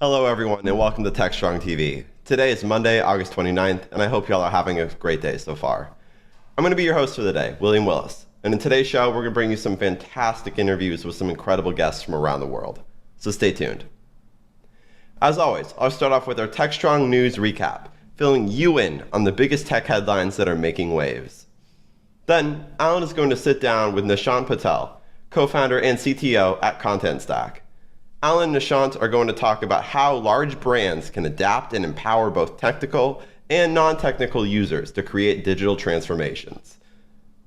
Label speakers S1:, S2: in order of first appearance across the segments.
S1: Hello everyone and welcome to Techstrong TV. Today is Monday, August 29th, and I hope y'all are having a great day so far. I'm going to be your host for the day, William Willis, and in today's show we're going to bring you some fantastic interviews with some incredible guests from around the world. So stay tuned. As always, I'll start off with our Techstrong news recap, filling you in on the biggest tech headlines that are making waves. Then, Alan is going to sit down with Nishant Patel, co-founder and CTO at Content Stack. Alan and Nishant are going to talk about how large brands can adapt and empower both technical and non-technical users to create digital transformations.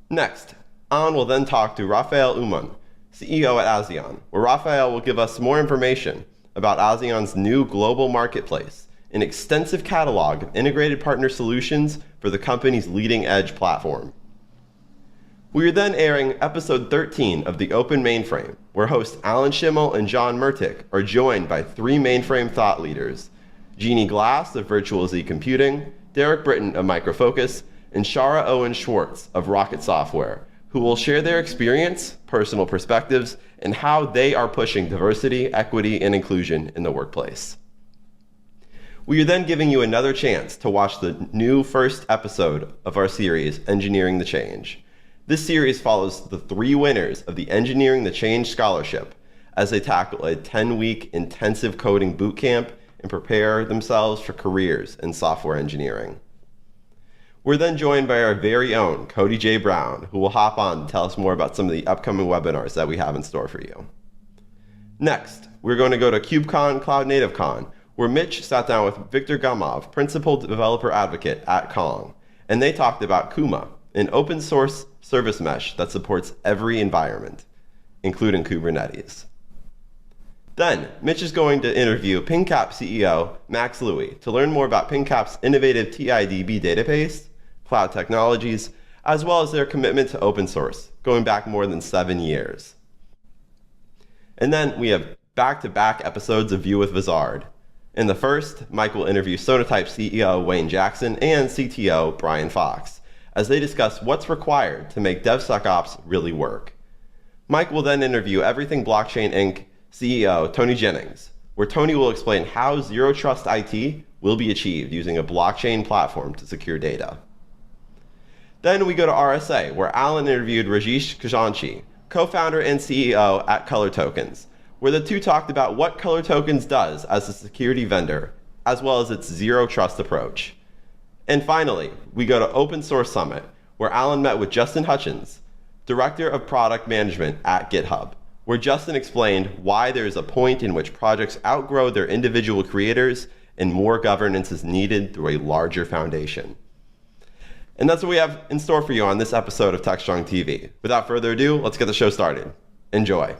S1: Next, Alan will then talk to Rafael Uman, CEO at Azion, where Rafael will give us more information about Azion's new global marketplace, an extensive catalog of integrated partner solutions for the company's leading-edge platform. We are then airing episode 13 of The Open Mainframe, where hosts Alan Schimmel and John Murtick are joined by three mainframe thought leaders, Jeannie Glass of Virtual Z Computing, Derek Britton of Micro Focus, and Shara Owen Schwartz of Rocket Software, who will share their experience, personal perspectives, and how they are pushing diversity, equity, and inclusion in the workplace. We are then giving you another chance to watch the new first episode of our series, Engineering the Change. This series follows the three winners of the Engineering the Change Scholarship as they tackle a 10-week intensive coding bootcamp and prepare themselves for careers in software engineering. We're then joined by our very own Cody J. Brown, who will hop on to tell us more about some of the upcoming webinars that we have in store for you. Next, we're going to go to KubeCon Cloud Native Con, where Mitch sat down with Victor Gamov, Principal Developer Advocate at Kong, and they talked about Kuma, an open source service mesh that supports every environment, including Kubernetes. Then, Mitch is going to interview PingCap CEO Max Louie to learn more about PingCap's innovative TIDB database, cloud technologies, as well as their commitment to open source, going back more than 7 years. And then we have back-to-back episodes of View with Vizard. In the first, Mike will interview Sonatype CEO Wayne Jackson and CTO Brian Fox, as they discuss what's required to make DevSecOps really work. Mike will then interview Everything Blockchain Inc. CEO Tony Jennings, where Tony will explain how Zero Trust IT will be achieved using a blockchain platform to secure data. Then we go to RSA, where Alan interviewed Rajesh Khajanchi, co-founder and CEO at Color Tokens, where the two talked about what Color Tokens does as a security vendor, as well as its zero trust approach. And finally, we go to Open Source Summit, where Alan met with Justin Hutchins, Director of Product Management at GitHub, where Justin explained why there is a point in which projects outgrow their individual creators and more governance is needed through a larger foundation. And that's what we have in store for you on this episode of Techstrong TV. Without further ado, let's get the show started. Enjoy.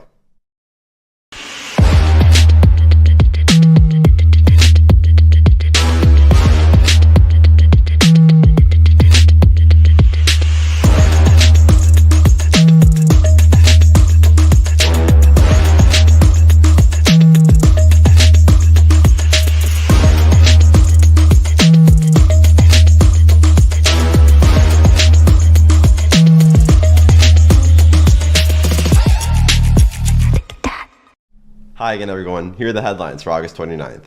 S1: Hi again, everyone. Here are the headlines for August 29th.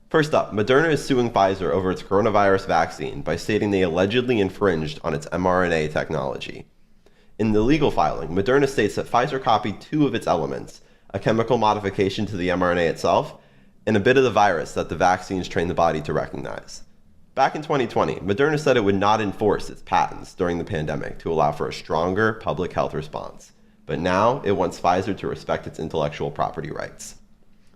S1: First up, Moderna is suing Pfizer over its coronavirus vaccine by stating they allegedly infringed on its mRNA technology. In the legal filing, Moderna states that Pfizer copied two of its elements, a chemical modification to the mRNA itself, and a bit of the virus that the vaccines train the body to recognize. Back in 2020, Moderna said it would not enforce its patents during the pandemic to allow for a stronger public health response. But now it wants Pfizer to respect its intellectual property rights.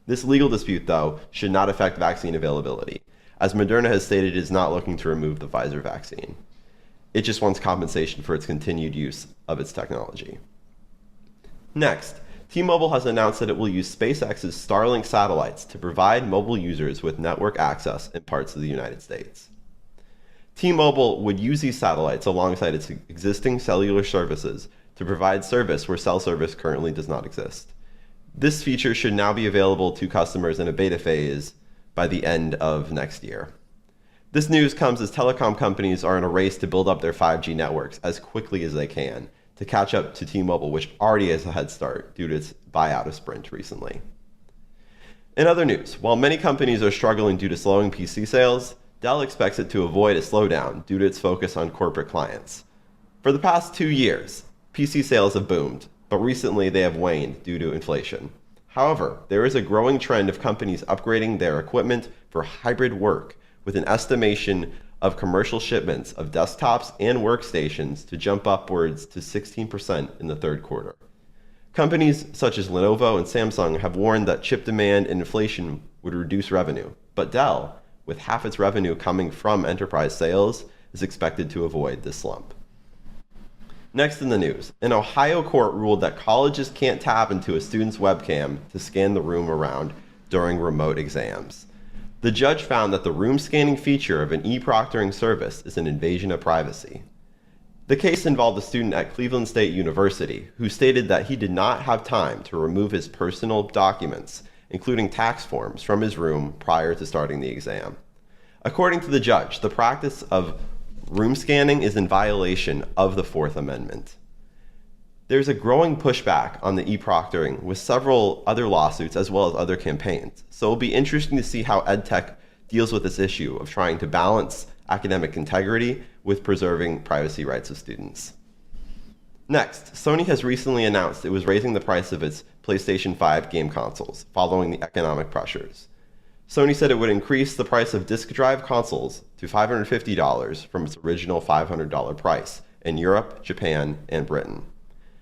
S1: This legal dispute, though, should not affect vaccine availability, as Moderna has stated it is not looking to remove the Pfizer vaccine. It just wants compensation for its continued use of its technology. Next, T-Mobile has announced that it will use SpaceX's Starlink satellites to provide mobile users with network access in parts of the United States. T-Mobile would use these satellites alongside its existing cellular services to provide service where cell service currently does not exist. This feature should now be available to customers in a beta phase by the end of next year. This news comes as telecom companies are in a race to build up their 5G networks as quickly as they can to catch up to T-Mobile, which already has a head start due to its buyout of Sprint recently. In other news, while many companies are struggling due to slowing PC sales, Dell expects it to avoid a slowdown due to its focus on corporate clients. For the past 2 years, PC sales have boomed, but recently they have waned due to inflation. However, there is a growing trend of companies upgrading their equipment for hybrid work, with an estimation of commercial shipments of desktops and workstations to jump upwards to 16% in the third quarter. Companies such as Lenovo and Samsung have warned that chip demand and inflation would reduce revenue, but Dell, with half its revenue coming from enterprise sales, is expected to avoid this slump. Next in the news, an Ohio court ruled that colleges can't tap into a student's webcam to scan the room around during remote exams. The judge found that the room scanning feature of an e-proctoring service is an invasion of privacy. The case involved a student at Cleveland State University who stated that he did not have time to remove his personal documents, including tax forms, from his room prior to starting the exam. According to the judge, the practice of room scanning is in violation of the Fourth Amendment. There's a growing pushback on the e-proctoring with several other lawsuits as well as other campaigns. So it'll be interesting to see how EdTech deals with this issue of trying to balance academic integrity with preserving privacy rights of students. Next, Sony has recently announced it was raising the price of its PlayStation 5 game consoles following the economic pressures. Sony said it would increase the price of disk drive consoles to $550 from its original $500 price in Europe, Japan, and Britain.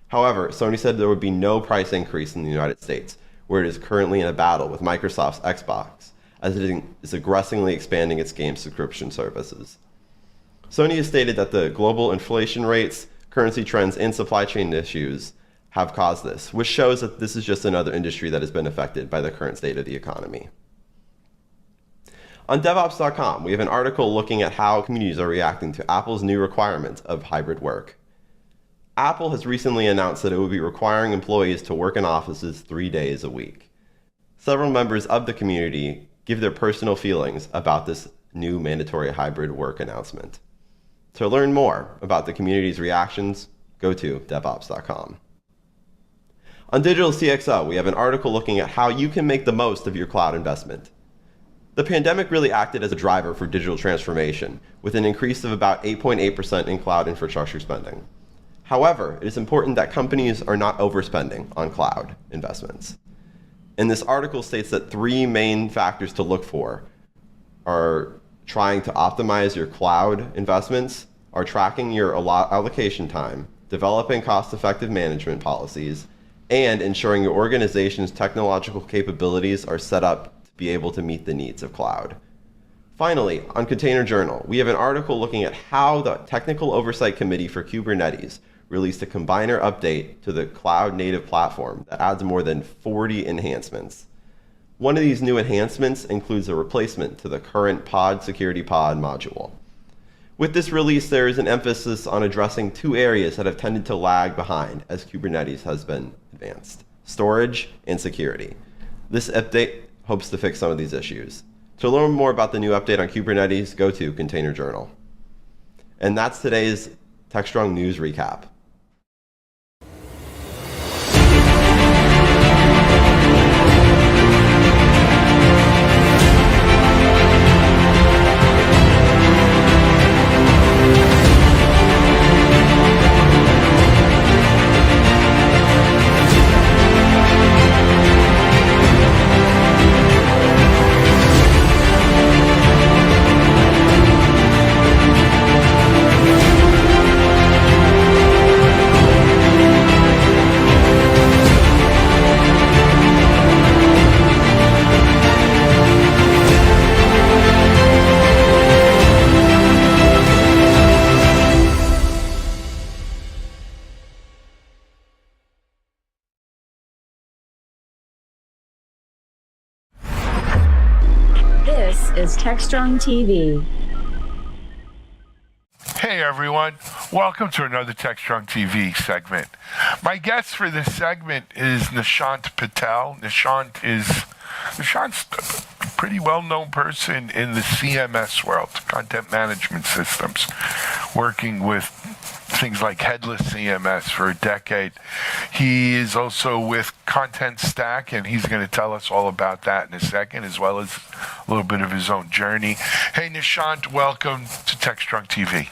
S1: However, Sony said there would be no price increase in the United States, where it is currently in a battle with Microsoft's Xbox, as it is aggressively expanding its game subscription services. Sony has stated that the global inflation rates, currency trends, and supply chain issues have caused this, which shows that this is just another industry that has been affected by the current state of the economy. On DevOps.com, we have an article looking at how communities are reacting to Apple's new requirement of hybrid work. Apple has recently announced that it will be requiring employees to work in offices 3 days a week. Several members of the community give their personal feelings about this new mandatory hybrid work announcement. To learn more about the community's reactions, go to DevOps.com. On Digital CXO, we have an article looking at how you can make the most of your cloud investment. The pandemic really acted as a driver for digital transformation, with an increase of about 8.8% in cloud infrastructure spending. However, it is important that companies are not overspending on cloud investments. And this article states that 3 main factors to look for are trying to optimize your cloud investments, are tracking your allocation time, developing cost-effective management policies, and ensuring your organization's technological capabilities are set up be able to meet the needs of cloud. Finally, on Container Journal, we have an article looking at how the Technical Oversight Committee for Kubernetes released a combiner update to the cloud-native platform that adds more than 40 enhancements. One of these new enhancements includes a replacement to the current pod security pod module. With this release, there is an emphasis on addressing 2 areas that have tended to lag behind as Kubernetes has been advanced: storage and security. This update hopes to fix some of these issues. To learn more about the new update on Kubernetes, go to Container Journal. And that's today's Techstrong News Recap.
S2: This is Techstrong TV.
S3: Hey everyone, welcome to another Techstrong TV segment. My guest for this segment is Nishant Patel. Nishant's a pretty well-known person in the CMS world, content management systems, working with things like headless CMS for a decade. He is also with Content Stack, and he's going to tell us all about that in a second, as well as a little bit of his own journey. Hey, Nishant, welcome to Techstrong TV.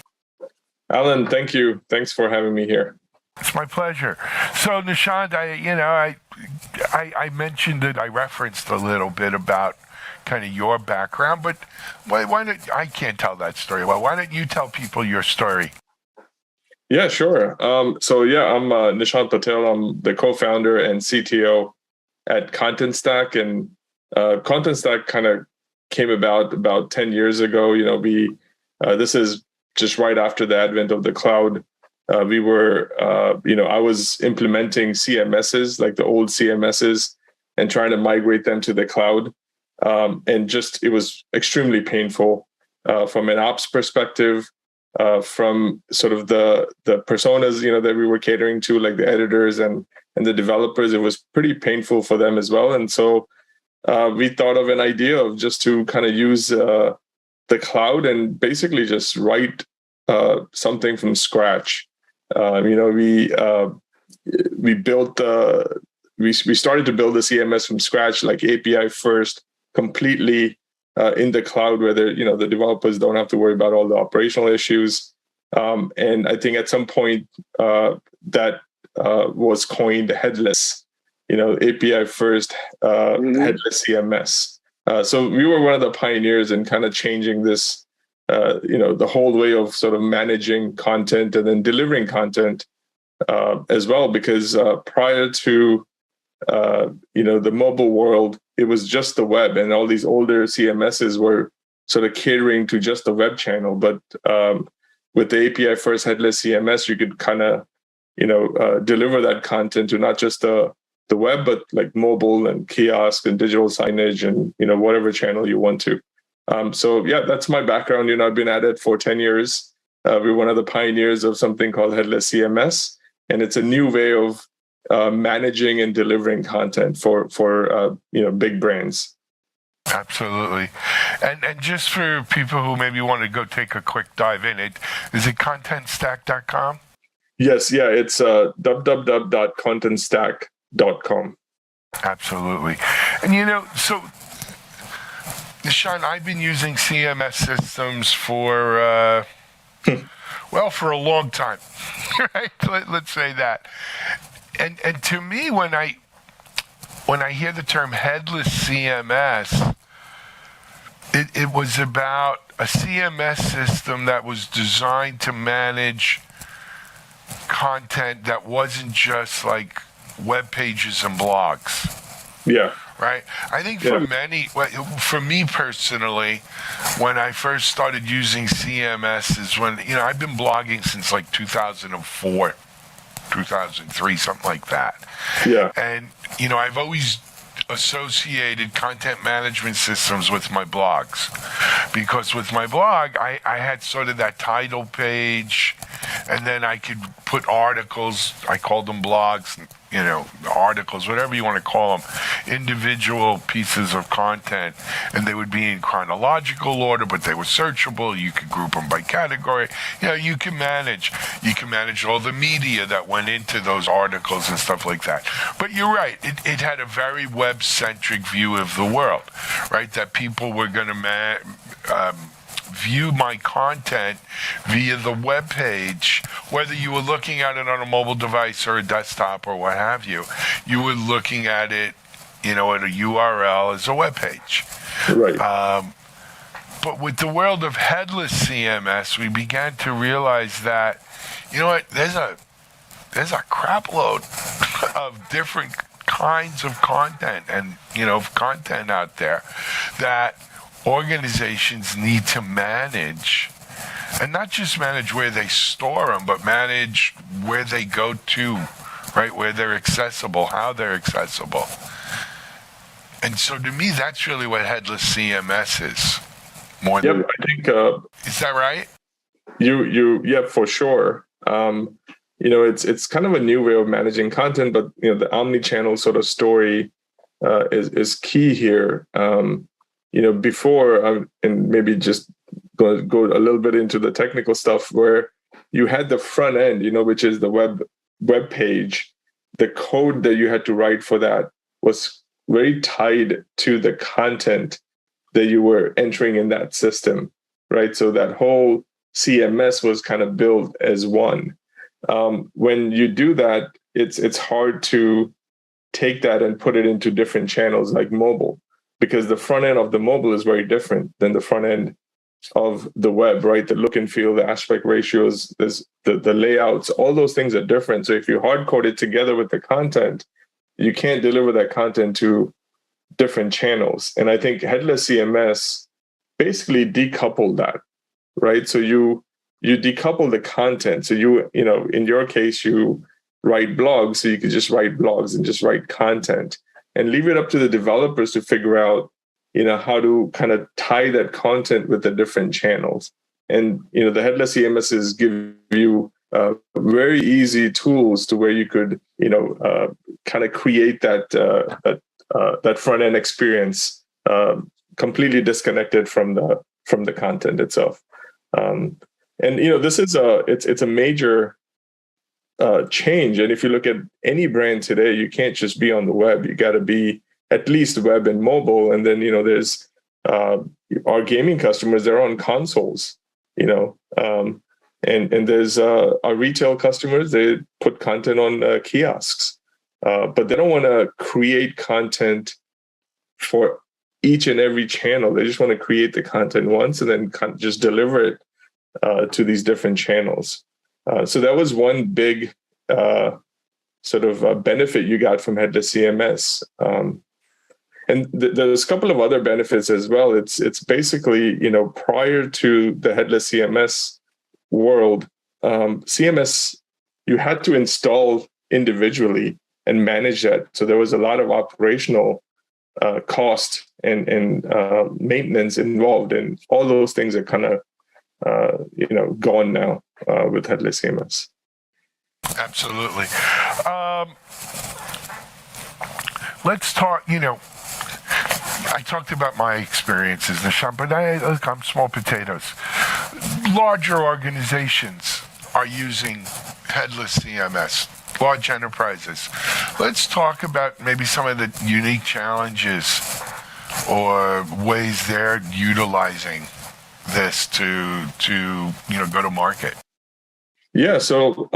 S4: Alan, thank you. Thanks for having me here.
S3: It's my pleasure. So, Nishant, I mentioned it. I referenced a little bit about kind of your background, but why don't I can't tell that story well. Why don't you tell people your story?
S4: Yeah, sure. I'm Nishant Patel. I'm the co-founder and CTO at Content Stack, and Content Stack kind of came about 10 years ago. This is just right after the advent of the cloud. I was implementing CMSs, like the old CMSs, and trying to migrate them to the cloud. It was extremely painful from an ops perspective, from sort of the personas, that we were catering to, like the editors and the developers. It was pretty painful for them as well. And so we thought of an idea of just to kind of use the cloud and basically just write something from scratch. We started to build the CMS from scratch, like API first, completely in the cloud, where the developers don't have to worry about all the operational issues. And I think at some point that was coined headless, API first, headless CMS. So we were one of the pioneers in kind of changing this, the whole way of sort of managing content and then delivering content as well, because prior to the mobile world, it was just the web, and all these older CMSs were sort of catering to just the web channel. But with the API first headless CMS, you could kind of deliver that content to not just the web, but like mobile and kiosk and digital signage and whatever channel you want to. That's my background. I've been at it for 10 years. We're one of the pioneers of something called headless CMS, and it's a new way of managing and delivering content for big brands.
S3: Absolutely. And just for people who maybe want to go take a quick dive in, is it contentstack.com?
S4: Yes, yeah, it's www.contentstack.com. Absolutely.
S3: And so Nishant, I've been using CMS systems for for a long time, right? Let's say that. And to me, when I hear the term headless CMS, it was about a CMS system that was designed to manage content that wasn't just like web pages and blogs.
S4: Yeah.
S3: Right. I think for me personally, when I first started using CMS is when, I've been blogging since like 2004, 2003, something like that.
S4: Yeah.
S3: And, I've always associated content management systems with my blogs, because with my blog, I had sort of that title page, and then I could put articles. I called them blogs, articles, whatever you want to call them, individual pieces of content, and they would be in chronological order, but they were searchable. You could group them by category. You can manage all the media that went into those articles and stuff like that. But you're right, it had a very web-centric view of the world, right? That people were going to view my content via the web page, whether you were looking at it on a mobile device or a desktop or what have you. You were looking at it, at a URL as a web page.
S4: Right.
S3: But with the world of headless CMS, we began to realize that, there's a crap load of different kinds of content and, content out there that organizations need to manage, and not just manage where they store them, but manage where they go to, right? Where they're accessible, how they're accessible. And so to me, that's really what headless CMS is. I
S4: think.
S3: Is that right?
S4: Yeah, for sure. It's kind of a new way of managing content, but the omni-channel sort of story is key here. Before, and maybe just go a little bit into the technical stuff, where you had the front end, which is the web page. The code that you had to write for that was very tied to the content that you were entering in that system, right? So that whole CMS was kind of built as one. When you do that, it's hard to take that and put it into different channels like mobile, because the front end of the mobile is very different than the front end of the web, right? The look and feel, the aspect ratios, the layouts, all those things are different. So if you hard code it together with the content, you can't deliver that content to different channels. And I think headless CMS basically decoupled that, right? So you decouple the content. So in your case, you write blogs, so you could just write blogs and just write content and leave it up to the developers to figure out, how to kind of tie that content with the different channels. And, the headless CMSs give you very easy tools to where you could, kind of create that front end experience completely disconnected from the content itself. And this is it's a major change. And if you look at any brand today, you can't just be on the web. You got to be at least web and mobile. And then there's our gaming customers. They're on consoles. And there's our retail customers. They put content on kiosks, but they don't want to create content for each and every channel. They just want to create the content once and then just deliver it to these different channels. So that was one big sort of benefit you got from headless CMS. And there's a couple of other benefits as well. It's basically, prior to the headless CMS world, CMS, you had to install individually and manage that. So there was a lot of operational cost and maintenance involved, and all those things are kind of gone now with headless CMS.
S3: Absolutely. Let's talk, I talked about my experiences, Nishant, but I'm small potatoes. Larger organizations are using headless CMS, large enterprises. Let's talk about maybe some of the unique challenges or ways they're utilizing this to go to market.
S4: Yeah, so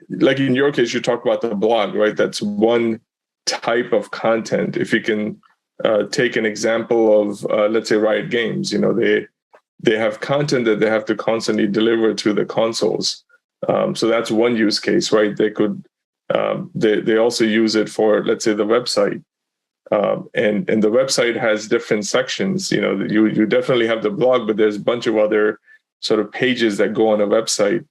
S4: like in your case, you talk about the blog, right? That's one type of content. If you can take an example of, let's say, Riot Games, they have content that they have to constantly deliver to the consoles. So that's one use case, right? They could, they also use it for, let's say, the website. And the website has different sections. You definitely have the blog, but there's a bunch of other sort of pages that go on a website.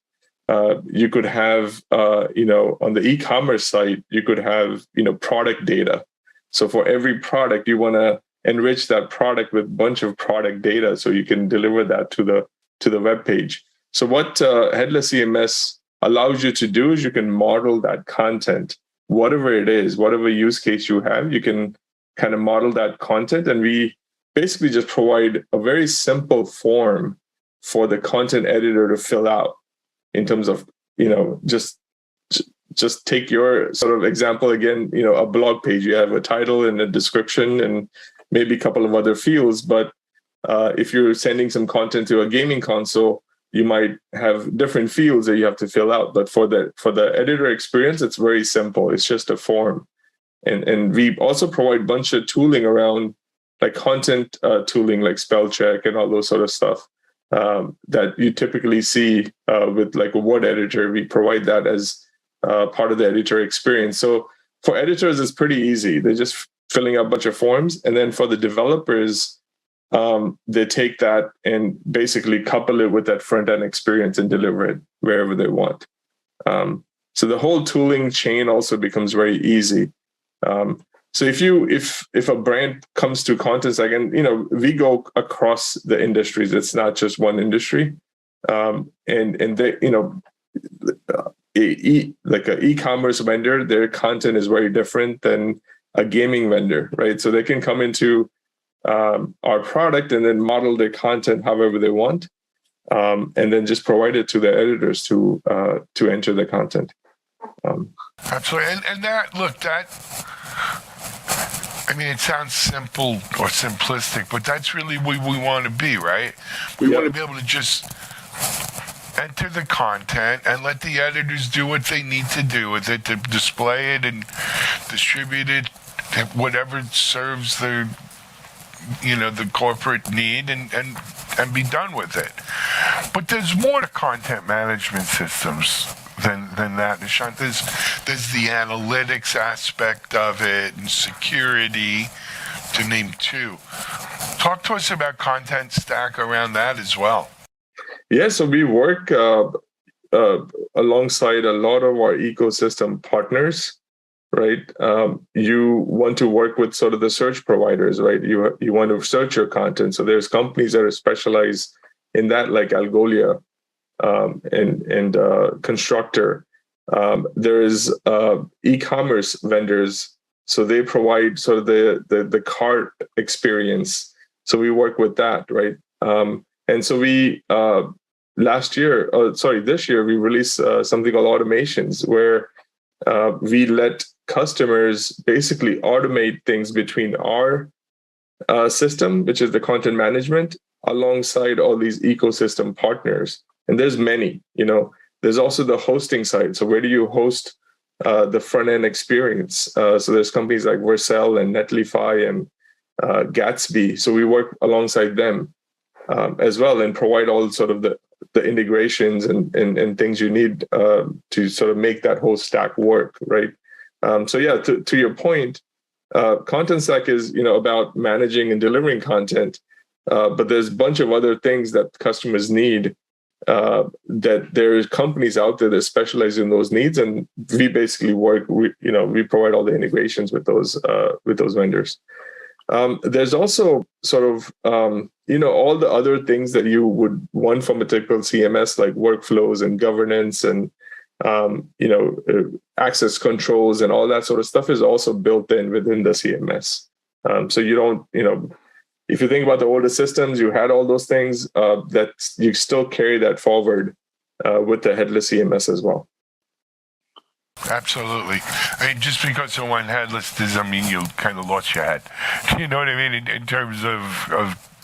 S4: You could have, on the e-commerce site, you could have, product data. So for every product, you want to enrich that product with a bunch of product data so you can deliver that to the web page. So what headless CMS allows you to do is you can model that content, whatever it is, whatever use case you have, you can kind of model that content. And we basically just provide a very simple form for the content editor to fill out in terms of, just take your sort of example again, a blog page, you have a title and a description and maybe a couple of other fields. But if you're sending some content to a gaming console, you might have different fields that you have to fill out. But for the editor experience, it's very simple. It's just a form. And we also provide a bunch of tooling around like content tooling, like spell check and all those sort of stuff that you typically see with like a word editor. We provide that as part of the editor experience. So for editors, it's pretty easy. They're just filling out a bunch of forms. And then for the developers, they take that and basically couple it with that front-end experience and deliver it wherever they want. So the whole tooling chain also becomes very easy. So if a brand comes to content, again, we go across the industries. It's not just one industry. And they, like an e-commerce vendor, their content is very different than a gaming vendor, right? So they can come into our product and then model their content however they want. and then just provide it to the editors to enter the content.
S3: Absolutely, and that I mean, it sounds simple or simplistic, but that's really what we want to be, right? We want to be able to just enter the content and let the editors do what they need to do with it, to display it and distribute it, whatever serves the corporate need, and be done with it. But there's more to content management systems than that, Nishant. There's the analytics aspect of it and security, to name two. Talk to us about content stack around that as well.
S4: Yeah, so we work alongside a lot of our ecosystem partners, right? You want to work with sort of the search providers, right? You want to search your content. So there's companies that are specialized in that, like Algolia and Constructor. There's e-commerce vendors, so they provide sort of the cart experience. So we work with that, right? And so we this year we released something called automations, where we let customers basically automate things between our system, which is the content management, alongside all these ecosystem partners. And there's many, there's also the hosting side. So where do you host the front end experience? So there's companies like Vercel and Netlify and Gatsby. So we work alongside them as well, and provide all sort of the integrations and things you need to sort of make that whole stack work, right? So yeah, to your point, content stack is about managing and delivering content, but there's a bunch of other things that customers need. That there's companies out there that specialize in those needs, and we basically we provide all the integrations with those vendors. There's also sort of all the other things that you would want from a typical CMS, like workflows and governance and access controls and all that sort of stuff is also built in within the CMS. So you don't, if you think about the older systems, you had all those things that you still carry that forward with the headless CMS as well.
S3: Absolutely. I mean, just because someone headless doesn't mean you kind of lost your head. You know what I mean? In terms of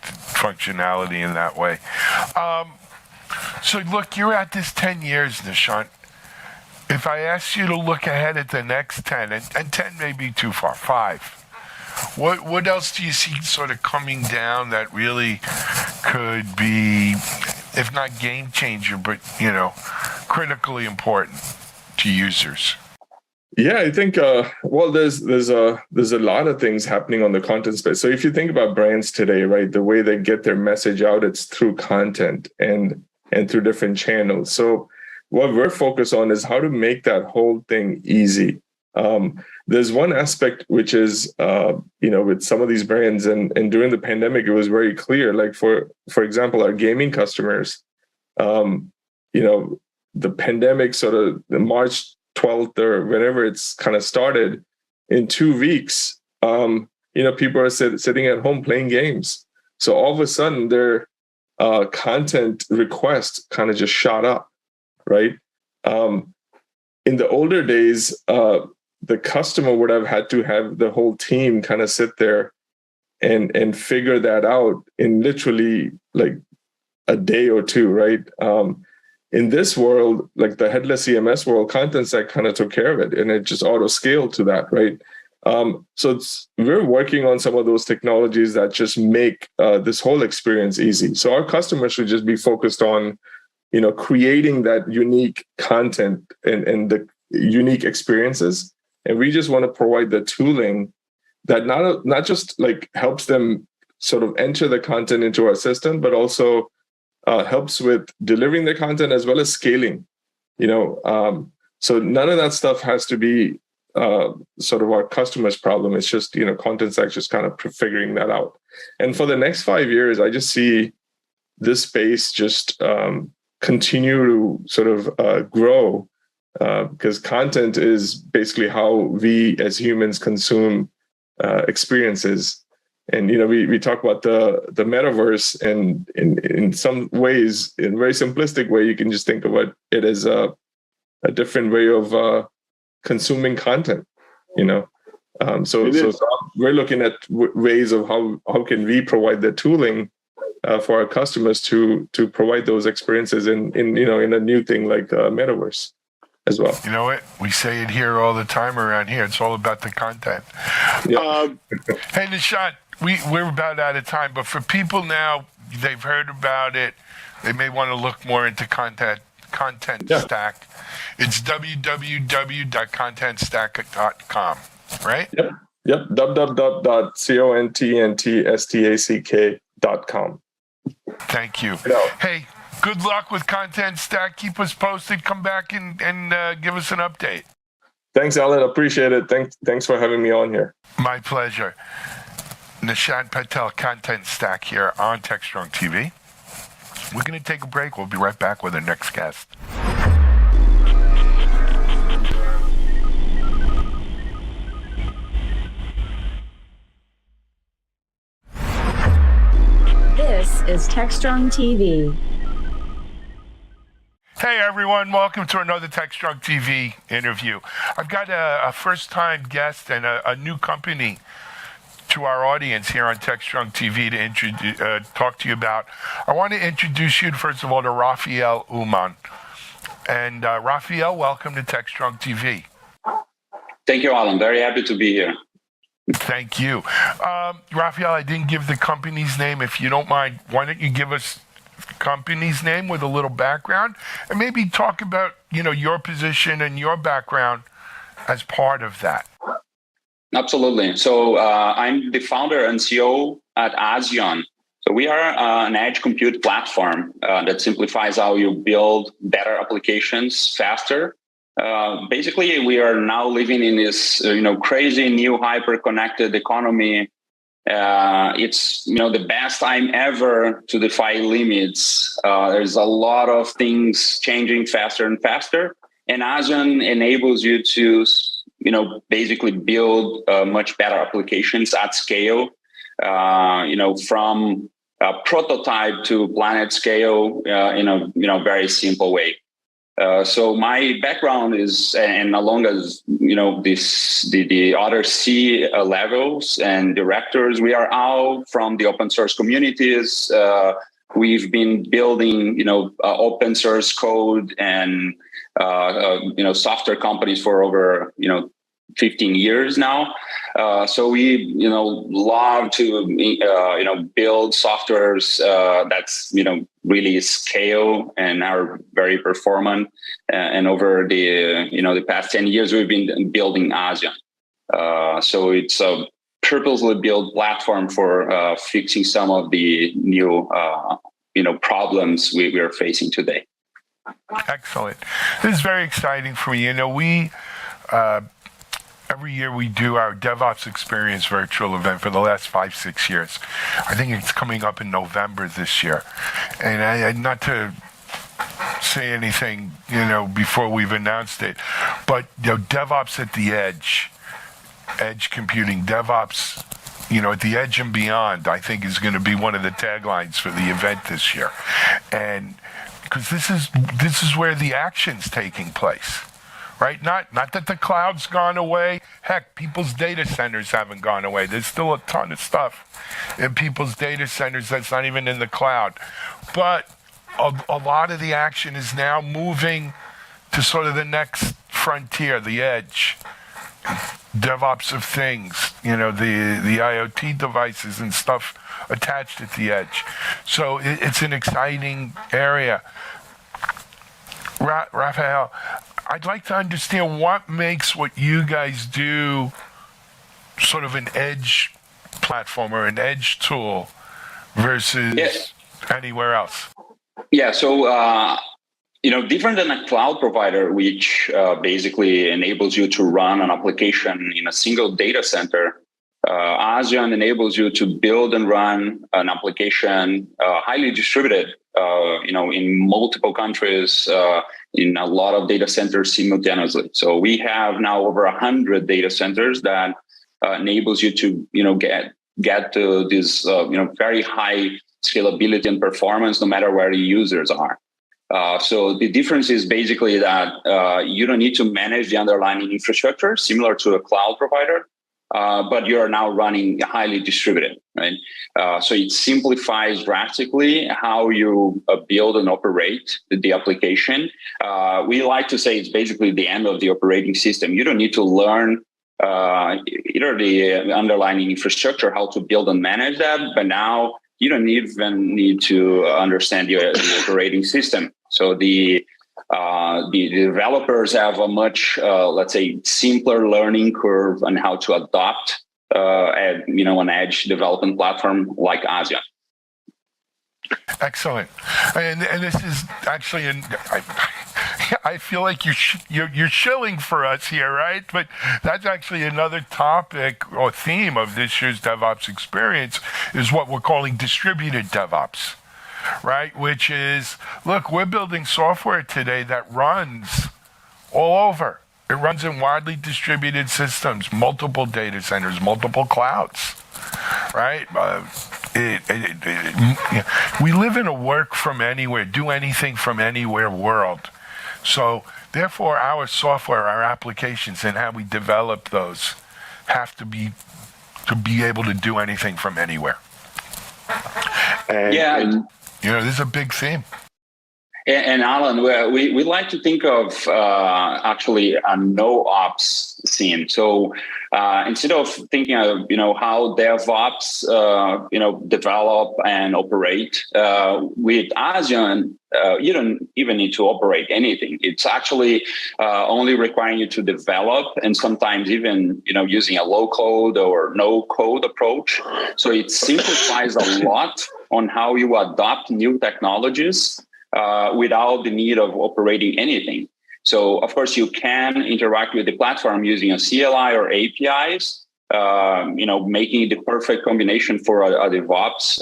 S3: functionality in that way. So look, you're at this 10 years, Nishant. If I ask you to look ahead at the next 10, and 10 may be too far, 5, what else do you see sort of coming down that really could be, if not game changer, but, critically important to users?
S4: Yeah, I think there's a lot of things happening on the content space. So if you think about brands today, right, the way they get their message out, it's through content and through different channels. So what we're focused on is how to make that whole thing easy. There's one aspect which is with some of these brands, and during the pandemic it was very clear. Like for example, our gaming customers, the pandemic sort of the March 12th or whenever it's kind of started, in 2 weeks, people are sitting at home playing games. So all of a sudden their content requests kind of just shot up, right? In the older days, the customer would have had to have the whole team kind of sit there and figure that out in literally like a day or two, right? In this world, like the headless CMS world, content stack kind of took care of it, and it just auto scaled to that, right? So we're working on some of those technologies that just make this whole experience easy. So our customers should just be focused on, creating that unique content and the unique experiences. And we just want to provide the tooling that not just like helps them sort of enter the content into our system, but also helps with delivering the content as well as scaling. So none of that stuff has to be sort of our customer's problem. It's just, content stack just kind of figuring that out. And for the next 5 years, I just see this space just continue to sort of grow, because content is basically how we as humans consume experiences. And we talk about the metaverse, and in some ways, in a very simplistic way, you can just think about it as a different way of consuming content. So we're looking at ways of how can we provide the tooling for our customers to provide those experiences in a new thing like metaverse as well.
S3: You know what? We say it here all the time around here. It's all about the content.
S4: Yeah.
S3: Hey, Nishant, we're about out of time, but for people now, they've heard about it. They may want to look more into content stack. It's www.contentstack.com, right?
S4: Yep. www.contentstack.com.
S3: Thank you. Hey, good luck with Content Stack. Keep us posted. Come back and give us an update.
S4: Thanks, Alan. Appreciate it. Thanks for having me on here.
S3: My pleasure. Nishant Patel, Content Stack here on Techstrong TV. We're going to take a break. We'll be right back with our next guest.
S2: This is Techstrong TV.
S3: Hey everyone, welcome to another Techstrong TV interview. I've got a first-time guest and a new company to our audience here on Techstrong TV to talk to you about. I want to introduce you, first of all, to Rafael Uman. And Rafael, welcome to Techstrong TV.
S5: Thank you, Alan. Very happy to be here.
S3: Thank you. Rafael, I didn't give the company's name. If you don't mind, why don't you give us company's name with a little background and maybe talk about, your position and your background as part of that.
S5: Absolutely. So I'm the founder and CEO at Asion. So we are an edge compute platform that simplifies how you build better applications faster. Basically, we are now living in this, crazy new hyper-connected economy. It's, the best time ever to defy limits. There's a lot of things changing faster and faster. And Asion enables you to, basically build much better applications at scale, from a prototype to planet scale in a, very simple way. So my background is, and along as the other C levels and directors, we are all from the open source communities. We've been building, open source code and software companies for over 15 years now. So we love to build softwares that's really scale and are very performant. And over the past 10 years, we've been building Asion. So it's a purposely built platform for fixing some of the new problems we are facing today.
S3: Excellent. This is very exciting for me. We every year we do our DevOps Experience virtual event for the last 5-6 years. I think it's coming up in November this year. And I not to say anything, before we've announced it, but DevOps at the edge computing, DevOps, at the edge and beyond, I think is going to be one of the taglines for the event this year. And because this is where the action's taking place. Right? Not that the cloud's gone away. Heck, people's data centers haven't gone away. There's still a ton of stuff in people's data centers that's not even in the cloud. But a lot of the action is now moving to sort of the next frontier, the edge. DevOps of things, the IoT devices and stuff attached at the edge. So it's an exciting area. Rafael, I'd like to understand what makes what you guys do sort of an edge platform or an edge tool versus anywhere else.
S5: Yeah, so, different than a cloud provider, which basically enables you to run an application in a single data center, Asion enables you to build and run an application highly distributed, in multiple countries, in a lot of data centers simultaneously. So we have now over 100 data centers that enables you to, get get to this very high scalability and performance no matter where the users are. So the difference is basically that you don't need to manage the underlying infrastructure similar to a cloud provider, but you're now running highly distributed, right? So it simplifies drastically how you build and operate the application. We like to say it's basically the end of the operating system. You don't need to learn either the underlying infrastructure, how to build and manage that, but now you don't even need to understand the operating system. So the developers have a much, let's say, simpler learning curve on how to adopt an edge development platform like ASIA.
S3: Excellent, and this is actually I feel like you're shilling for us here, right? But that's actually another topic or theme of this year's DevOps experience is what we're calling distributed DevOps, right? Which is, look, we're building software today that runs all over. It runs in widely distributed systems, multiple data centers, multiple clouds, right? We live in a work from anywhere, do anything from anywhere world. So therefore, our software, our applications, and how we develop those have to be able to do anything from anywhere. And this is a big theme.
S5: And Alan, we like to think of actually a no-ops scene. So instead of thinking of how DevOps develop and operate with ASIAN, you don't even need to operate anything. It's actually only requiring you to develop, and sometimes even using a low-code or no-code approach. So it simplifies a lot on how you adopt new technologies without the need of operating anything. So, of course, you can interact with the platform using a CLI or APIs, making the perfect combination for a DevOps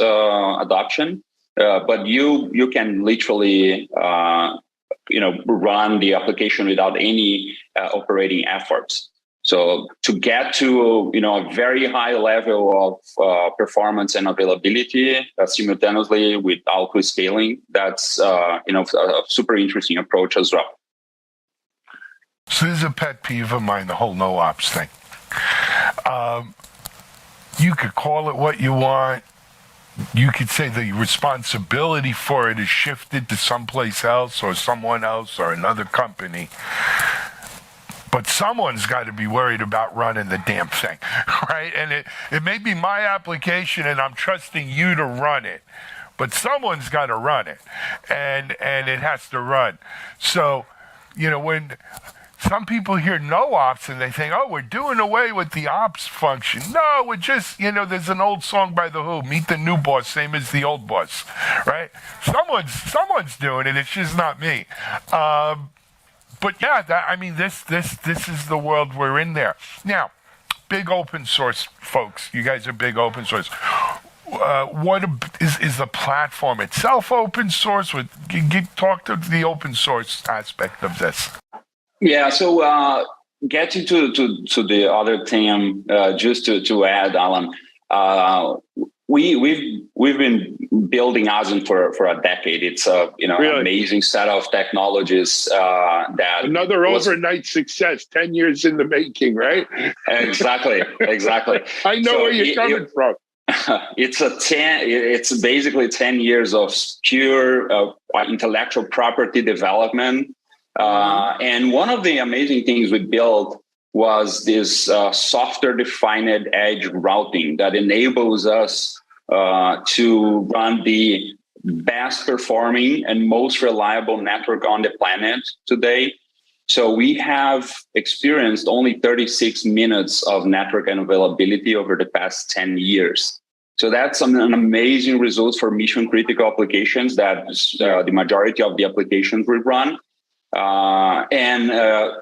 S5: adoption. But you can literally, run the application without any operating efforts. So to get to a very high level of performance and availability simultaneously with auto scaling, that's a super interesting approach as well.
S3: So this is a pet peeve of mine, the whole no ops thing. You could call it what you want. You could say the responsibility for it is shifted to someplace else or someone else or another company. But someone's got to be worried about running the damn thing, right? And it may be my application and I'm trusting you to run it, but someone's got to run it, and it has to run. So, when some people hear no ops and they think, oh, we're doing away with the ops function. No, we're just, there's an old song by The Who, meet the new boss, same as the old boss, right? Someone's doing it, it's just not me. But yeah, this is the world we're in there. Now, big open source folks, you guys are big open source. What is the platform itself open source? Talk to the open source aspect of this.
S5: Yeah, so getting to the other thing, just to add, Alan, we've been building ASIAN for a decade. It's really? An amazing set of technologies that
S6: another overnight success, 10 years in the making, right?
S5: Exactly.
S6: I know where you're coming from.
S5: It's basically 10 years of pure intellectual property development. And one of the amazing things we built was this software-defined edge routing that enables us to run the best performing and most reliable network on the planet today. So we have experienced only 36 minutes of network and availability over the past 10 years. So that's an amazing result for mission critical applications that the majority of the applications we run.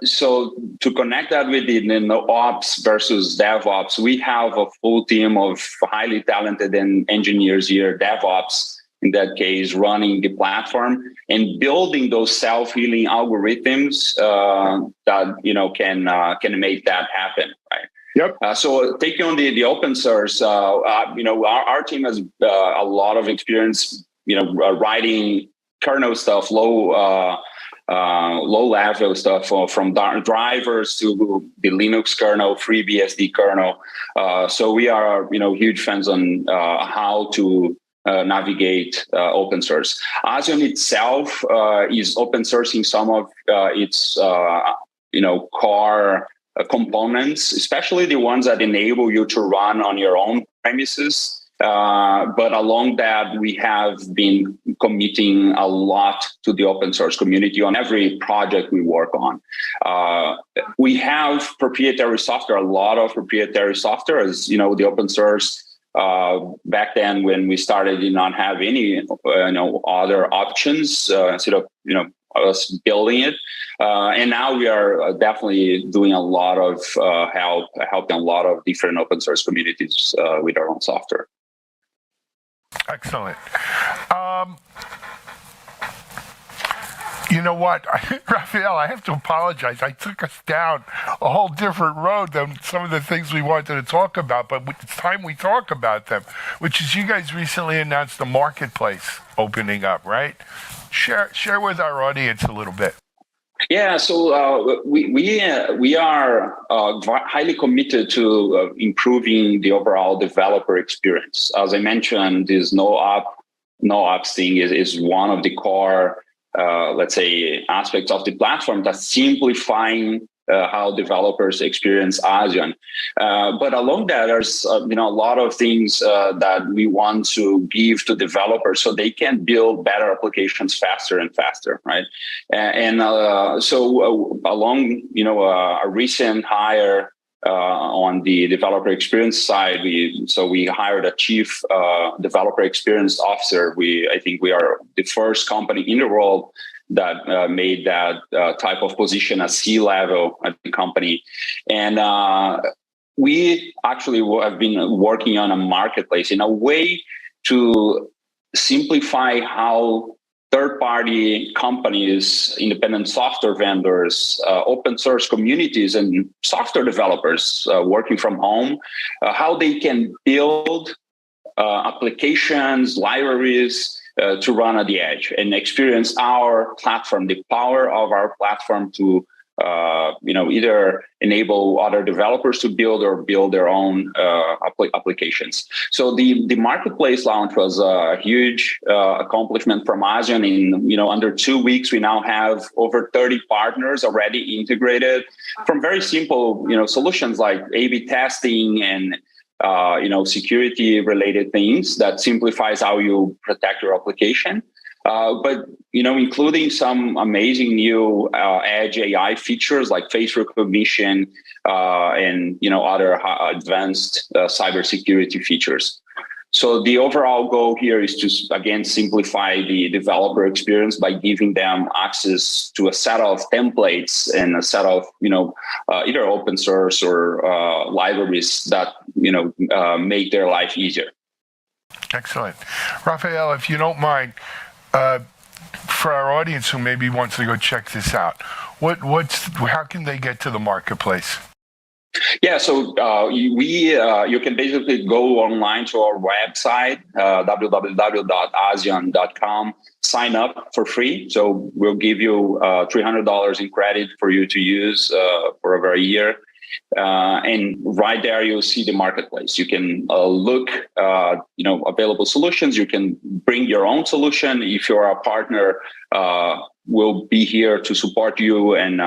S5: So to connect that with the ops versus DevOps, we have a full team of highly talented engineers here, DevOps in that case, running the platform and building those self-healing algorithms that can make that happen, right?
S6: Yep.
S5: So taking on the open source, our team has a lot of experience, writing kernel stuff, low level stuff from drivers to the Linux kernel, FreeBSD kernel. So we are, huge fans on how to navigate open source. Asion itself is open sourcing some of its, core components, especially the ones that enable you to run on your own premises. But along that, we have been committing a lot to the open source community on every project we work on. We have proprietary software, a lot of proprietary software, as the open source. Back then, when we started, did not have any other options instead of us building it. And now we are definitely doing a lot of helping a lot of different open source communities with our own software.
S3: Excellent. You know what, Raphael, I have to apologize. I took us down a whole different road than some of the things we wanted to talk about, but it's time we talk about them, which is you guys recently announced the marketplace opening up, right? Share with our audience a little bit.
S5: Yeah, so we are highly committed to improving the overall developer experience. As I mentioned, this no apps thing is one of the core, let's say, aspects of the platform that's simplifying how developers experience Asion. But along that, there's a lot of things that we want to give to developers so they can build better applications faster and faster, right? So along a recent hire on the developer experience side, we hired a chief developer experience officer. I think we are the first company in the world that made that type of position at C-level at the company. And we actually have been working on a marketplace in a way to simplify how third-party companies, independent software vendors, open source communities, and software developers working from home, how they can build applications, libraries, to run at the edge and experience our platform, the power of our platform to, either enable other developers to build or build their own applications. So the marketplace launch was a huge accomplishment from Asion. In under 2 weeks, we now have over 30 partners already integrated, from very simple solutions like A/B testing and security-related things that simplifies how you protect your application. But including some amazing new edge AI features like face recognition and other advanced cybersecurity features. So the overall goal here is to, again, simplify the developer experience by giving them access to a set of templates and a set of, either open source or libraries that, make their life easier.
S3: Excellent. Raphael, if you don't mind, for our audience who maybe wants to go check this out, how can they get to the marketplace?
S5: Yeah, so you can basically go online to our website, www.asion.com, sign up for free. So we'll give you $300 in credit for you to use for over a year. And right there, you'll see the marketplace. You can look, available solutions. You can bring your own solution. If you're a partner, we'll be here to support you and,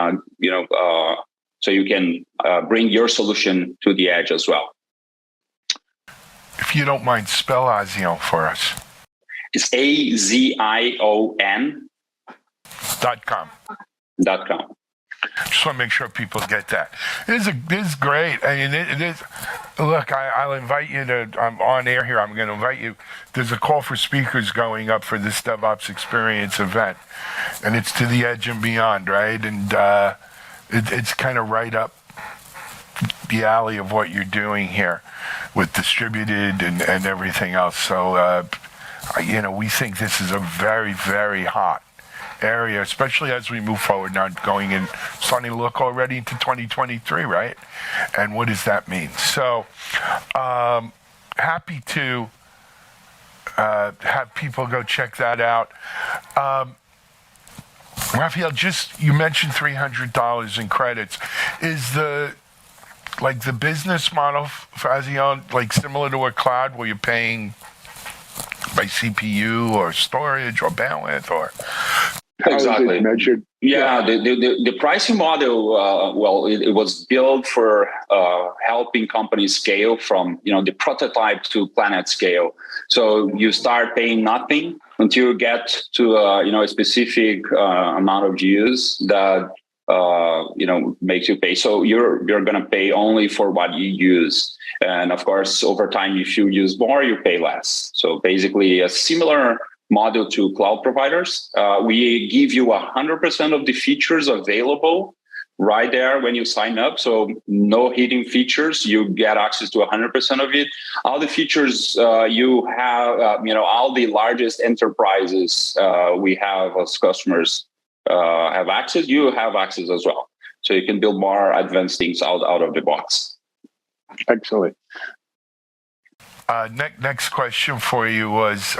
S5: so you can bring your solution to the edge as well.
S3: If you don't mind, spell Asion for us.
S5: It's AZION.com. .com.
S3: Just want to make sure people get that. It is great. I mean, it is. Look, I'll invite you to. I'm on air here. I'm going to invite you. There's a call for speakers going up for this DevOps Experience event, and it's to the edge and beyond, right? And it's kind of right up the alley of what you're doing here with distributed and everything else. So, we think this is a very, very hot area, especially as we move forward now, starting to look already into 2023, right? And what does that mean? So, happy to have people go check that out. Raphael, you mentioned $300 in credits. Is the business model for Azion similar to a cloud where you're paying by CPU or storage or bandwidth or?
S6: How is
S5: Exactly.
S6: it measured?
S5: Yeah, the pricing model, it was built for helping companies scale from, the prototype to planet scale. So you start paying nothing until you get to, a specific amount of GUs that, makes you pay. So you're going to pay only for what you use. And of course, over time, if you use more, you pay less. So basically a similar model to cloud providers. We give you 100% of the features available right there when you sign up. So no hidden features, you get access to 100% of it. All the features you have, all the largest enterprises we have as customers have access, you have access as well. So you can build more advanced things out of the box.
S6: Excellent.
S3: Next question for you was,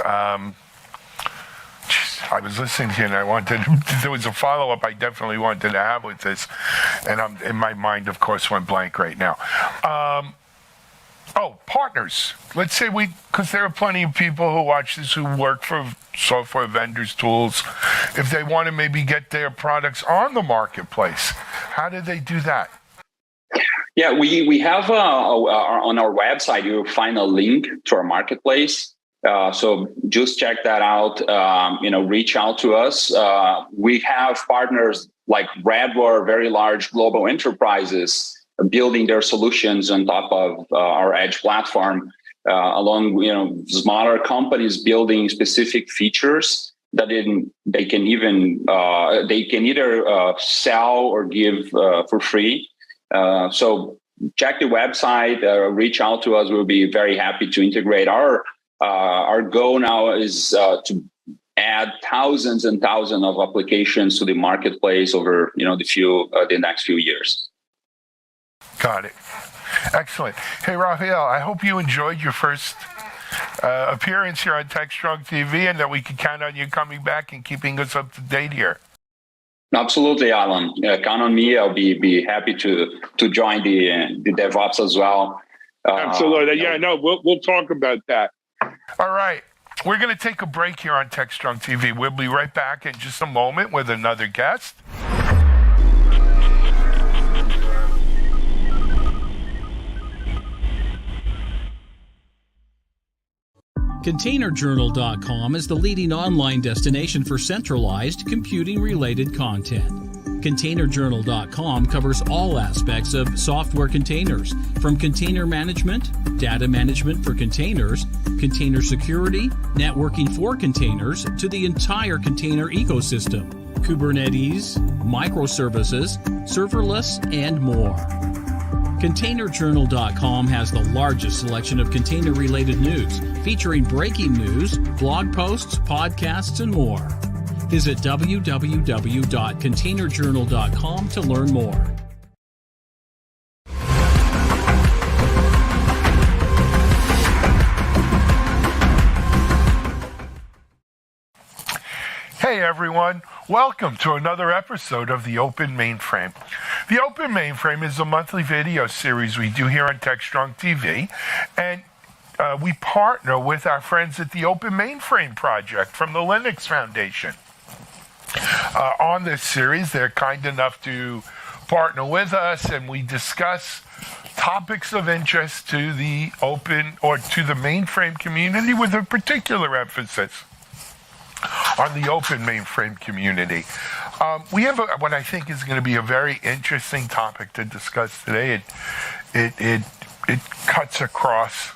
S3: I was listening to you and there was a follow-up I definitely wanted to have with this. And in my mind, of course, went blank right now. Partners. Let's say because there are plenty of people who watch this who work for software vendors, tools. If they want to maybe get their products on the marketplace, how do they do that?
S5: Yeah, we have on our website, you'll find a link to our marketplace. So just check that out, reach out to us. We have partners like Redware, very large global enterprises building their solutions on top of our Edge platform, along, smaller companies building specific features that they can either sell or give for free. So check the website, reach out to us. We'll be very happy to integrate. Our goal now is to add thousands and thousands of applications to the marketplace over the next few years.
S3: Got it. Excellent. Hey, Raphael, I hope you enjoyed your first appearance here on Techstrong TV and that we can count on you coming back and keeping us up to date here.
S5: Absolutely, Alan. Count on me. I'll be happy to join the DevOps as well.
S6: Absolutely. We'll talk about that.
S3: All right. We're going to take a break here on Techstrong TV. We'll be right back in just a moment with another guest.
S7: ContainerJournal.com is the leading online destination for centralized computing-related content. ContainerJournal.com covers all aspects of software containers, from container management, data management for containers, container security, networking for containers, to the entire container ecosystem, Kubernetes, microservices, serverless, and more. ContainerJournal.com has the largest selection of container-related news, featuring breaking news, blog posts, podcasts, and more. Visit www.containerjournal.com to learn more.
S3: Hey everyone, welcome to another episode of The Open Mainframe. The Open Mainframe is a monthly video series we do here on Techstrong TV, and we partner with our friends at the Open Mainframe Project from the Linux Foundation. On this series, they're kind enough to partner with us, and we discuss topics of interest to the open or to the mainframe community with a particular emphasis on the open mainframe community. We have what I think is going to be a very interesting topic to discuss today. It cuts across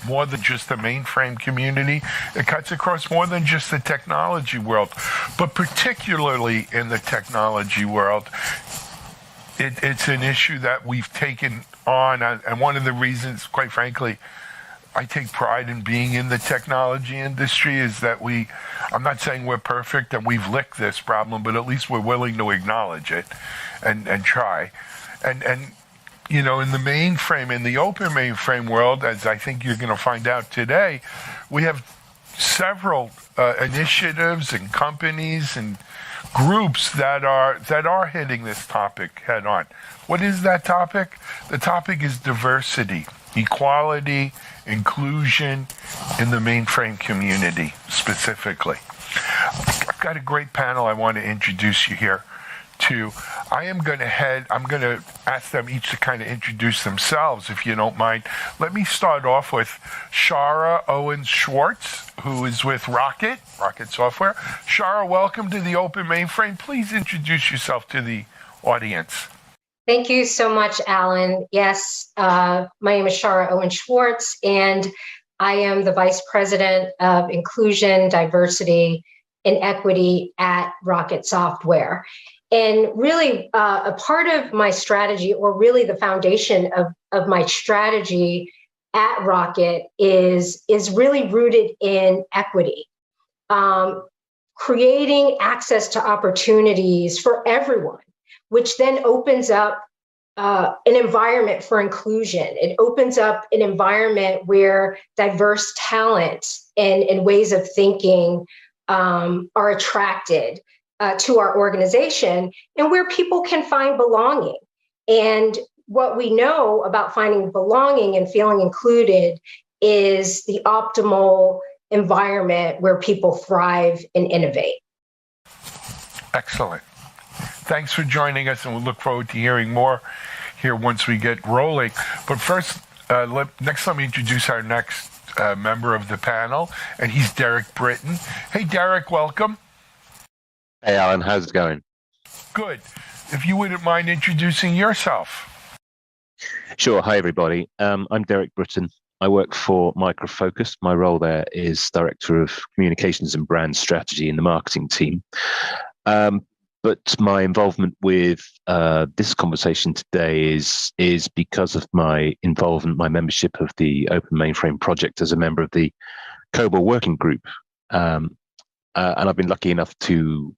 S3: more than just the mainframe community. It cuts across more than just the technology world, but particularly in the technology world, it's an issue that we've taken on, and one of the reasons, quite frankly, I take pride in being in the technology industry is that I'm not saying we're perfect and we've licked this problem, but at least we're willing to acknowledge it and try. And in the open mainframe world, as I think you're going to find out today, we have several initiatives and companies and groups that are hitting this topic head on. What is that topic? The topic is diversity, equality, inclusion in the mainframe community specifically. I've got a great panel I want to introduce you here to. I'm going to ask them each to kind of introduce themselves, if you don't mind. Let me start off with Shara Owens-Schwartz, who is with Rocket Software. Shara, welcome to the Open Mainframe. Please introduce yourself to the audience.
S8: Thank you so much, Alan. Yes, my name is Shara Owens-Schwartz, and I am the Vice President of Inclusion, Diversity, and Equity at Rocket Software. And really, a part of my strategy, or really the foundation of my strategy at Rocket, is really rooted in equity, creating access to opportunities for everyone, which then opens up an environment for inclusion. It opens up an environment where diverse talents and ways of thinking are attracted to our organization, and where people can find belonging. And what we know about finding belonging and feeling included is the optimal environment where people thrive and innovate.
S3: Excellent. Thanks for joining us, and we look forward to hearing more here once we get rolling. But first, next let me introduce our next member of the panel, and he's Derek Britton. Hey, Derek, welcome.
S9: Hey, Alan, how's it going?
S3: Good. If you wouldn't mind introducing yourself.
S9: Sure. Hi, everybody. I'm Derek Britton. I work for Micro Focus. My role there is Director of Communications and Brand Strategy in the marketing team. But my involvement with this conversation today is because of my involvement, my membership of the Open Mainframe Project as a member of the COBOL Working Group. And I've been lucky enough to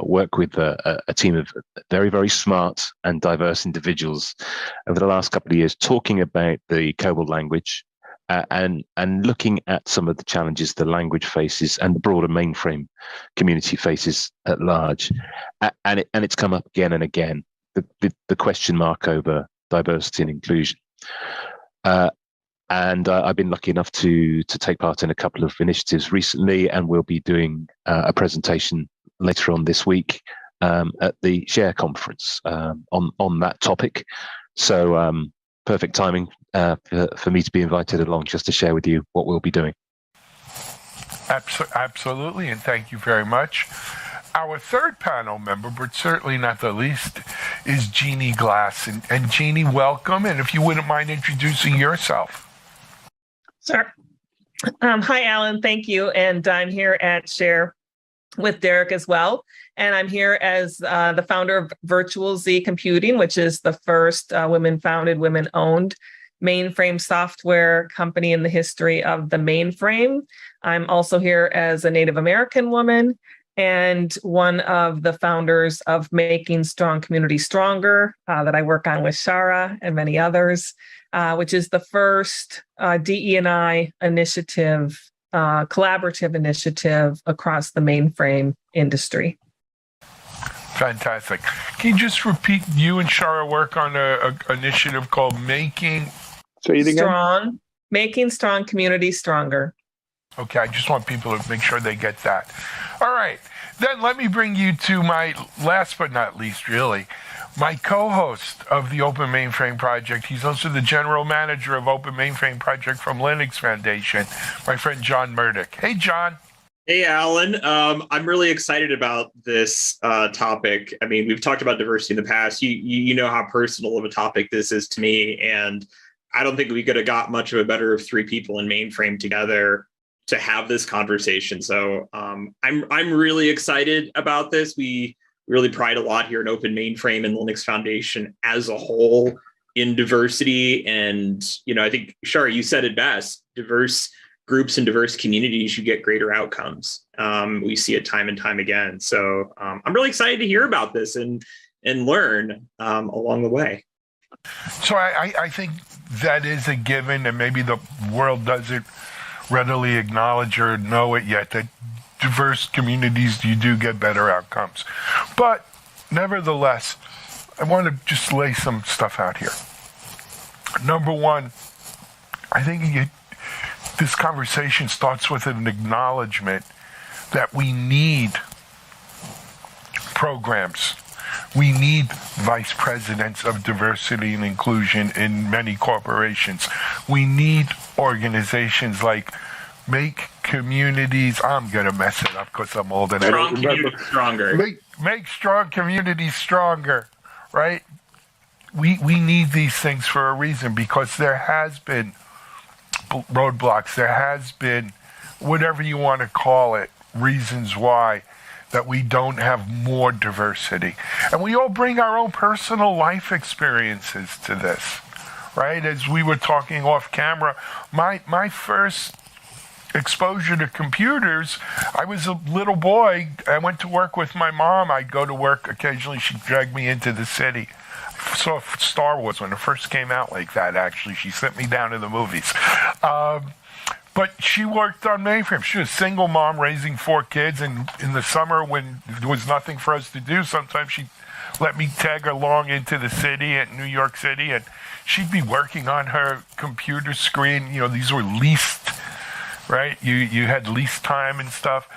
S9: work with a team of very, very smart and diverse individuals over the last couple of years, talking about the COBOL language and looking at some of the challenges the language faces and the broader mainframe community faces at large. And it's come up again and again, the question mark over diversity and inclusion. And I've been lucky enough to take part in a couple of initiatives recently, and we'll be doing a presentation later on this week at the Share conference on that topic. So perfect timing for me to be invited along just to share with you what we'll be doing.
S3: Absolutely, and thank you very much. Our third panel member, but certainly not the least, is Jeannie Glass. And Jeannie, welcome. And if you wouldn't mind introducing yourself.
S10: Sure. Hi, Alan. Thank you. And I'm here at Share with Derek as well. And I'm here as the founder of Virtual Z Computing, which is the first women-founded, women-owned mainframe software company in the history of the mainframe. I'm also here as a Native American woman and one of the founders of Making Strong Community Stronger that I work on with Shara and many others, which is the first DE&I initiative, collaborative initiative across the mainframe industry.
S3: Fantastic. Can you just repeat, you and Shara work on an initiative called Making
S10: Strong Community Stronger.
S3: Okay, I just want people to make sure they get that. All right, then let me bring you to my last but not least, really, my co-host of the Open Mainframe Project. He's also the general manager of Open Mainframe Project from Linux Foundation, my friend John Murdoch. Hey, John.
S11: Hey, Alan. I'm really excited about this topic. I mean, we've talked about diversity in the past. You know how personal of a topic this is to me, and I don't think we could have got much of a better of three people in mainframe together to have this conversation. So I'm really excited about this. We really pride a lot here at Open Mainframe and Linux Foundation as a whole in diversity. And, I think, Shara, you said it best. diverse groups and diverse communities, you get greater outcomes. We see it time and time again. So I'm really excited to hear about this and learn along the way.
S3: So I think that is a given, and maybe the world doesn't readily acknowledge or know it yet, that diverse communities, you do get better outcomes. But nevertheless, I want to just lay some stuff out here. Number one, I think this conversation starts with an acknowledgement that we need programs. We need vice presidents of diversity and inclusion in many corporations. We need organizations like Make Communities, I'm going to mess it up because I'm old and
S11: Strong Communities Stronger.
S3: Make strong communities stronger, right? We need these things for a reason, because there has been roadblocks, there has been, whatever you want to call it, reasons why that we don't have more diversity. And we all bring our own personal life experiences to this, right? As we were talking off camera, my first exposure to computers, I was a little boy. I went to work with my mom. I'd go to work occasionally. She'd drag me into the city. I saw Star Wars when it first came out like that, actually. She sent me down to the movies. But she worked on mainframe. She was a single mom raising 4 kids, and in the summer when there was nothing for us to do, sometimes she'd let me tag along into the city at New York City, and she'd be working on her computer screen. You know, these were leased, right? You had leased time and stuff.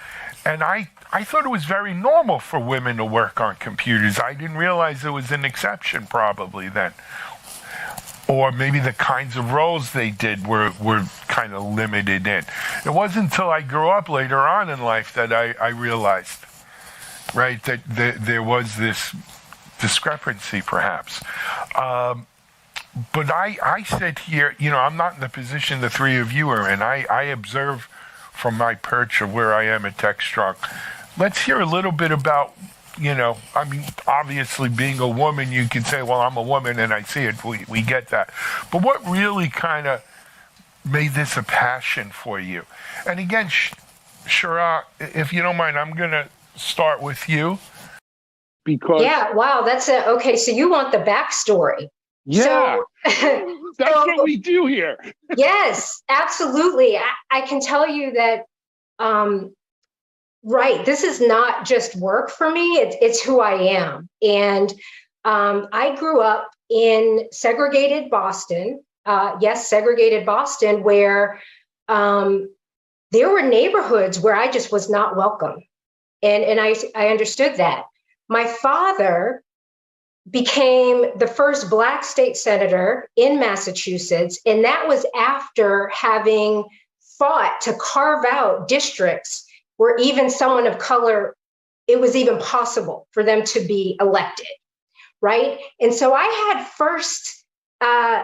S3: And I thought it was very normal for women to work on computers. I didn't realize it was an exception probably then. Or maybe the kinds of roles they did were kind of limited in. It wasn't until I grew up later on in life that I realized, right, that there was this discrepancy perhaps. But I sit here, you know, I'm not in the position the three of you are in. I observe from my perch of where I am at Techstrong. Let's hear a little bit about, you know, I mean, obviously being a woman, you can say, well, I'm a woman and I see it. We get that. But what really kind of made this a passion for you? And again, Shara, if you don't mind, I'm going to start with you.
S6: Because
S8: yeah, wow, okay. So you want the backstory?
S6: Yeah,
S8: so,
S6: that's what we do here.
S8: Yes, absolutely. I can tell you that. Right. This is not just work for me. It's who I am. And I grew up in segregated Boston. Yes, segregated Boston, where there were neighborhoods where I just was not welcome. And I understood that. My father became the first Black state senator in Massachusetts. And that was after having fought to carve out districts where even someone of color, it was even possible for them to be elected, right? And so I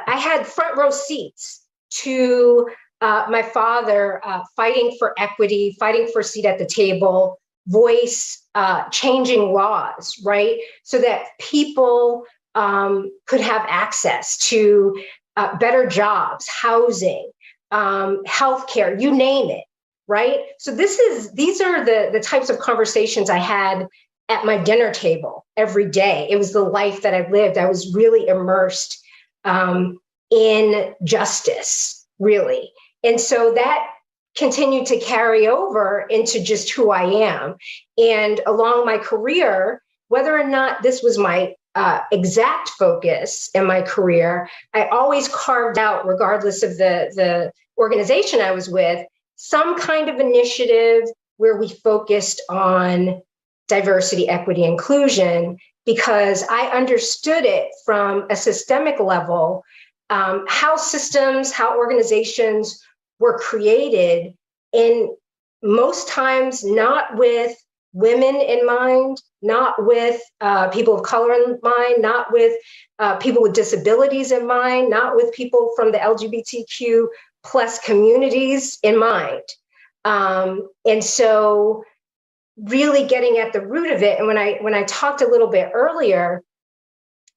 S8: had front row seats to my father fighting for equity, fighting for a seat at the table, voice changing laws, right? So that people could have access to better jobs, housing, healthcare, you name it. Right. So these are the types of conversations I had at my dinner table every day. It was the life that I lived. I was really immersed in justice, really. And so that continued to carry over into just who I am. And along my career, whether or not this was my exact focus in my career, I always carved out, regardless of the organization I was with, some kind of initiative where we focused on diversity, equity, inclusion, because I understood it from a systemic level, how systems, how organizations were created, and most times not with women in mind, not with people of color in mind, not with people with disabilities in mind, not with people from the LGBTQ plus communities in mind. And so really getting at the root of it. And when I talked a little bit earlier,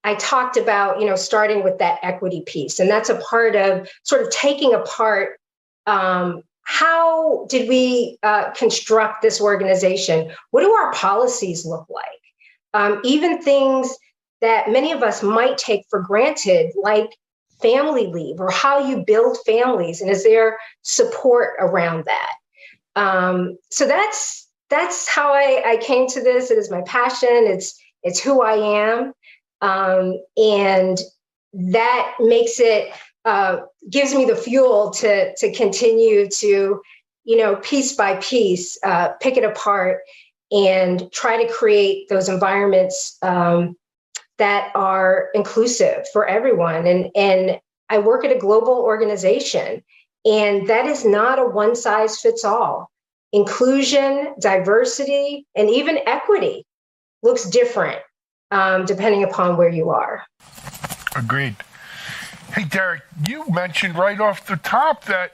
S8: I talked about, starting with that equity piece. And that's a part of sort of taking apart how did we construct this organization? What do our policies look like? Even things that many of us might take for granted, like family leave or how you build families, and is there support around that? So that's how I came to this. It is my passion. It's who I am, and that makes it gives me the fuel to continue to, piece by piece, pick it apart and try to create those environments that are inclusive for everyone. And I work at a global organization, and that is not a one size fits all. Inclusion, diversity, and even equity looks different depending upon where you are.
S3: Agreed. Hey, Derek, you mentioned right off the top that,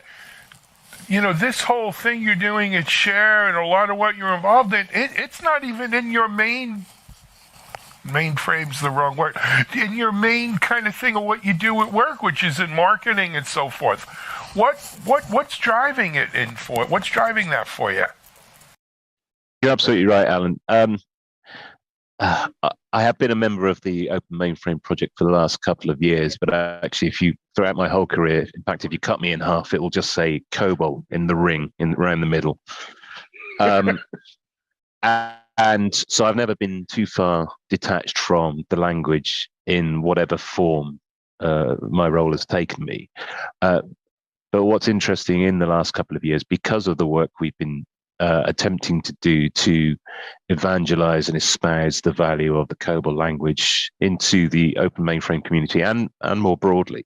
S3: this whole thing you're doing at Share and a lot of what you're involved in, it's not even in your mainframe's the wrong word, in your main kind of thing of what you do at work, which is in marketing and so forth. What's driving it in for? What's driving that for you?
S9: You're absolutely right, Alan. I have been a member of the Open Mainframe project for the last couple of years, but actually, throughout my whole career, in fact, if you cut me in half, it will just say COBOL in the ring, around the middle. And so I've never been too far detached from the language in whatever form my role has taken me. But what's interesting in the last couple of years, because of the work we've been attempting to do to evangelize and espouse the value of the COBOL language into the open mainframe community and more broadly,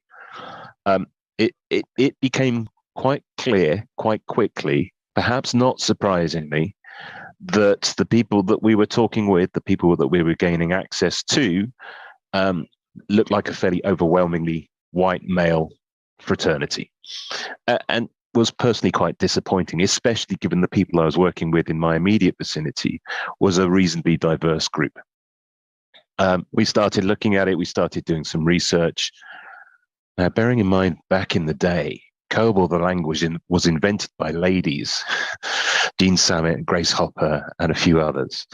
S9: it became quite clear quite quickly, perhaps not surprisingly, that the people that we were talking with, the people that we were gaining access to, looked like a fairly overwhelmingly white male fraternity. And was personally quite disappointing, especially given the people I was working with in my immediate vicinity was a reasonably diverse group. We started looking at it, we started doing some research. Now, bearing in mind, back in the day, COBOL, the language, was invented by ladies. Jean Sammet, Grace Hopper, and a few others,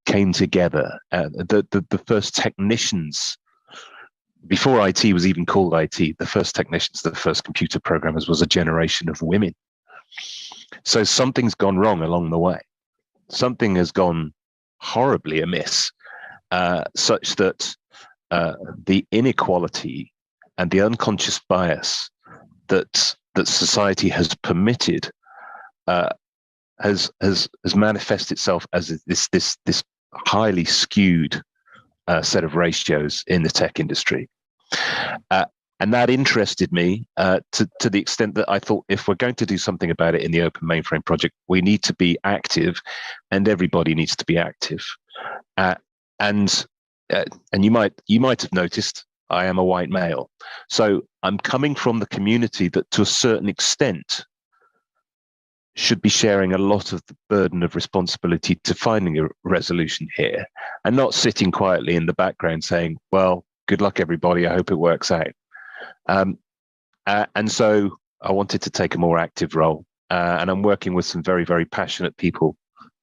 S9: came together. The first technicians, before IT was even called IT, the first technicians, the first computer programmers was a generation of women. So something's gone wrong along the way. Something has gone horribly amiss, such that the inequality and the unconscious bias that society has permitted has manifested itself as this highly skewed set of ratios in the tech industry. And that interested me to the extent that I thought, if we're going to do something about it in the Open Mainframe project, we need to be active, and everybody needs to be active. And you might have noticed I am a white male, so I'm coming from the community that, to a certain extent, should be sharing a lot of the burden of responsibility to finding a resolution here, and not sitting quietly in the background saying, well, good luck, everybody. I hope it works out. And so I wanted to take a more active role. And I'm working with some very, very passionate people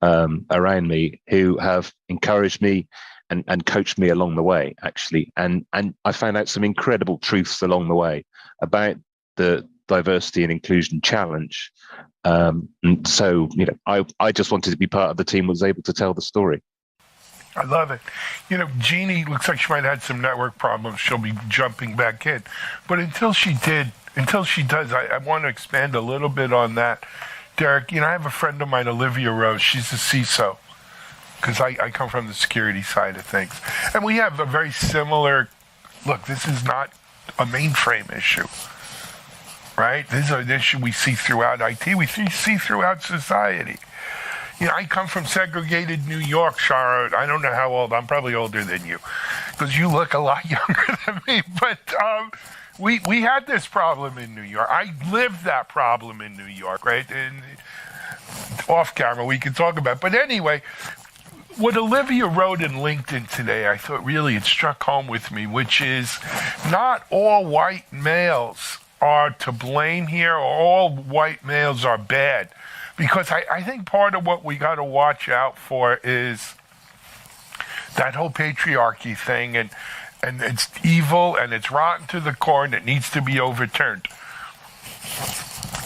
S9: around me who have encouraged me and coached me along the way, actually. And I found out some incredible truths along the way about the diversity and inclusion challenge. And so, I just wanted to be part of the team that was able to tell the story.
S3: I love it. Jeannie looks like she might have had some network problems. She'll be jumping back in. But until she does, I want to expand a little bit on that. Derek, I have a friend of mine, Olivia Rose. She's a CISO, because I come from the security side of things. And we have a very similar, look, this is not a mainframe issue, right? This is an issue we see throughout IT. We see throughout society. I come from segregated New York, Shara. I don't know how old. I'm probably older than you, because you look a lot younger than me. But we had this problem in New York. I lived that problem in New York, right? And off camera, we can talk about it. But anyway, what Olivia wrote in LinkedIn today, I thought really it struck home with me, which is not all white males are to blame here, or all white males are bad. Because I think part of what we got to watch out for is that whole patriarchy thing, and it's evil and it's rotten to the core and it needs to be overturned.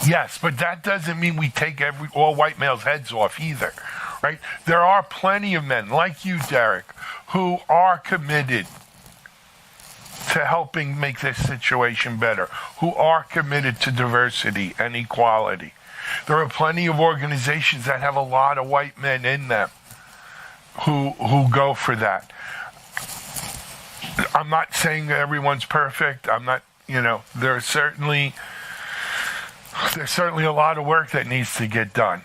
S3: Yes, but that doesn't mean we take all white males' heads off either, right? There are plenty of men like you, Derek, who are committed to helping make this situation better, who are committed to diversity and equality. There are plenty of organizations that have a lot of white men in them who go for that. I'm not saying that everyone's perfect. I'm not, there's certainly a lot of work that needs to get done.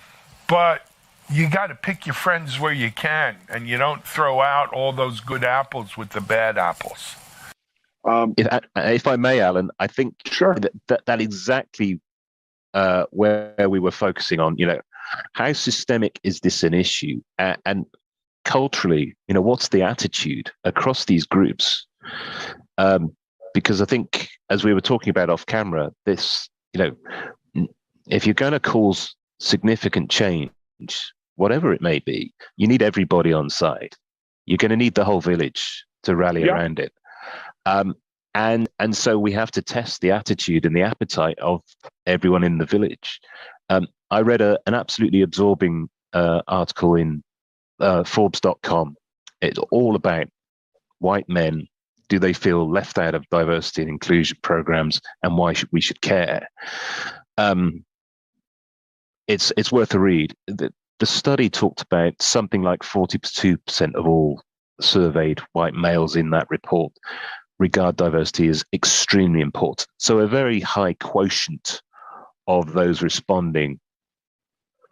S3: But you got to pick your friends where you can, and you don't throw out all those good apples with the bad apples.
S9: If I may, Alan, I think
S6: Sure.
S9: that exactly where we were focusing on, how systemic is this an issue? And culturally, what's the attitude across these groups? Because I think, as we were talking about off camera, this, if you're going to cause significant change, whatever it may be, you need everybody on side. You're going to need the whole village to rally around it. And so we have to test the attitude and the appetite of everyone in the village. I read an absolutely absorbing article in Forbes.com. It's all about white men. Do they feel left out of diversity and inclusion programs, and why we should care? It's worth a read. The study talked about something like 42% of all surveyed white males in that report regard diversity as extremely important. So a very high quotient of those responding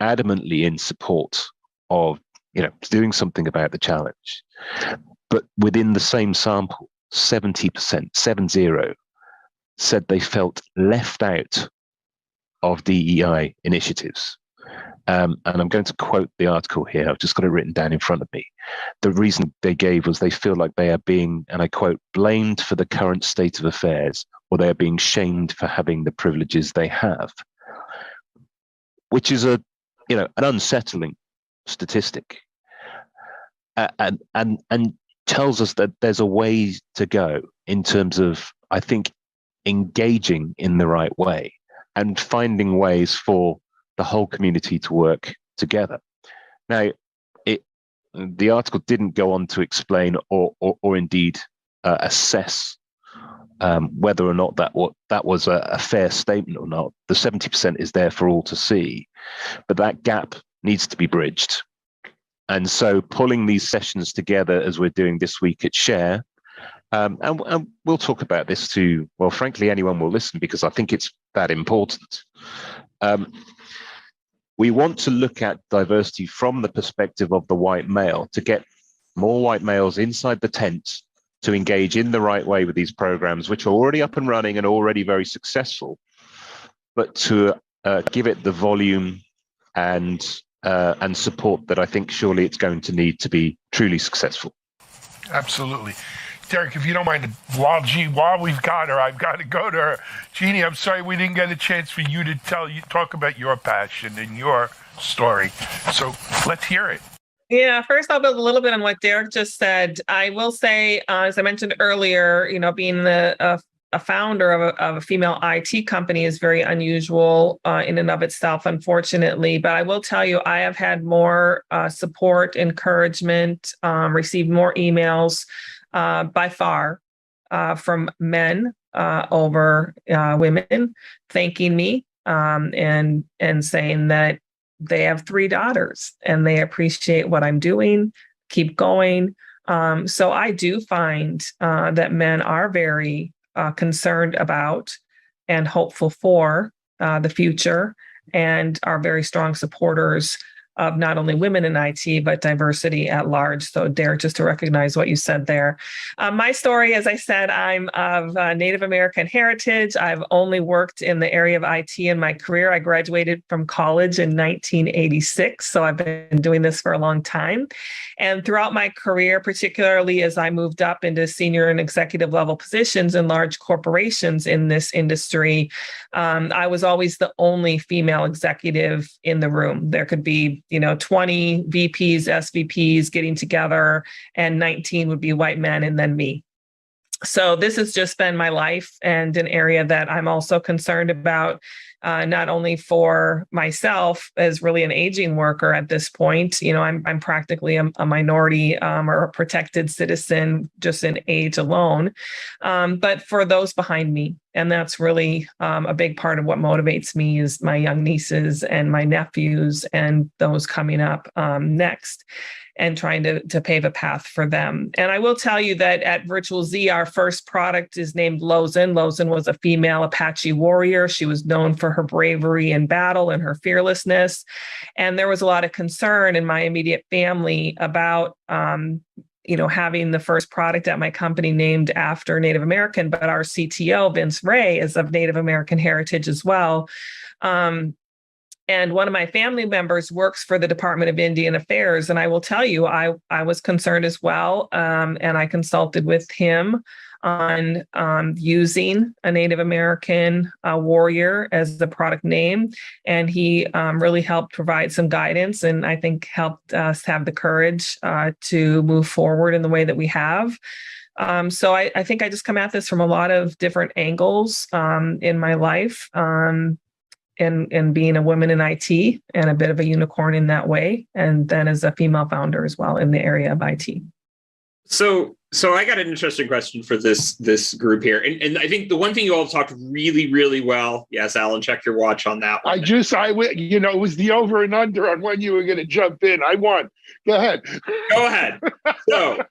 S9: adamantly in support of, doing something about the challenge. But within the same sample, 70%, said they felt left out of DEI initiatives. And I'm going to quote the article here. I've just got it written down in front of me. The reason they gave was they feel like they are being, and I quote, blamed for the current state of affairs, or they are being shamed for having the privileges they have, which is an unsettling statistic, and tells us that there's a way to go in terms of, I think, engaging in the right way and finding ways for the whole community to work together. Now, the article didn't go on to explain or indeed assess whether or not that was a fair statement or not. The 70% is there for all to see, but that gap needs to be bridged. And so pulling these sessions together as we're doing this week at Share, and we'll talk about this to, well, frankly, anyone will listen because I think it's that important. We want to look at diversity from the perspective of the white male to get more white males inside the tent to engage in the right way with these programs, which are already up and running and already very successful, but to give it the volume and support that I think surely it's going to need to be truly successful.
S3: Absolutely. Derek, if you don't mind, while we've got her, I've got to go to her. Jeannie, I'm sorry we didn't get a chance for you to talk about your passion and your story. So let's hear it.
S10: Yeah, first I'll build a little bit on what Derek just said. I will say, as I mentioned earlier, being a founder of a female IT company is very unusual in and of itself, unfortunately. But I will tell you, I have had more support, encouragement, received more emails by far from men over women thanking me and saying that they have 3 daughters and they appreciate what I'm doing, keep going. So I do find that men are very concerned about and hopeful for the future and are very strong supporters of not only women in IT, but diversity at large. So Derek, just to recognize what you said there. My story, as I said, I'm of Native American heritage. I've only worked in the area of IT in my career. I graduated from college in 1986. So I've been doing this for a long time. And throughout my career, particularly as I moved up into senior and executive level positions in large corporations in this industry, I was always the only female executive in the room. There could be 20 VPs, SVPs getting together, and 19 would be white men and then me. So this has just been my life and an area that I'm also concerned about, not only for myself as really an aging worker at this point. I'm practically a minority or a protected citizen just in age alone, but for those behind me. And that's really a big part of what motivates me is my young nieces and my nephews and those coming up next, and trying to pave a path for them. And I will tell you that at Virtual Z, our first product is named Lozen. Lozen was a female Apache warrior. She was known for her bravery in battle and her fearlessness. And there was a lot of concern in my immediate family about having the first product at my company named after Native American, but our CTO, Vince Ray, is of Native American heritage as well. And one of my family members works for the Department of Indian Affairs. And I will tell you, I was concerned as well. And I consulted with him on using a Native American warrior as the product name. And he really helped provide some guidance, and I think helped us have the courage to move forward in the way that we have. So I think I just come at this from a lot of different angles in my life. And being a woman in IT and a bit of a unicorn in that way. And then as a female founder as well in the area of IT.
S11: So I got an interesting question for this group here. And I think the one thing you all talked really, really well. Yes, Alan, check your watch on that one.
S6: It was the over and under on when you were going to jump in. I won. Go ahead.
S11: Go ahead. So,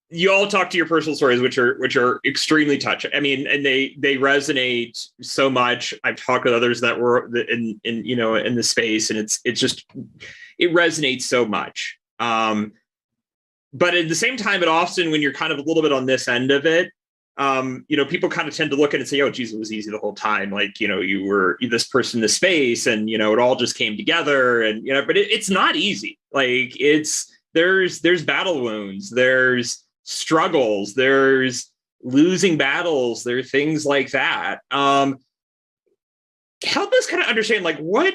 S11: you all talk to your personal stories, which are extremely touching. I mean, and they resonate so much. I've talked with others that were in the space, and it resonates so much. But at the same time, it often, when you're kind of a little bit on this end of it, people kind of tend to look at it and say, "Oh, geez, it was easy the whole time." Like, you were this person in this space, and it all just came together, and but it's not easy. Like, there's battle wounds, there's struggles, there's losing battles, there are things like that. Help us kind of understand, like, what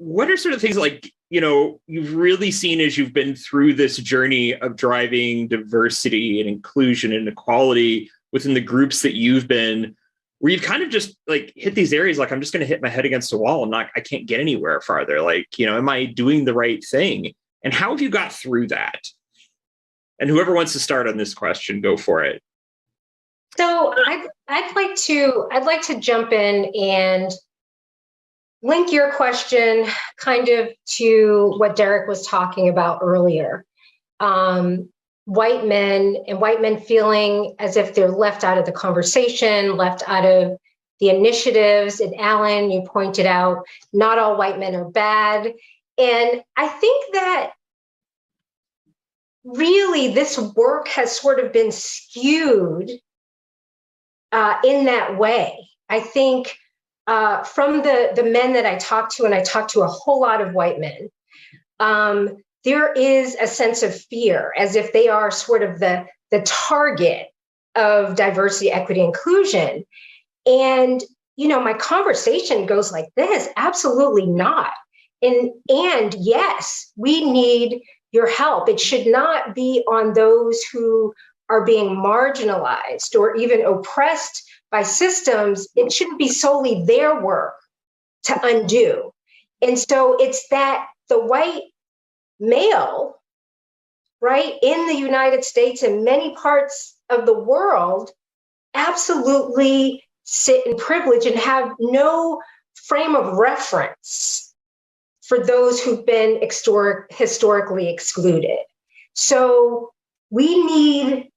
S11: are sort of things like you've really seen as you've been through this journey of driving diversity and inclusion and equality within the groups that you've been, where you've kind of just like hit these areas, like, I'm just going to hit my head against a wall, I can't get anywhere farther. Like, am I doing the right thing? And how have you got through that? And whoever wants to start on this question, go for it.
S8: So I'd like to jump in and link your question kind of to what Derek was talking about earlier. White men feeling as if they're left out of the conversation, left out of the initiatives. And Alan, you pointed out, not all white men are bad. And I think that really this work has sort of been skewed in that way. I think from the men that I talk to, and I talk to a whole lot of white men, there is a sense of fear, as if they are sort of the target of diversity, equity, inclusion. And, my conversation goes like this: absolutely not. And yes, we need your help. It should not be on those who are being marginalized or even oppressed by systems. It shouldn't be solely their work to undo. And so it's that the white male, right, in the United States and many parts of the world absolutely sit in privilege and have no frame of reference for those who've been historically excluded. So we need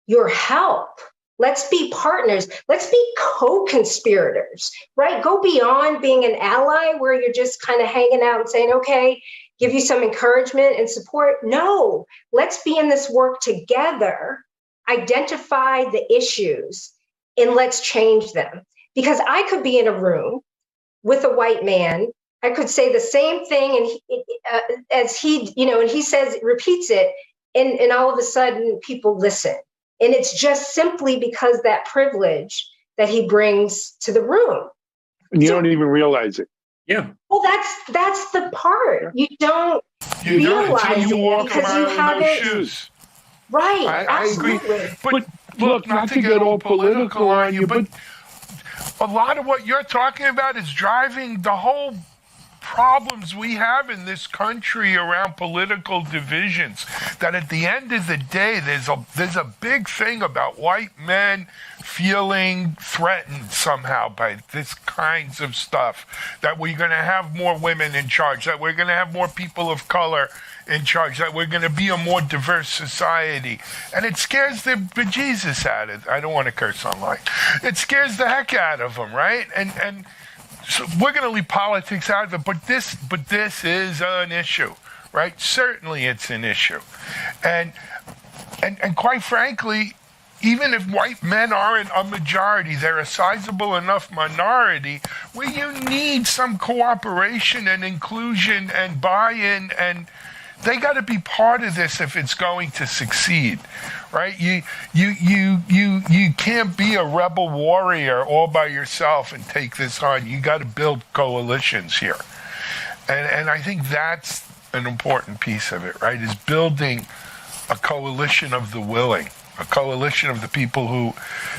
S8: your help Let's be partners. Let's be co-conspirators, right? Go beyond being an ally where you're just kind of hanging out and saying, okay, give you some encouragement and support. No, let's be in this work together, identify the issues, and let's change them. Because I could be in a room with a white man. I could say the same thing as he, and he says, repeats it, and all of a sudden people listen. And it's just simply because that privilege that he brings to the room.
S6: And you don't even realize it.
S11: Yeah.
S8: Well, that's the part. You don't realize it because you haven't.
S3: Shoes.
S8: Right.
S3: I agree.
S6: But look, not to get all political on you, but
S3: a lot of what you're talking about is driving the whole problems we have in this country around political divisions. That at the end of the day, there's a big thing about white men feeling threatened somehow by this kinds of stuff. That we're going to have more women in charge. That we're going to have more people of color in charge. That we're going to be a more diverse society. And it scares the bejesus out of. I don't want to curse online. It scares the heck out of them, right? And so we're going to leave politics out of it, but this is an issue, right? Certainly it's an issue. And quite frankly, even if white men aren't a majority, they're a sizable enough minority where you need some cooperation and inclusion and buy-in, and they got to be part of this if it's going to succeed, right? You can't be a rebel warrior all by yourself and take this on. You got to build coalitions here, and I think that's an important piece of it, right? Is building a coalition of the willing, a coalition of the people who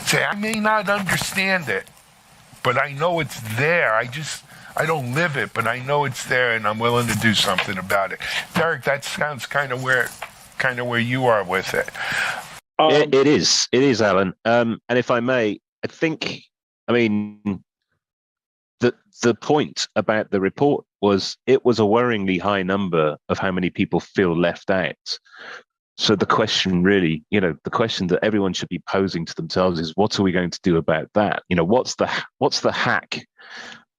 S3: say, I may not understand it, but I know it's there. I don't live it, but I know it's there, and I'm willing to do something about it. Derek, that sounds kind of where you are with it.
S9: It is, Alan. And if I may, the point about the report was it was a worryingly high number of how many people feel left out. So the question really, the question that everyone should be posing to themselves is, what are we going to do about that? What's the hack?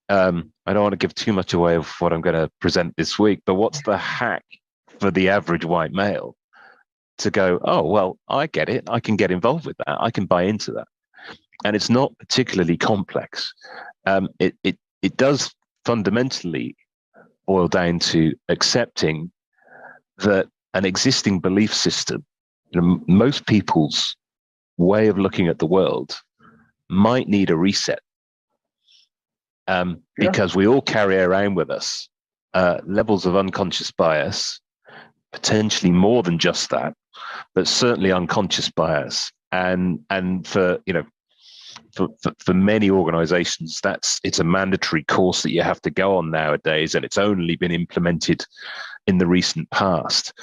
S9: I don't want to give too much away of what I'm going to present this week, but what's the hack for the average white male to go, oh, well, I get it. I can get involved with that. I can buy into that. And it's not particularly complex. It does fundamentally boil down to accepting that an existing belief system, most people's way of looking at the world might need a reset. Because we all carry around with us levels of unconscious bias, potentially more than just that, but certainly unconscious bias. And for many organizations, it's a mandatory course that you have to go on nowadays, and it's only been implemented in the recent past.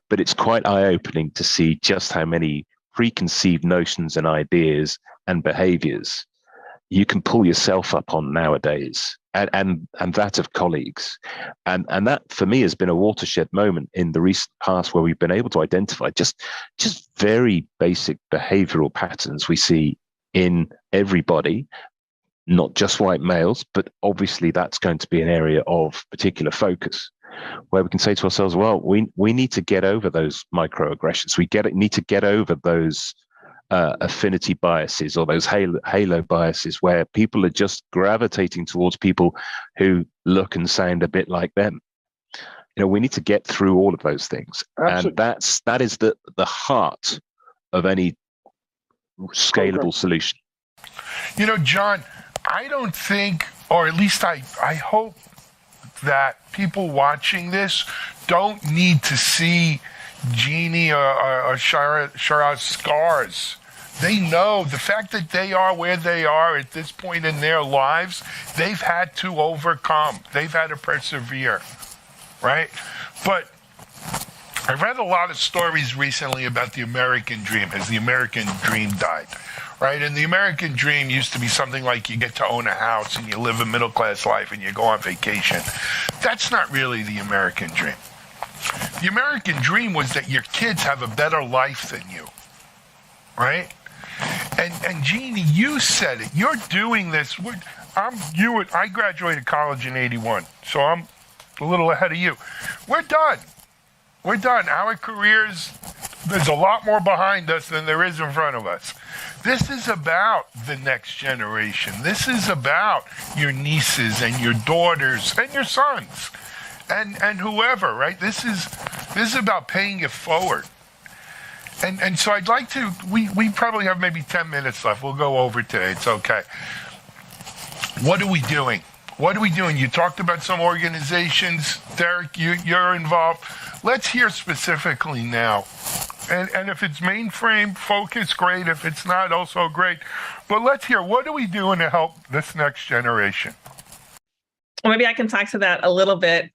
S9: But it's quite eye-opening to see just how many preconceived notions and ideas and behaviors you can pull yourself up on nowadays, and that of colleagues. And that, for me, has been a watershed moment in the recent past where we've been able to identify just very basic behavioral patterns we see in everybody, not just white males, but obviously that's going to be an area of particular focus, where we can say to ourselves, well, we need to get over those microaggressions. We need to get over those affinity biases or those halo biases where people are just gravitating towards people who look and sound a bit like them. We need to get through all of those things. Absolutely. And that is the heart of any scalable solution.
S3: John, I don't think, or at least I hope that people watching this don't need to see Jeannie or Shara's scars. They know the fact that they are where they are at this point in their lives, they've had to overcome. They've had to persevere, right? But I read a lot of stories recently about the American dream, as the American dream died, right? And the American dream used to be something like you get to own a house and you live a middle-class life and you go on vacation. That's not really the American dream. The American dream was that your kids have a better life than you, right? And Jeannie, you said it. You're doing this. I graduated college in '81, so I'm a little ahead of you. We're done. We're done. Our careers, there's a lot more behind us than there is in front of us. This is about the next generation. This is about your nieces and your daughters and your sons and whoever, right? This is about paying it forward. And so I'd like to, we probably have maybe 10 minutes left. We'll go over today. It's okay. What are we doing? What are we doing? You talked about some organizations. Derek, you're involved. Let's hear specifically now. And if it's mainframe focus, great. If it's not, also great. But let's hear, what are we doing to help this next generation?
S10: Maybe I can talk to that a little bit.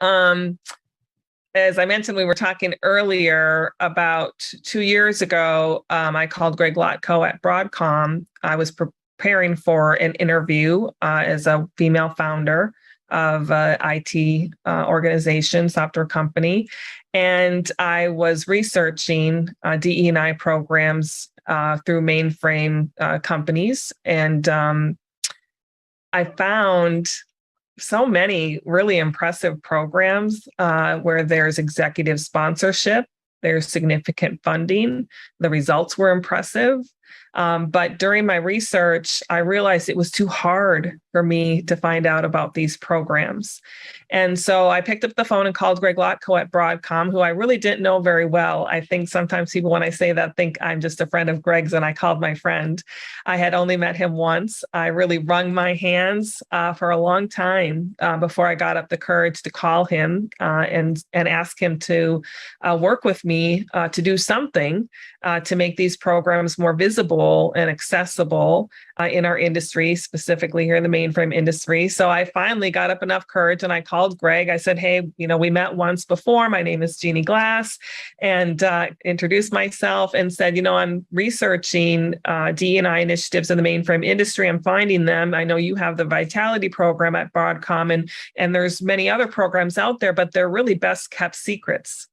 S10: As I mentioned, we were talking earlier about 2 years ago, I called Greg Lotko at Broadcom. I was preparing for an interview as a female founder of an IT organization, software company. And I was researching DE&I programs through mainframe companies. And I found so many really impressive programs where there's executive sponsorship, there's significant funding. The results were impressive. But during my research, I realized it was too hard for me to find out about these programs. And so I picked up the phone and called Greg Lotko at Broadcom, who I really didn't know very well. I think sometimes people, when I say that, think I'm just a friend of Greg's, and I called my friend. I had only met him once. I really wrung my hands for a long time before I got up the courage to call him and ask him to work with me to do something to make these programs more visible and accessible in our industry, specifically here in the mainframe industry. So I finally got up enough courage and I called Greg. I said, hey, we met once before. My name is Jeannie Glass, and introduced myself and said, I'm researching DE&I initiatives in the mainframe industry. I'm finding them. I know you have the Vitality program at Broadcom, and there's many other programs out there, but they're really best kept secrets.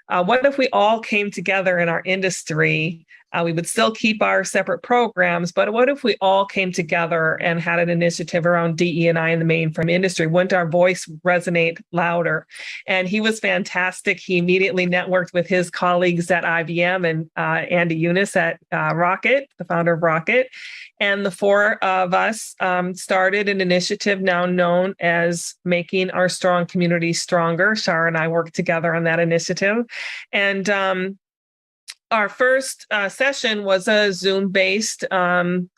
S10: What if we all came together in our industry? We would still keep our separate programs, but what if we all came together and had an initiative around DE&I in the mainframe industry? Wouldn't our voice resonate louder? And he was fantastic. He immediately networked with his colleagues at IBM and Andy Eunice at Rocket, the founder of Rocket. And the four of us started an initiative now known as Making Our Strong Community Stronger. Shar and I worked together on that initiative. And our first session was a Zoom-based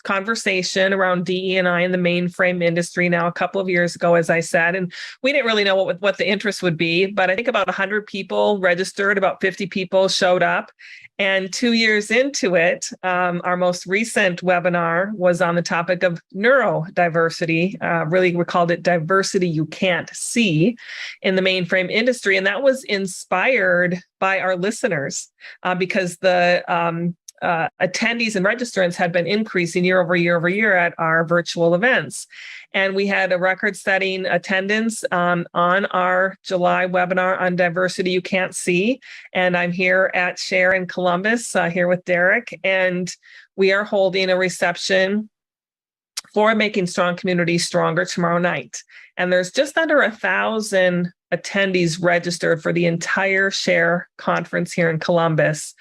S10: conversation around DE&I in the mainframe industry now a couple of years ago, as I said. And we didn't really know what the interest would be, but I think about 100 people registered, about 50 people showed up. And 2 years into it, our most recent webinar was on the topic of neurodiversity. Really, we called it Diversity You Can't See in the mainframe industry. And that was inspired by our listeners because the attendees and registrants had been increasing year over year at our virtual events. And we had a record-setting attendance on our July webinar on Diversity You Can't See. And I'm here at Share in Columbus, here with Derek. And we are holding a reception for Making Strong Communities Stronger tomorrow night. And there's just under 1,000 attendees registered for the entire Share conference here in Columbus.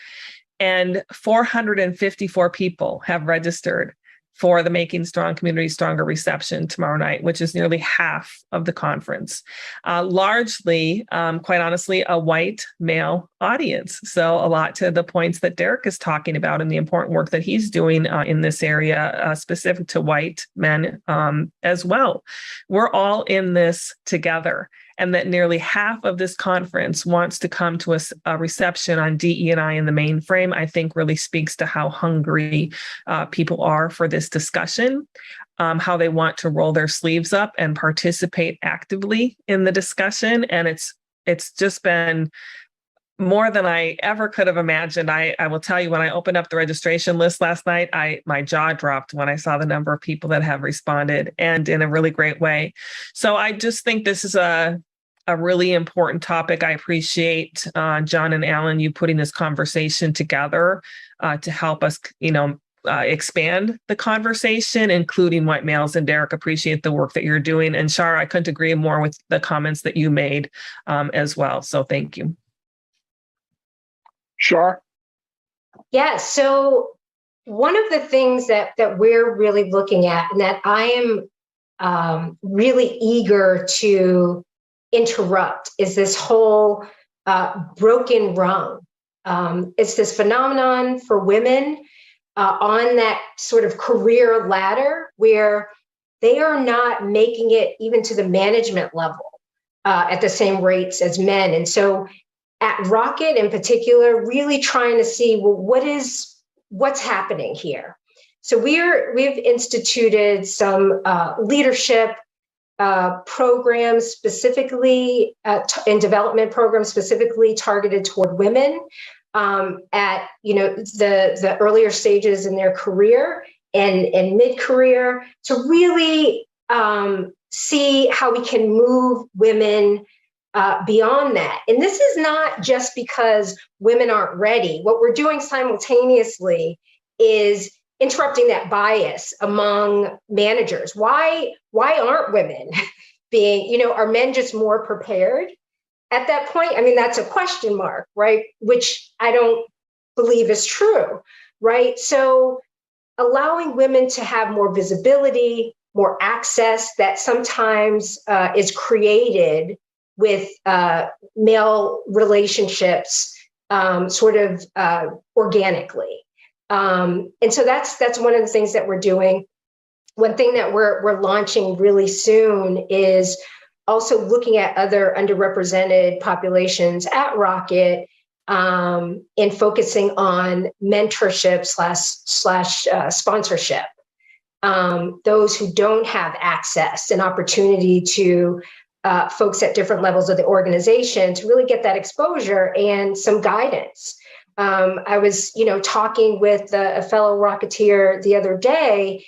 S10: And 454 people have registered for the Making Strong Communities Stronger reception tomorrow night, which is nearly half of the conference. Largely, quite honestly, a white male audience. So a lot to the points that Derek is talking about and the important work that he's doing in this area, specific to white men as well. We're all in this together. And that nearly half of this conference wants to come to a reception on DE&I in the mainframe, I think really speaks to how hungry people are for this discussion, how they want to roll their sleeves up and participate actively in the discussion. And it's just been more than I ever could have imagined. I will tell you, when I opened up the registration list last night, my jaw dropped when I saw the number of people that have responded, and in a really great way. So I just think this is a really important topic. I appreciate John and Alan, you putting this conversation together to help us, expand the conversation, including white males. And Derek, appreciate the work that you're doing. And Shar, I couldn't agree more with the comments that you made as well. So thank you.
S6: Shar?
S8: Yeah, so one of the things that we're really looking at, and that I am really eager to interrupt, is this whole broken rung. It's this phenomenon for women on that sort of career ladder where they are not making it even to the management level at the same rates as men. And so at Rocket in particular, really trying to see, well, what's happening here. So we've instituted some leadership programs specifically in development programs specifically targeted toward women at the earlier stages in their career and mid-career, to really see how we can move women beyond that. And this is not just because women aren't ready. What we're doing simultaneously is interrupting that bias among managers. Why aren't women being, are men just more prepared at that point? I mean, that's a question mark, right? Which I don't believe is true, right? So allowing women to have more visibility, more access that sometimes is created with male relationships sort of organically. And so that's one of the things that we're doing. One thing that we're launching really soon is also looking at other underrepresented populations at Rocket and focusing on mentorship slash sponsorship. Those who don't have access and opportunity to folks at different levels of the organization to really get that exposure and some guidance. I was, talking with a fellow Rocketeer the other day.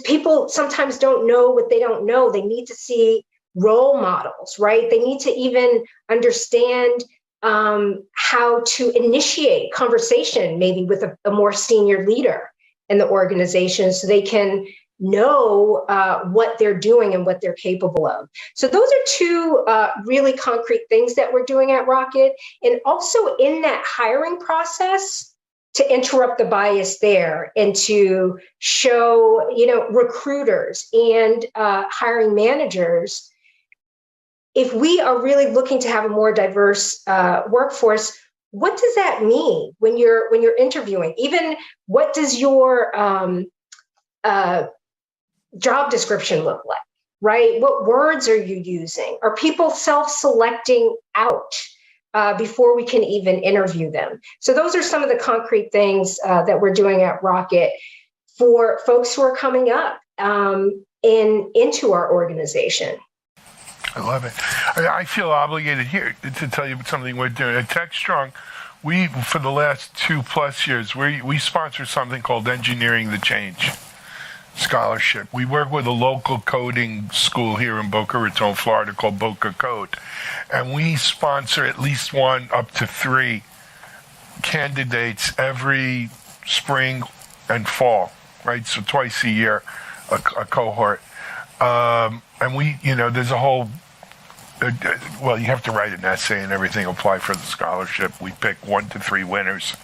S8: People sometimes don't know what they don't know. They need to see role models, right? They need to even understand how to initiate conversation, maybe with a more senior leader in the organization, so they can know what they're doing and what they're capable of. So those are two really concrete things that we're doing at Rocket. And also in that hiring process, to interrupt the bias there and to show, recruiters and hiring managers, if we are really looking to have a more diverse workforce, what does that mean when you're interviewing? Even what does your job description look like, right? What words are you using? Are people self-selecting out before we can even interview them? So those are some of the concrete things that we're doing at Rocket for folks who are coming up into our organization.
S3: I love it. I feel obligated here to tell you something we're doing. At Techstrong, we, for the last 2+ years, we sponsor something called Engineering the Change Scholarship. We work with a local coding school here in Boca Raton, Florida, called Boca Code. And we sponsor at least 1 up to 3 candidates every spring and fall, right? So twice a year, a cohort. And we, there's a whole, you have to write an essay and everything, apply for the scholarship. We pick 1 to 3 winners.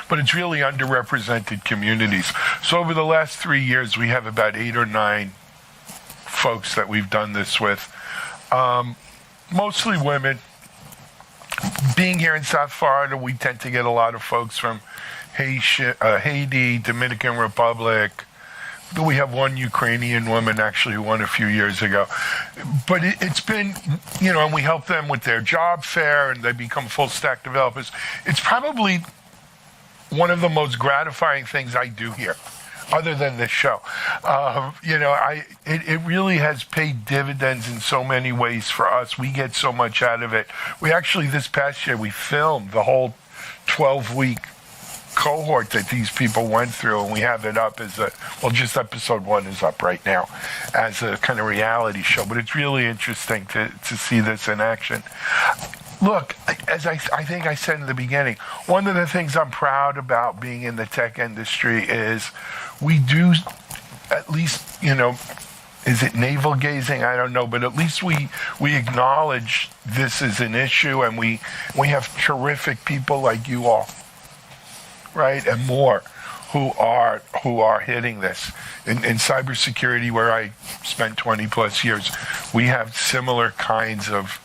S3: But it's really underrepresented communities. So over the last 3 years, we have about 8 or 9 folks that we've done this with. Mostly women. Being here in South Florida, we tend to get a lot of folks from Haiti, Dominican Republic. We have 1 Ukrainian woman actually who won a few years ago. But it's been, and we help them with their job fair and they become full stack developers. It's probably one of the most gratifying things I do here, other than this show. It really has paid dividends in so many ways for us. We get so much out of it. We actually, this past year, we filmed the whole 12-week cohort that these people went through, and we have it up as just episode 1 is up right now as a kind of reality show. But it's really interesting to see this in action. Look, as I think I said in the beginning, one of the things I'm proud about being in the tech industry is we do, at least, is it navel gazing? I don't know, but at least we acknowledge this is an issue, and we have terrific people like you all, right, and more, who are hitting this. In cybersecurity, where I spent 20 plus years, we have similar kinds of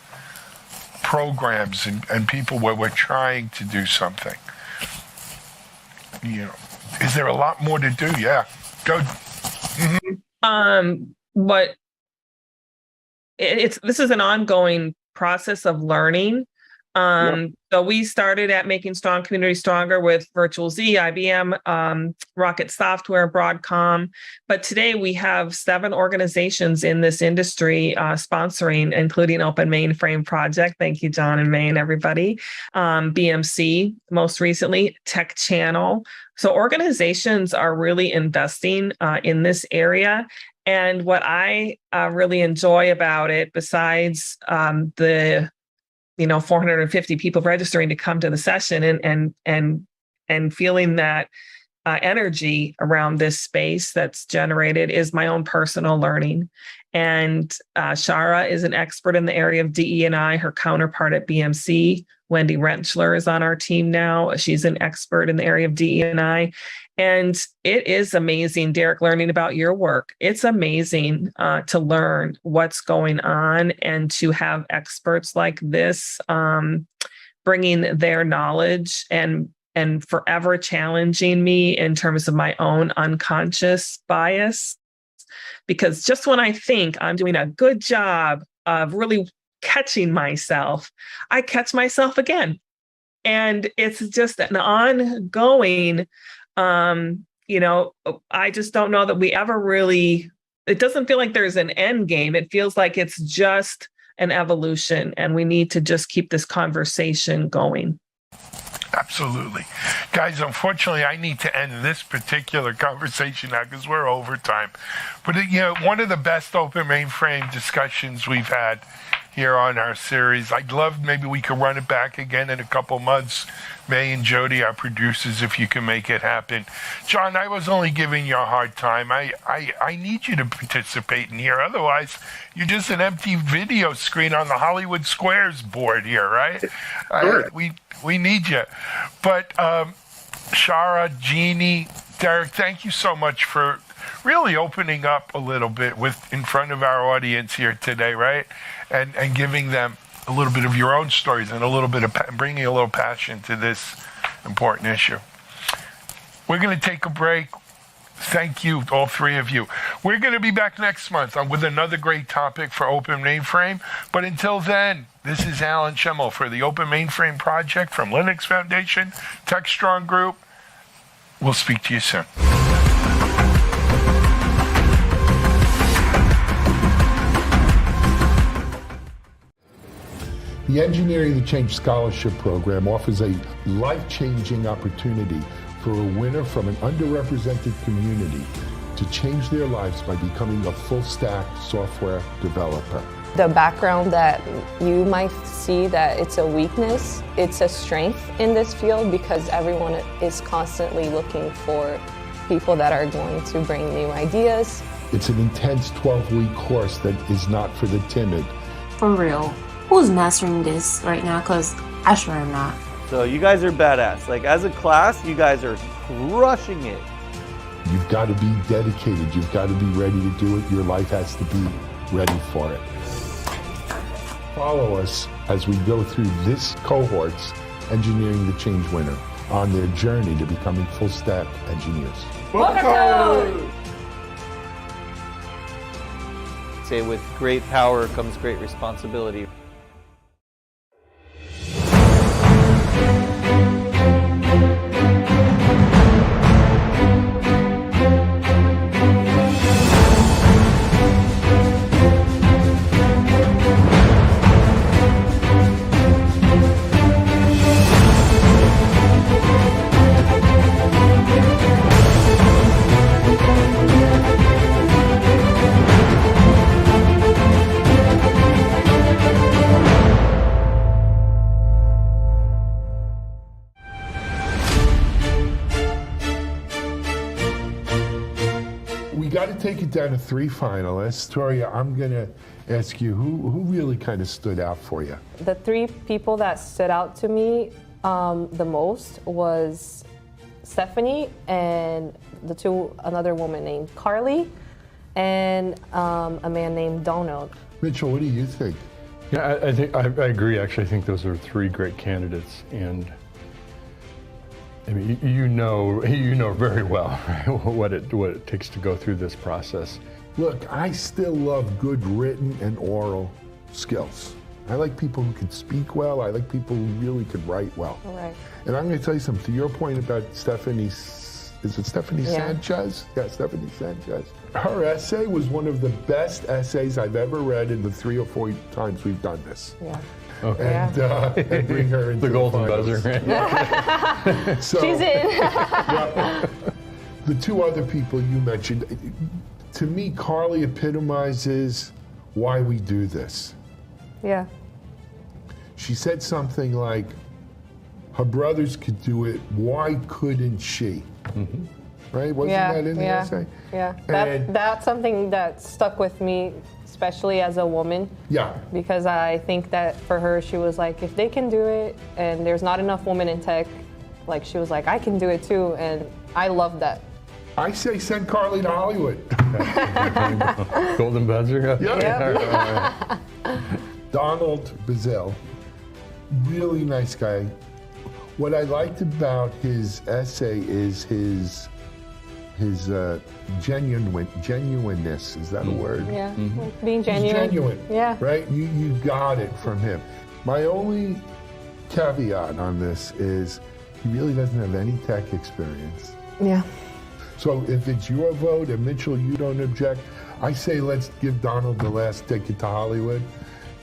S3: programs and people where we're trying to do something. Is there a lot more to do? Yeah, go.
S10: But this is an ongoing process of learning. So we started at Making Strong Community Stronger with Virtual Z, IBM, Rocket Software, Broadcom. But today we have 7 organizations in this industry sponsoring, including Open Mainframe Project. Thank you, John and May and everybody. BMC, most recently, Tech Channel. So organizations are really investing in this area. And what I really enjoy about it, besides the 450 people registering to come to the session and feeling that energy around this space that's generated, is my own personal learning. And Shara is an expert in the area of DE&I. Her counterpart at BMC, Wendy Rentschler, is on our team now. She's an expert in the area of DE&I. And it is amazing, Derek, learning about your work. It's amazing to learn what's going on and to have experts like this bringing their knowledge and forever challenging me in terms of my own unconscious bias. Because just when I think I'm doing a good job of really catching myself, I catch myself again. And it's just an ongoing, I just don't know that we ever really, it doesn't feel like there's an end game. It feels like it's just an evolution, and we need to just keep this conversation going.
S3: Absolutely. Guys, unfortunately, I need to end this particular conversation now because we're over time. But, one of the best open mainframe discussions we've had here on our series. I'd love maybe we could run it back again in a couple months. May and Jody, our producers, if you can make it happen. John, I was only giving you a hard time. I need you to participate in here. Otherwise, you're just an empty video screen on the Hollywood Squares board here, right?
S4: Sure.
S3: We need you. But Shara, Jeannie, Derek, thank you so much for really opening up a little bit in front of our audience here today, right? And giving them a little bit of your own stories and a little bit of bringing a little passion to this important issue. We're going to take a break. Thank you, all 3 of you. We're going to be back next month with another great topic for Open Mainframe. But until then, this is Alan Schemmel for the Open Mainframe Project from Linux Foundation, Techstrong Group. We'll speak to you soon.
S6: The Engineering the Change Scholarship Program offers a life-changing opportunity for a winner from an underrepresented community to change their lives by becoming a full-stack software developer.
S12: The background that you might see that it's a weakness, it's a strength in this field because everyone is constantly looking for people that are going to bring new ideas.
S6: It's an intense 12-week course that is not for the timid.
S13: For real. Who's mastering this right now? Because I sure am not.
S14: So you guys are badass. Like as a class, you guys are crushing it.
S6: You've got to be dedicated. You've got to be ready to do it. Your life has to be ready for it. Follow us as we go through this cohort's Engineering the Change winner on their journey to becoming full-stack engineers.
S14: Welcome! Say with great power comes great responsibility.
S6: to take it down to 3 finalists. Toria, I'm going to ask you, who really kind of stood out for you?
S12: The 3 people that stood out to me the most was Stephanie and another woman named Carly and a man named Donald.
S6: Mitchell, what do you think?
S15: Yeah, I think I agree. Actually, I think those are 3 great candidates, and I mean, you know very well, right, what it takes to go through this process.
S6: Look, I still love good written and oral skills. I like people who can speak well. I like people who really can write well.
S12: All right.
S6: And I'm going to tell you something. To your point about Stephanie, is it Stephanie Sanchez? Yeah, Stephanie Sanchez. Her essay was one of the best essays I've ever read in the 3 or 4 times we've done this.
S12: Yeah.
S15: Okay.
S6: And bring her into
S15: the golden buzzer.
S6: So,
S12: she's in.
S6: The 2 other people you mentioned, to me, Carly epitomizes why we do this.
S12: Yeah.
S6: She said something like, her brothers could do it, why couldn't she? Mm-hmm. Right? Wasn't that in the essay?
S12: Yeah. That's something that stuck with me, especially as a woman.
S6: Yeah.
S12: Because I think that for her, she was like, if they can do it and there's not enough women in tech, like she was like, I can do it too. And I love that.
S6: I say send Carly to Hollywood.
S15: Golden buzzer?
S6: Yeah. Donald Bazell, really nice guy. What I liked about his essay is his genuineness. Is that a word?
S12: Yeah, being genuine.
S6: He's genuine.
S12: Yeah.
S6: Right? You got it from him. My only caveat on this is he really doesn't have any tech experience.
S12: Yeah.
S6: So if it's your vote and Mitchell, you don't object, I say let's give Donald the last ticket to Hollywood.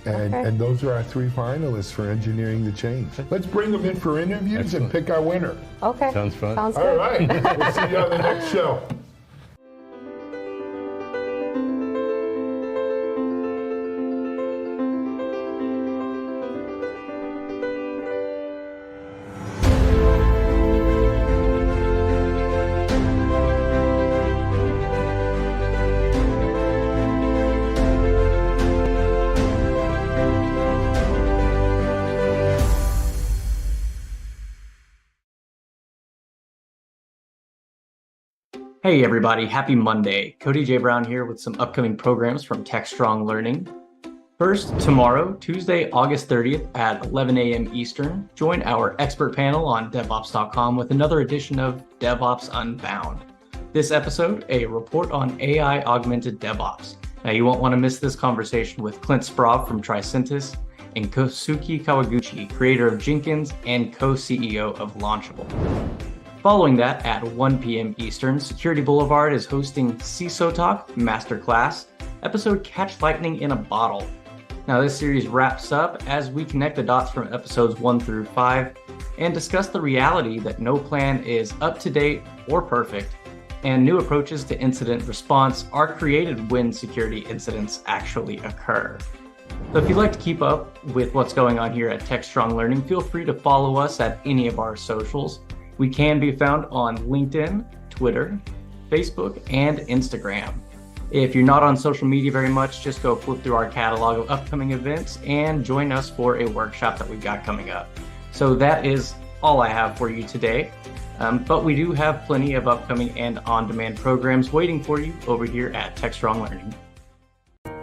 S6: And those are our 3 finalists for Engineering the Change. Let's bring them in for interviews and pick our winner.
S12: Okay.
S15: Sounds fun.
S12: Sounds
S6: All
S12: good.
S6: right. We'll see you on the next show.
S16: Hey everybody, happy Monday. Cody J. Brown here with some upcoming programs from Techstrong Learning. First, tomorrow, Tuesday, August 30th at 11 a.m. Eastern, join our expert panel on DevOps.com with another edition of DevOps Unbound. This episode, a report on AI augmented DevOps. Now you won't want to miss this conversation with Clint Sprague from Tricentis and Kosuke Kawaguchi, creator of Jenkins and co-CEO of Launchable. Following that, at 1 p.m. Eastern, Security Boulevard is hosting CISO Talk Masterclass, episode Catch Lightning in a Bottle. Now this series wraps up as we connect the dots from episodes 1 through 5 and discuss the reality that no plan is up to date or perfect, and new approaches to incident response are created when security incidents actually occur. So if you'd like to keep up with what's going on here at Techstrong Learning, feel free to follow us at any of our socials. We can be found on LinkedIn, Twitter, Facebook, and Instagram. If you're not on social media very much, just go flip through our catalog of upcoming events and join us for a workshop that we've got coming up. So that is all I have for you today. But we do have plenty of upcoming and on-demand programs waiting for you over here at Techstrong Learning.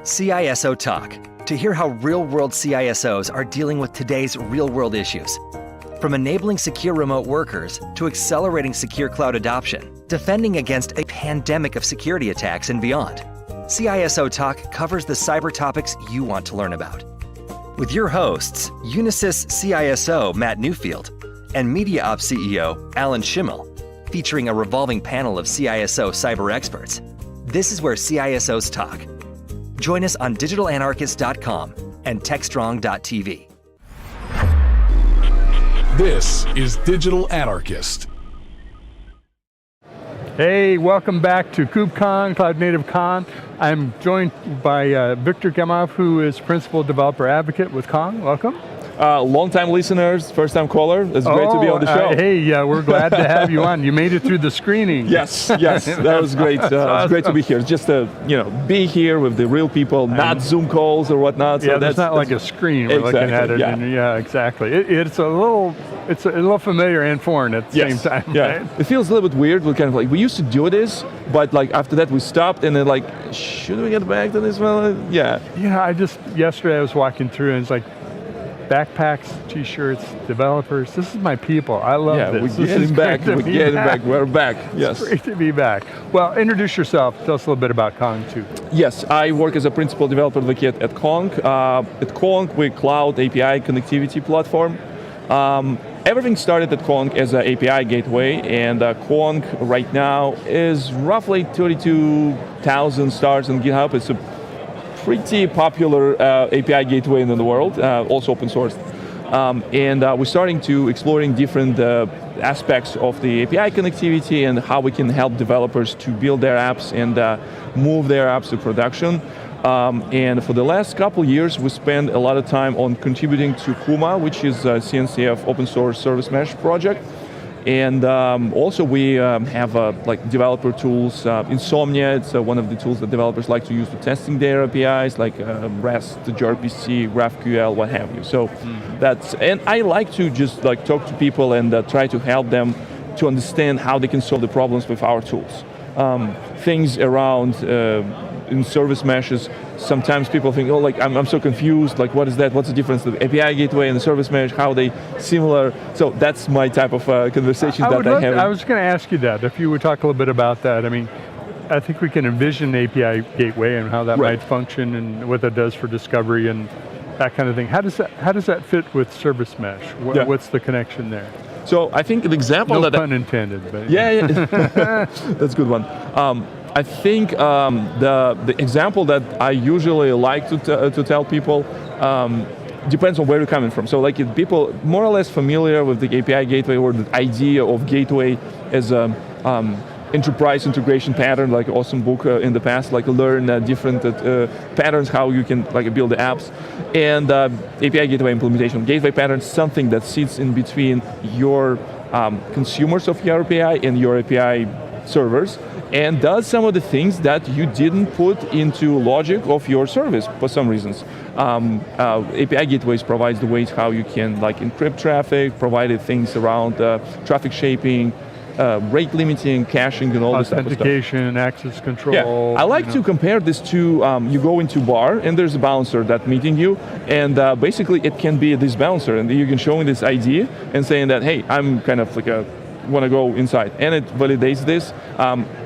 S17: CISO Talk, to hear how real-world CISOs are dealing with today's real-world issues. From enabling secure remote workers to accelerating secure cloud adoption, defending against a pandemic of security attacks and beyond, CISO Talk covers the cyber topics you want to learn about. With your hosts, Unisys CISO Matt Newfield and MediaOps CEO Alan Schimmel, featuring a revolving panel of CISO cyber experts. This is where CISOs talk. Join us on digitalanarchist.com and techstrong.tv.
S18: This is Digital Anarchist.
S15: Hey, welcome back to KubeCon, Cloud Native Con. I'm joined by Victor Gemov, who is Principal Developer Advocate with Kong. Welcome.
S19: Long-time listeners, first-time caller. It's great to be on the show.
S15: Hey, we're glad to have you on. You made it through the screening.
S19: Yes, that was great. It's great to be here. Just to be here with the real people, not Zoom calls or whatnot.
S15: So that's not like a screen. We're looking at it.
S19: Yeah,
S15: and exactly. It's a little familiar and foreign at the same time.
S19: Yeah,
S15: right?
S19: It feels a little bit weird. We kind of we used to do this, but after that we stopped, and then should we get back to this? Well, yeah.
S15: Yesterday I was walking through, and it's like, backpacks, t-shirts, developers. This is my people. I love this.
S19: We're getting back. We're back. Yes.
S15: It's great to be back. Well, introduce yourself. Tell us a little bit about Kong too.
S19: Yes, I work as a principal developer advocate at Kong. At Kong, we're cloud API connectivity platform. Everything started at Kong as an API gateway, and Kong right now is roughly 32,000 stars on GitHub. It's a pretty popular API gateway in the world, also open source. And we're starting to exploring different aspects of the API connectivity and how we can help developers to build their apps and move their apps to production. And for the last couple years, we spent a lot of time on contributing to Kuma, which is a CNCF open source service mesh project. And also we have developer tools. Insomnia, it's one of the tools that developers like to use for testing their APIs, like REST, gRPC, GraphQL, what have you. So and I like to just talk to people and try to help them to understand how they can solve the problems with our tools. Things around in service meshes, sometimes people think, I'm so confused, what is that? What's the difference between the API gateway and the service mesh? How are they similar? So that's my type of conversation that I have.
S15: I was going to ask you that, if you would talk a little bit about that. I mean, I think we can envision the API gateway and how that might function and what that does for discovery and that kind of thing. How does that fit with service mesh? What's the connection there?
S19: So I think the example
S15: no pun intended, but
S19: yeah. That's a good one. I think the example that I usually like to tell people depends on where you're coming from. So if people more or less familiar with the API gateway or the idea of gateway as a enterprise integration pattern, like awesome book in the past, learn different patterns, how you can build the apps, and API gateway implementation. Gateway pattern is something that sits in between your consumers of your API and your API servers, and does some of the things that you didn't put into logic of your service for some reasons. API gateways provides the ways how you can encrypt traffic, provided things around traffic shaping, rate limiting, caching, and all this type of stuff.
S15: Authentication, access control.
S19: Yeah. I like to compare this to, you go into a bar and there's a bouncer that's meeting you, and basically it can be this bouncer, and you can show him this ID and saying that, hey, I'm kind of want to go inside, and it validates this.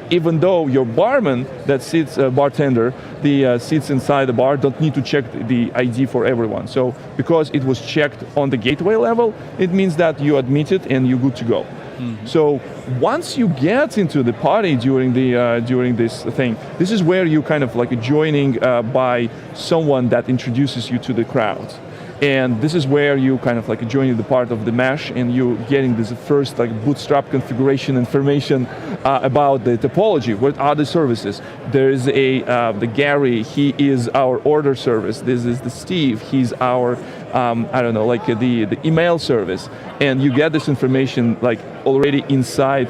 S19: Even though your barman that sits, bartender, sits inside the bar, don't need to check the ID for everyone. So because it was checked on the gateway level, it means that you admit it and you're good to go. Mm-hmm. So once you get into the party during this thing, this is where you kind of joining by someone that introduces you to the crowd. And this is where you kind of joining the part of the mesh, and you getting this first bootstrap configuration information about the topology. What are the services? There is the Gary, he is our order service. This is the Steve, he's our the email service. And you get this information already inside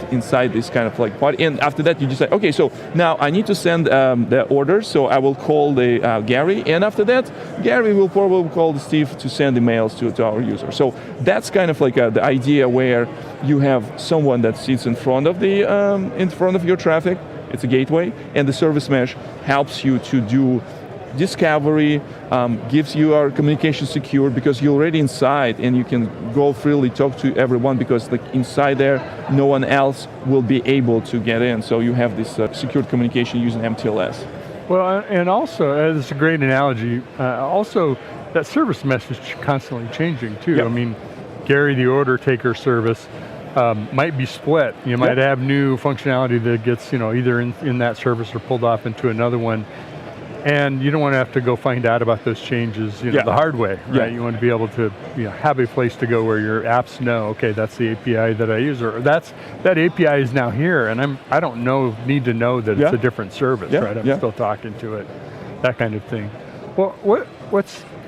S19: this kind of party. And after that you just say, okay, so now I need to send the order, so I will call the Gary, and after that Gary will probably call the Steve to send emails to our user. So that's kind of the idea where you have someone that sits in front of your traffic. It's a gateway, and the service mesh helps you to do discovery, gives you our communication secure because you're already inside and you can go freely talk to everyone, because inside there no one else will be able to get in. So you have this secured communication using MTLS.
S15: Well, and also, it's a great analogy, also that service mesh is constantly changing too. Yep. I mean, Gary, the order taker service, might be split. You might have new functionality that gets either in that service or pulled off into another one. And you don't want to have to go find out about those changes the hard way, right? Yeah. You want to be able to have a place to go where your apps know, okay, that's the API that I use, or that API is now here, and I don't need to know that it's a different service, right? I'm still talking to it, that kind of thing. Well,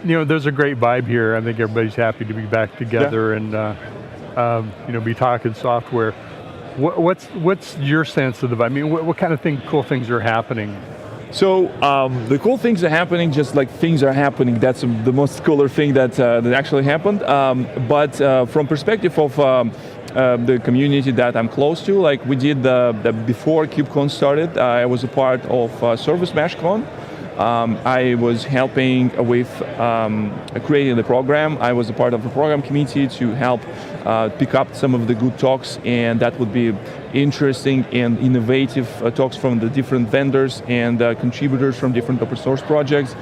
S15: there's a great vibe here. I think everybody's happy to be back together and be talking software. What's your sense of the vibe? I mean, what kind of cool things are happening?
S19: So the cool things are happening, just like things are happening. That's the most cooler thing that actually happened. But from perspective of the community that I'm close to, like we did before KubeCon started, I was a part of Service Mesh Con. I was helping with creating the program. I was a part of the program committee to help pick up some of the good talks, and that would be interesting and innovative talks from the different vendors and contributors from different open source projects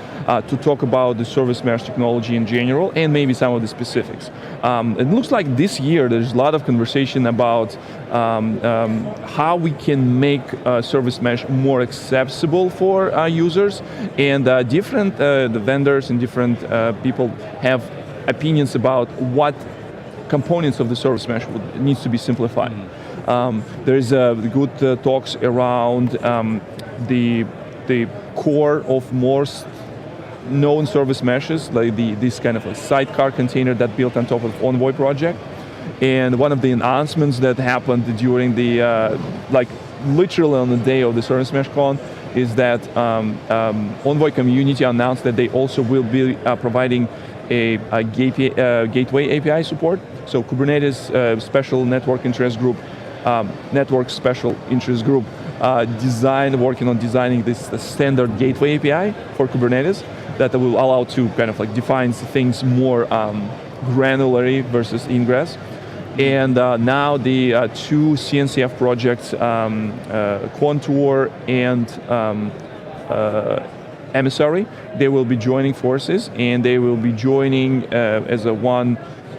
S19: to talk about the service mesh technology in general and maybe some of the specifics. It looks like this year there's a lot of conversation about how we can make service mesh more accessible for users, and different the vendors and different people have opinions about what components of the service mesh needs to be simplified. There's good talks around the core of most known service meshes, like this kind of a sidecar container that built on top of Envoy project. And one of the announcements that happened during the, literally on the day of the Service Mesh Con, is that Envoy community announced that they also will be providing a gateway API support. So Kubernetes Special Network Interest Group, Network Special Interest Group, working on designing this standard gateway API for Kubernetes that will allow to kind of like define things more granularly versus ingress. And now the two CNCF projects, Contour and Emissary, they will be joining forces, and they will be joining as a one,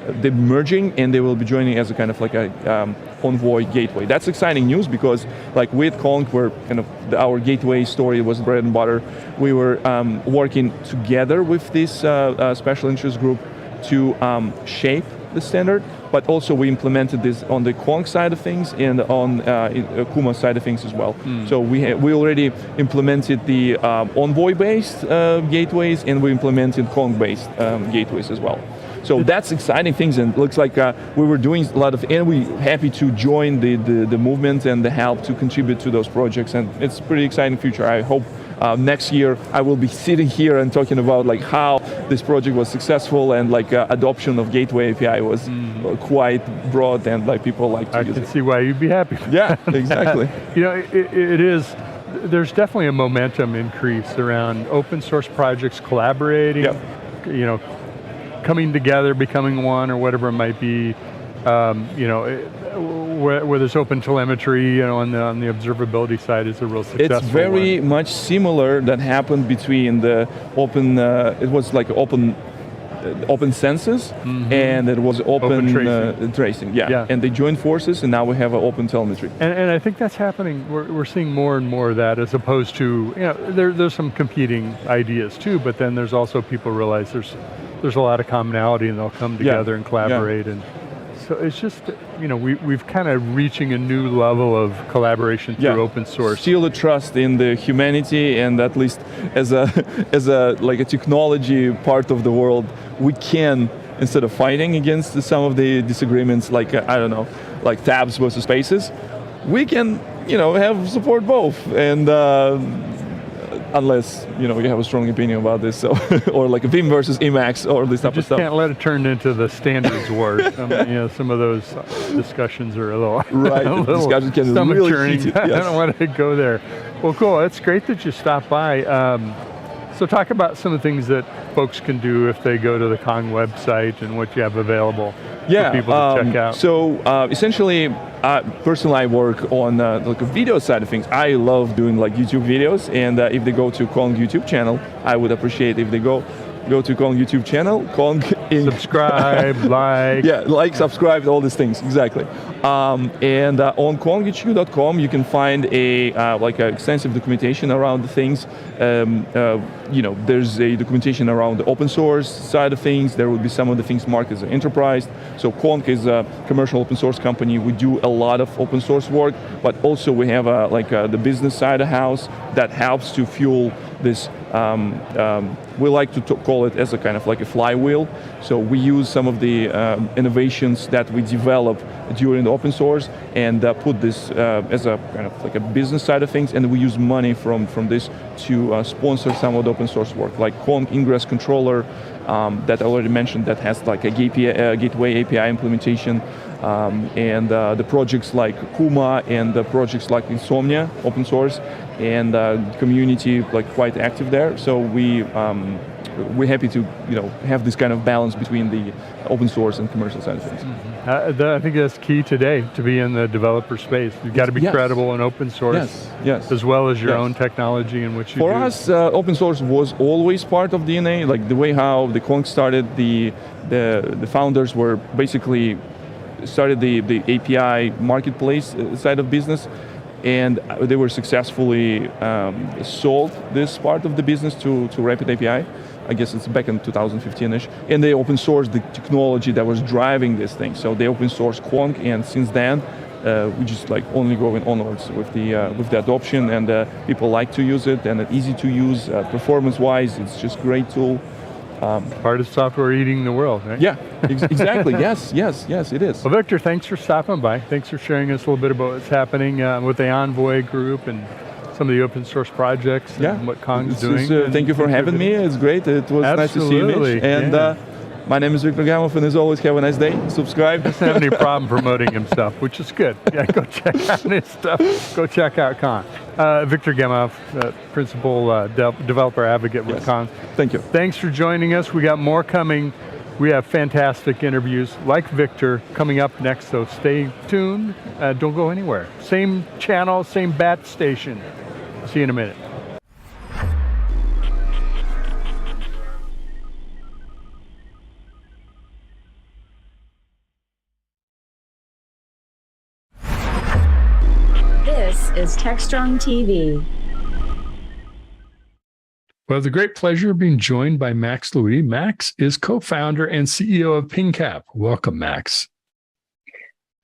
S19: they're merging, and they will be joining as a kind of like a Envoy gateway. That's exciting news because like with Kong, where kind of our gateway story was bread and butter, we were working together with this special interest group to shape the standard, but also we implemented this on the Kong side of things and on Kuma side of things as well. So we already implemented the Envoy-based gateways, and we implemented Kong-based gateways as well. So that's exciting things, and it looks like we were doing a lot of, and we're happy to join the movement and the help to contribute to those projects, and it's a pretty exciting future. I hope next year I will be sitting here and talking about like how this project was successful, and like adoption of Gateway API was quite broad, and like people like to use it.
S15: I can see why you'd be happy.
S19: Yeah, exactly.
S15: It is. There's definitely a momentum increase around open source projects collaborating. Yep. Coming together, becoming one, or whatever it might be. Where there's open telemetry, on the observability side is a real successful
S19: It's very
S15: one.
S19: much similar that happened between the open, it was like open census, and it was open tracing. Yeah. And they joined forces, and now we have an open telemetry.
S15: And I think that's happening. We're seeing more and more of that, as opposed to, there's some competing ideas too, but then there's also people realize there's a lot of commonality, and they'll come together and collaborate. And so it's just, we've kind of reaching a new level of collaboration through open source.
S19: Still a trust in the humanity, and at least as a like a technology part of the world, we can, instead of fighting against some of the disagreements, like I don't know, like tabs versus spaces, we can have support both, and unless you have a strong opinion about this, so or like Vim versus Emacs or this type of stuff.
S15: Can't let it turn into the standards war. Some of those discussions are a little
S19: discussions can really heated. Yes.
S15: I don't want to go there. Well, cool. It's great that you stopped by. So talk about some of the things that folks can do if they go to the Kong website and what you have available for people to check out.
S19: So essentially, personally, I work on like a video side of things. I love doing like YouTube videos, and if they go to Kong YouTube channel, I would appreciate if they go to Kong YouTube channel, Kong Inc.
S15: Subscribe, like.
S19: Subscribe, all these things, exactly. And on konghq.com, you can find a extensive documentation around the things. There's a documentation around the open source side of things. There will be some of the things marked as an enterprise. So Kong is a commercial open source company. We do a lot of open source work, but also we have the business side of the house that helps to fuel this we like to call it as a kind of like a flywheel. So we use some of the innovations that we develop during the open source and put this as a kind of like a business side of things, and we use money from this to sponsor some of the open source work, like Kong Ingress Controller that I already mentioned, that has like a gateway API implementation, and the projects like Kuma and the projects like Insomnia, open source, and community like quite active there. So we're happy to have this kind of balance between the open source and commercial side of things.
S15: I think that's key today, to be in the developer space. You've got to be credible in open source,
S19: yes,
S15: as well as your own technology in which you
S19: For
S15: do.
S19: us, open source was always part of DNA. Like the way how the Kong started, the founders were basically started the API marketplace side of business, and they were successfully sold this part of the business to Rapid API. I guess it's back in 2015-ish, and they open sourced the technology that was driving this thing. So they open sourced Kong, and since then, we just like only going onwards with the adoption, and people like to use it, and it's easy to use, performance-wise, it's just great tool.
S15: Part of software eating the world, right?
S19: Yeah, exactly. yes, it is.
S15: Well, Victor, thanks for stopping by. Thanks for sharing us a little bit about what's happening with the Envoy group and some of the open source projects and what Kong's doing.
S19: Thank you for having me. It's great. It was nice to see you, Mitch. And my name is Victor Gamov, and as always, have a nice day. Subscribe.
S15: Doesn't have any problem promoting himself, which is good. Yeah, go check out his stuff. Go check out Kong. Victor Gamov, principal developer advocate with Kong.
S19: Thank you.
S15: Thanks for joining us. We got more coming. We have fantastic interviews like Victor coming up next, so stay tuned. Don't go anywhere. Same channel, same bat station. See you in a minute.
S2: This is Techstrong TV.
S6: Well, the great pleasure of being joined by Max Louis. Max is co-founder and CEO of PingCap. Welcome, Max.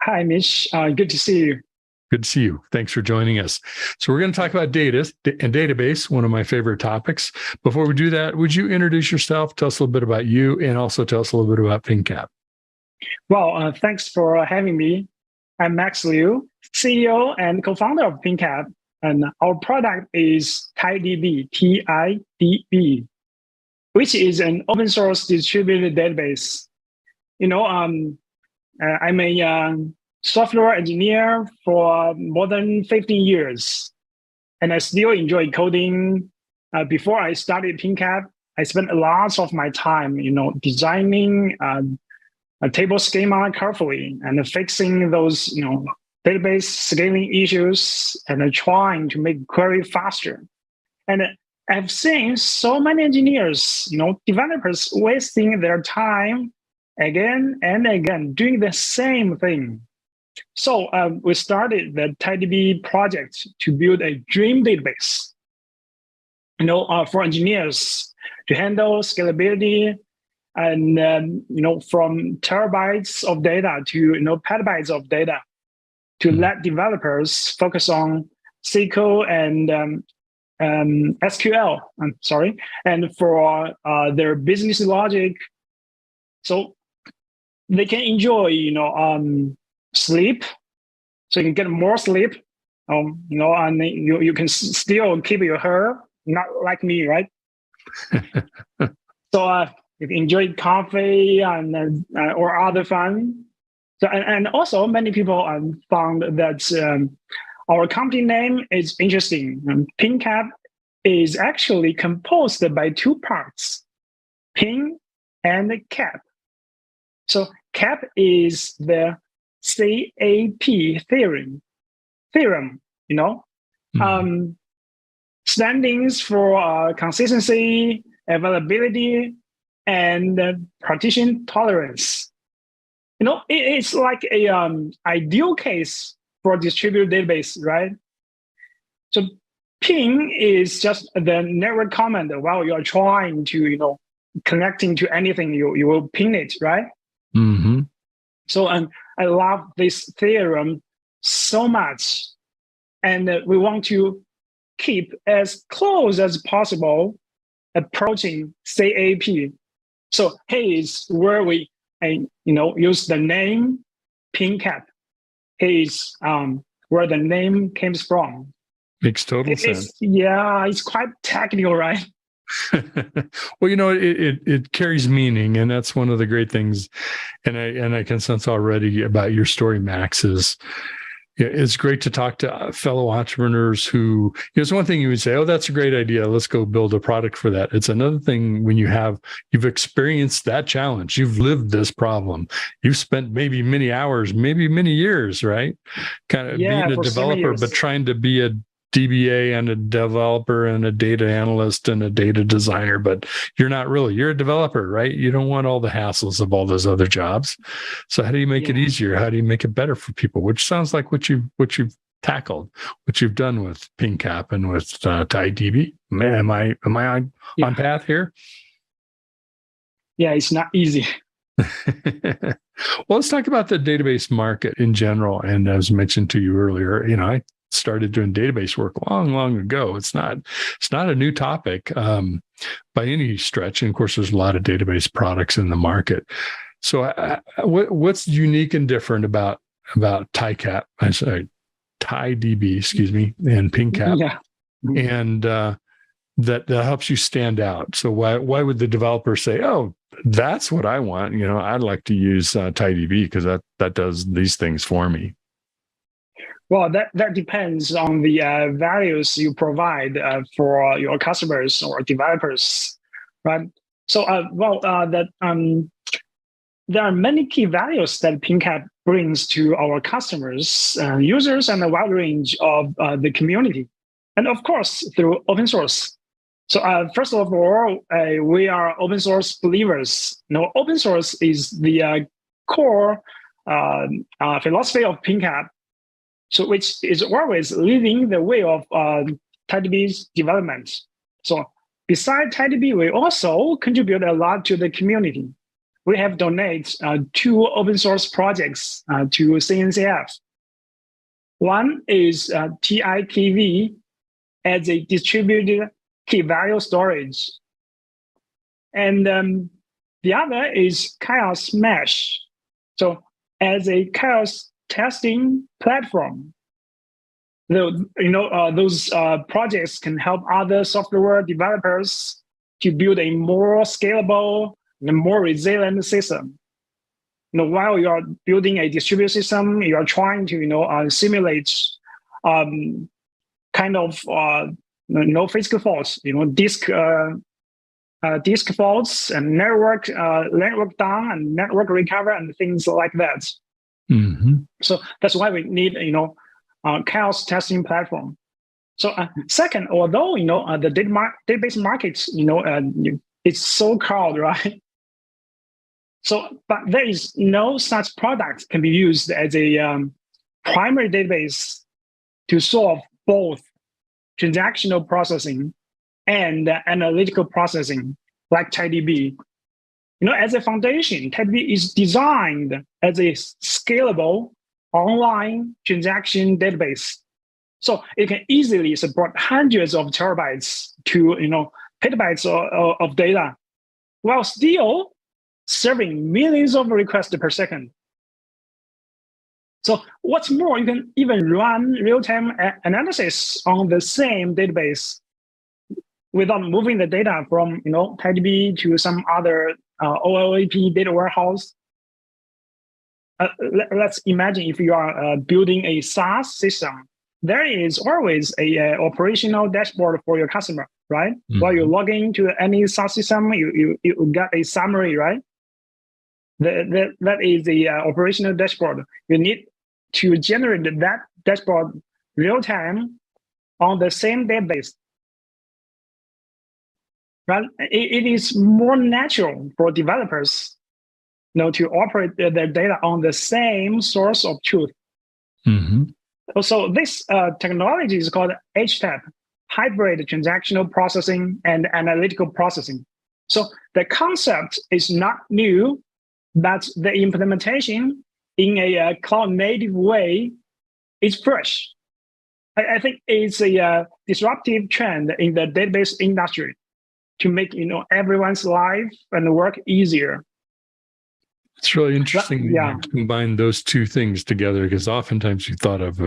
S20: Hi, Mitch. Good to see you.
S6: Good to see you. Thanks for joining us. So we're going to talk about data and database, one of my favorite topics. Before we do that, would you introduce yourself, tell us a little bit about you, and also tell us a little bit about PingCap?
S20: Well, thanks for having me. I'm Max Liu, CEO and co-founder of PingCap, and our product is TiDB, T-I-D-B, which is an open source distributed database. I'm a software engineer for more than 15 years, and I still enjoy coding. Before I started PingCap, I spent a lot of my time, designing a table schema carefully and fixing those, database scaling issues and trying to make query faster. And I've seen so many engineers, developers wasting their time again and again doing the same thing. So we started the TiDB project to build a dream database, for engineers to handle scalability and, from terabytes of data to, petabytes of data, to let developers focus on SQL and SQL, and for their business logic, so they can enjoy, sleep, so you can get more sleep, and you can still keep your hair, not like me, right? So you can enjoy coffee and or other fun. So and also many people found that our company name is interesting. PingCap is actually composed by two parts, Ping and Cap. So Cap is the CAP theorem, standings for consistency, availability, and partition tolerance. It's like a ideal case for a distributed database, right? So ping is just the network command while you're trying to, connecting to anything, you will ping it, right?
S6: Mm-hmm.
S20: So I love this theorem so much. And we want to keep as close as possible approaching CAP. So here is where we use the name PingCap. Here is where the name came from.
S15: Makes total sense.
S20: Yeah, it's quite technical, right?
S15: Well, it carries meaning, and that's one of the great things. And I can sense already about your story, Max, is it's great to talk to fellow entrepreneurs who, it's one thing you would say, oh, that's a great idea, let's go build a product for that. It's another thing when you've experienced that challenge, you've lived this problem, you've spent maybe many hours, maybe many years, right? Kind of being a developer, but trying to be a DBA and a developer and a data analyst and a data designer, but you're not really, you're a developer, right? You don't want all the hassles of all those other jobs. So how do you make it easier? How do you make it better for people? Which sounds like what you've tackled, what you've done with PingCap and with TiDB. Am I on path here?
S20: Yeah, it's not easy.
S15: Well, let's talk about the database market in general. And as mentioned to you earlier, I started doing database work long ago. It's not a new topic by any stretch. And of course, there's a lot of database products in the market. So what's unique and different about TiDB, and PingCap?
S20: Yeah.
S15: And that helps you stand out. So why would the developer say, oh, that's what I want? I'd like to use TiDB because that does these things for me.
S20: Well, that depends on the values you provide for your customers or developers, right? So, there are many key values that PingCap brings to our customers, users, and a wide range of the community, and of course through open source. So, first of all, we are open source believers. Open source is the core philosophy of PingCap. So which is always leading the way of TiDB's development. So besides TiDB, we also contribute a lot to the community. We have donated 2 open source projects to CNCF. One is TIKV as a distributed key value storage. And the other is Chaos Mesh. So as a chaos testing platform. Those projects can help other software developers to build a more scalable and more resilient system. While you are building a distributed system, you are trying to simulate physical faults, disk faults and network down and network recovery and things like that.
S15: Mm-hmm.
S20: So that's why we need chaos testing platform. So second, although the database market it's so crowded, right? So but there is no such product can be used as a primary database to solve both transactional processing and analytical processing like TiDB. As a foundation, TiDB is designed as a scalable online transaction database. So it can easily support hundreds of terabytes to petabytes of data, while still serving millions of requests per second. So what's more, you can even run real-time analysis on the same database without moving the data from TiDB to some other OLAP data warehouse. Let's imagine if you are building a SaaS system, there is always a operational dashboard for your customer, right? Mm-hmm. While you log into any SaaS system, you get a summary, right? That is the operational dashboard. You need to generate that dashboard real time on the same database. Right? It is more natural for developers to operate their data on the same source of truth.
S15: Mm-hmm.
S20: So this technology is called HTAP, Hybrid Transactional Processing and Analytical Processing. So the concept is not new, but the implementation in a cloud-native way is fresh. I think it's a disruptive trend in the database industry. to make everyone's life and work easier.
S15: It's really interesting
S20: Yeah.
S15: that you combine those two things together, because oftentimes you thought of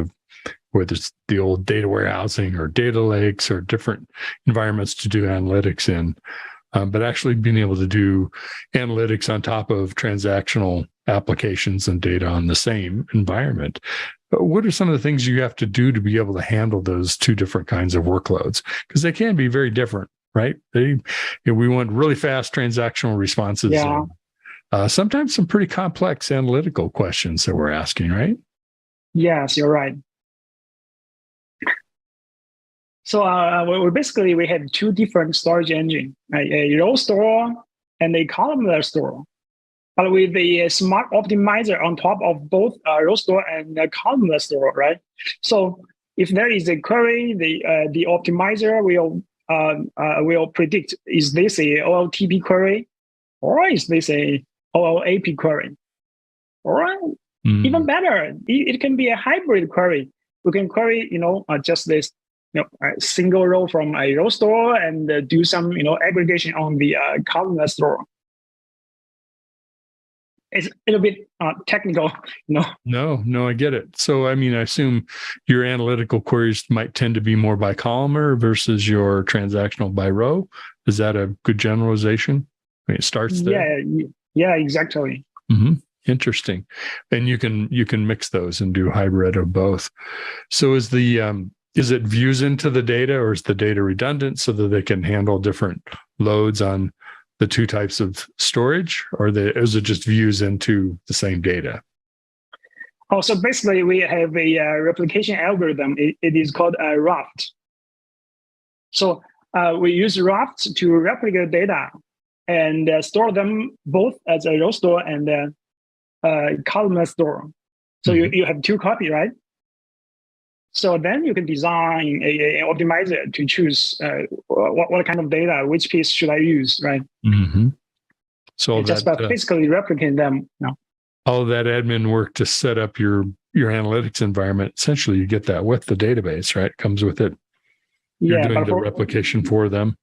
S15: whether it's the old data warehousing or data lakes or different environments to do analytics in, but actually being able to do analytics on top of transactional applications and data on the same environment. But what are some of the things you have to do to be able to handle those two different kinds of workloads? Because they can be very different, right? We want really fast transactional responses.
S20: Yeah.
S15: And, sometimes some pretty complex analytical questions that we're asking, right?
S20: Yes, you're right. So we have two different storage engines, a row store and a columnar store. But with a smart optimizer on top of both row store and columnar store, right? So if there is a query, the optimizer will predict, is this a OLTP query or is this a OLAP query? Or even better, it can be a hybrid query. We can query, just this, a single row from a row store and do some, aggregation on the columnar store. It's a little bit technical,
S15: No, I get it. So, I assume your analytical queries might tend to be more by columnar versus your transactional by row. Is that a good generalization? It starts there.
S20: Yeah, exactly.
S15: Mm-hmm. Interesting. And you can mix those and do hybrid of both. So is it views into the data, or is the data redundant so that they can handle different loads on the two types of storage, or is it just views into the same data?
S20: Oh, so basically we have a replication algorithm. It is called a raft. So we use raft to replicate data and store them both as a row store and a columnar store. So you have two copies, right? So then you can design an optimizer to choose what kind of data, which piece should I use, right?
S15: Mm-hmm. So
S20: just physically replicate them.
S15: All of that admin work to set up your analytics environment, essentially you get that with the database, right? It comes with it. You're doing the replication for them.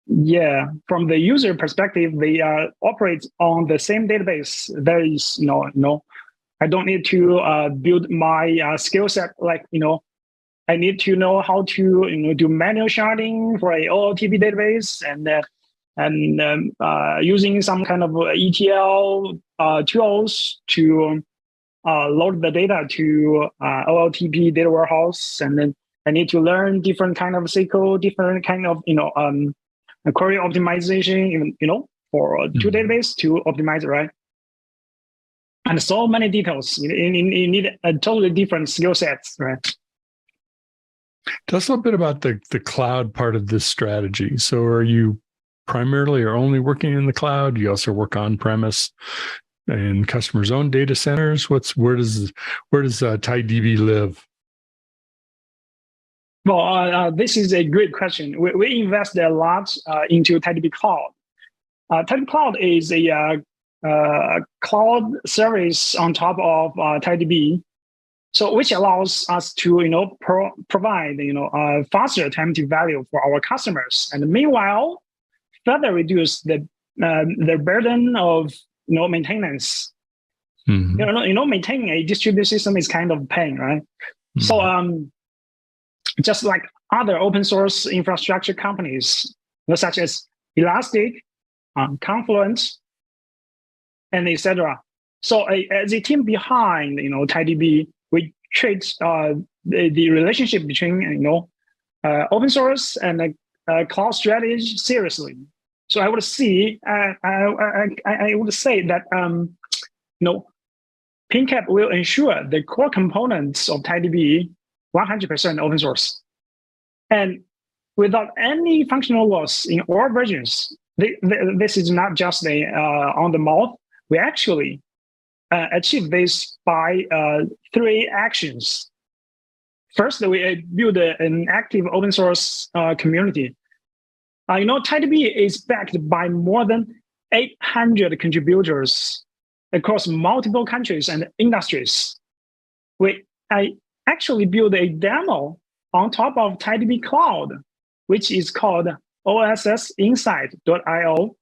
S20: Yeah, from the user perspective, they operate on the same database. There is I don't need to build my skill set. Like, I need to know how to do manual sharding for a OLTP database and using some kind of ETL tools to load the data to OLTP data warehouse. And then I need to learn different kind of SQL, different kind of query optimization, for two database to optimize it, right? And so many details. You need a totally different skill sets, right?
S15: Tell us a little bit about the cloud part of this strategy. So are you primarily or only working in the cloud? You also work on premise in customers' own data centers? Where does TiDB live?
S20: Well, this is a great question. We invest a lot into TiDB Cloud. TiDB Cloud is a cloud service on top of TiDB, so which allows us to provide faster time to value for our customers, and meanwhile further reduce the burden of maintenance. Mm-hmm. Maintaining a distributed system is kind of a pain, right? Mm-hmm. So just like other open source infrastructure companies, such as Elastic, Confluent, and etc. So as a team behind TiDB, we treat the relationship between open source and cloud strategy seriously. So I would say that PingCap will ensure the core components of TiDB 100% open source, and without any functional loss in all versions. This is not just on the mouth. We actually achieve this by three actions. First, we build an active open source community. TiDB is backed by more than 800 contributors across multiple countries and industries. I actually built a demo on top of TiDB Cloud, which is called ossinsight.io.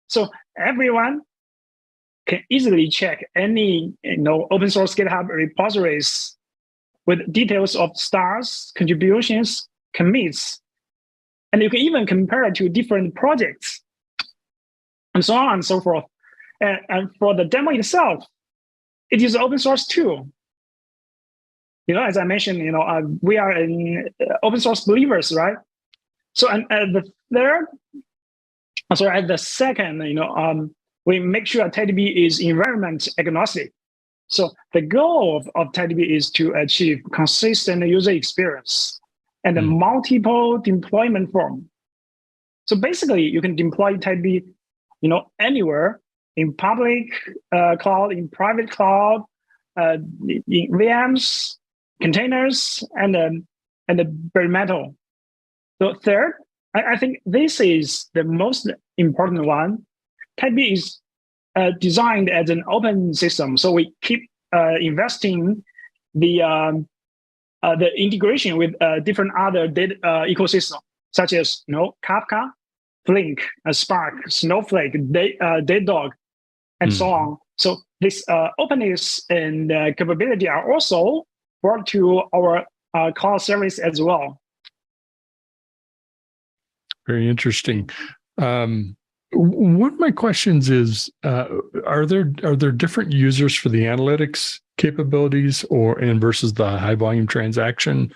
S20: So everyone can easily check any open source GitHub repositories with details of stars, contributions, commits, and you can even compare it to different projects, and so on and so forth. And for the demo itself, it is open source too. As I mentioned, we are in open source believers, right? So and at the second, we make sure TidyB is environment agnostic. So the goal of TidyB is to achieve consistent user experience and a multiple deployment form. So basically, you can deploy TidyB, anywhere in public cloud, in private cloud, in VMs, containers, and the bare metal. So third, I think this is the most important one. TidyB is designed as an open system, so we keep investing the integration with different other data ecosystems, such as Kafka, Flink, Spark, Snowflake, Datadog, and so on. So this openness and capability are also brought to our cloud service as well.
S15: Very interesting. One of my questions is, are there different users for the analytics capabilities and versus the high volume transaction,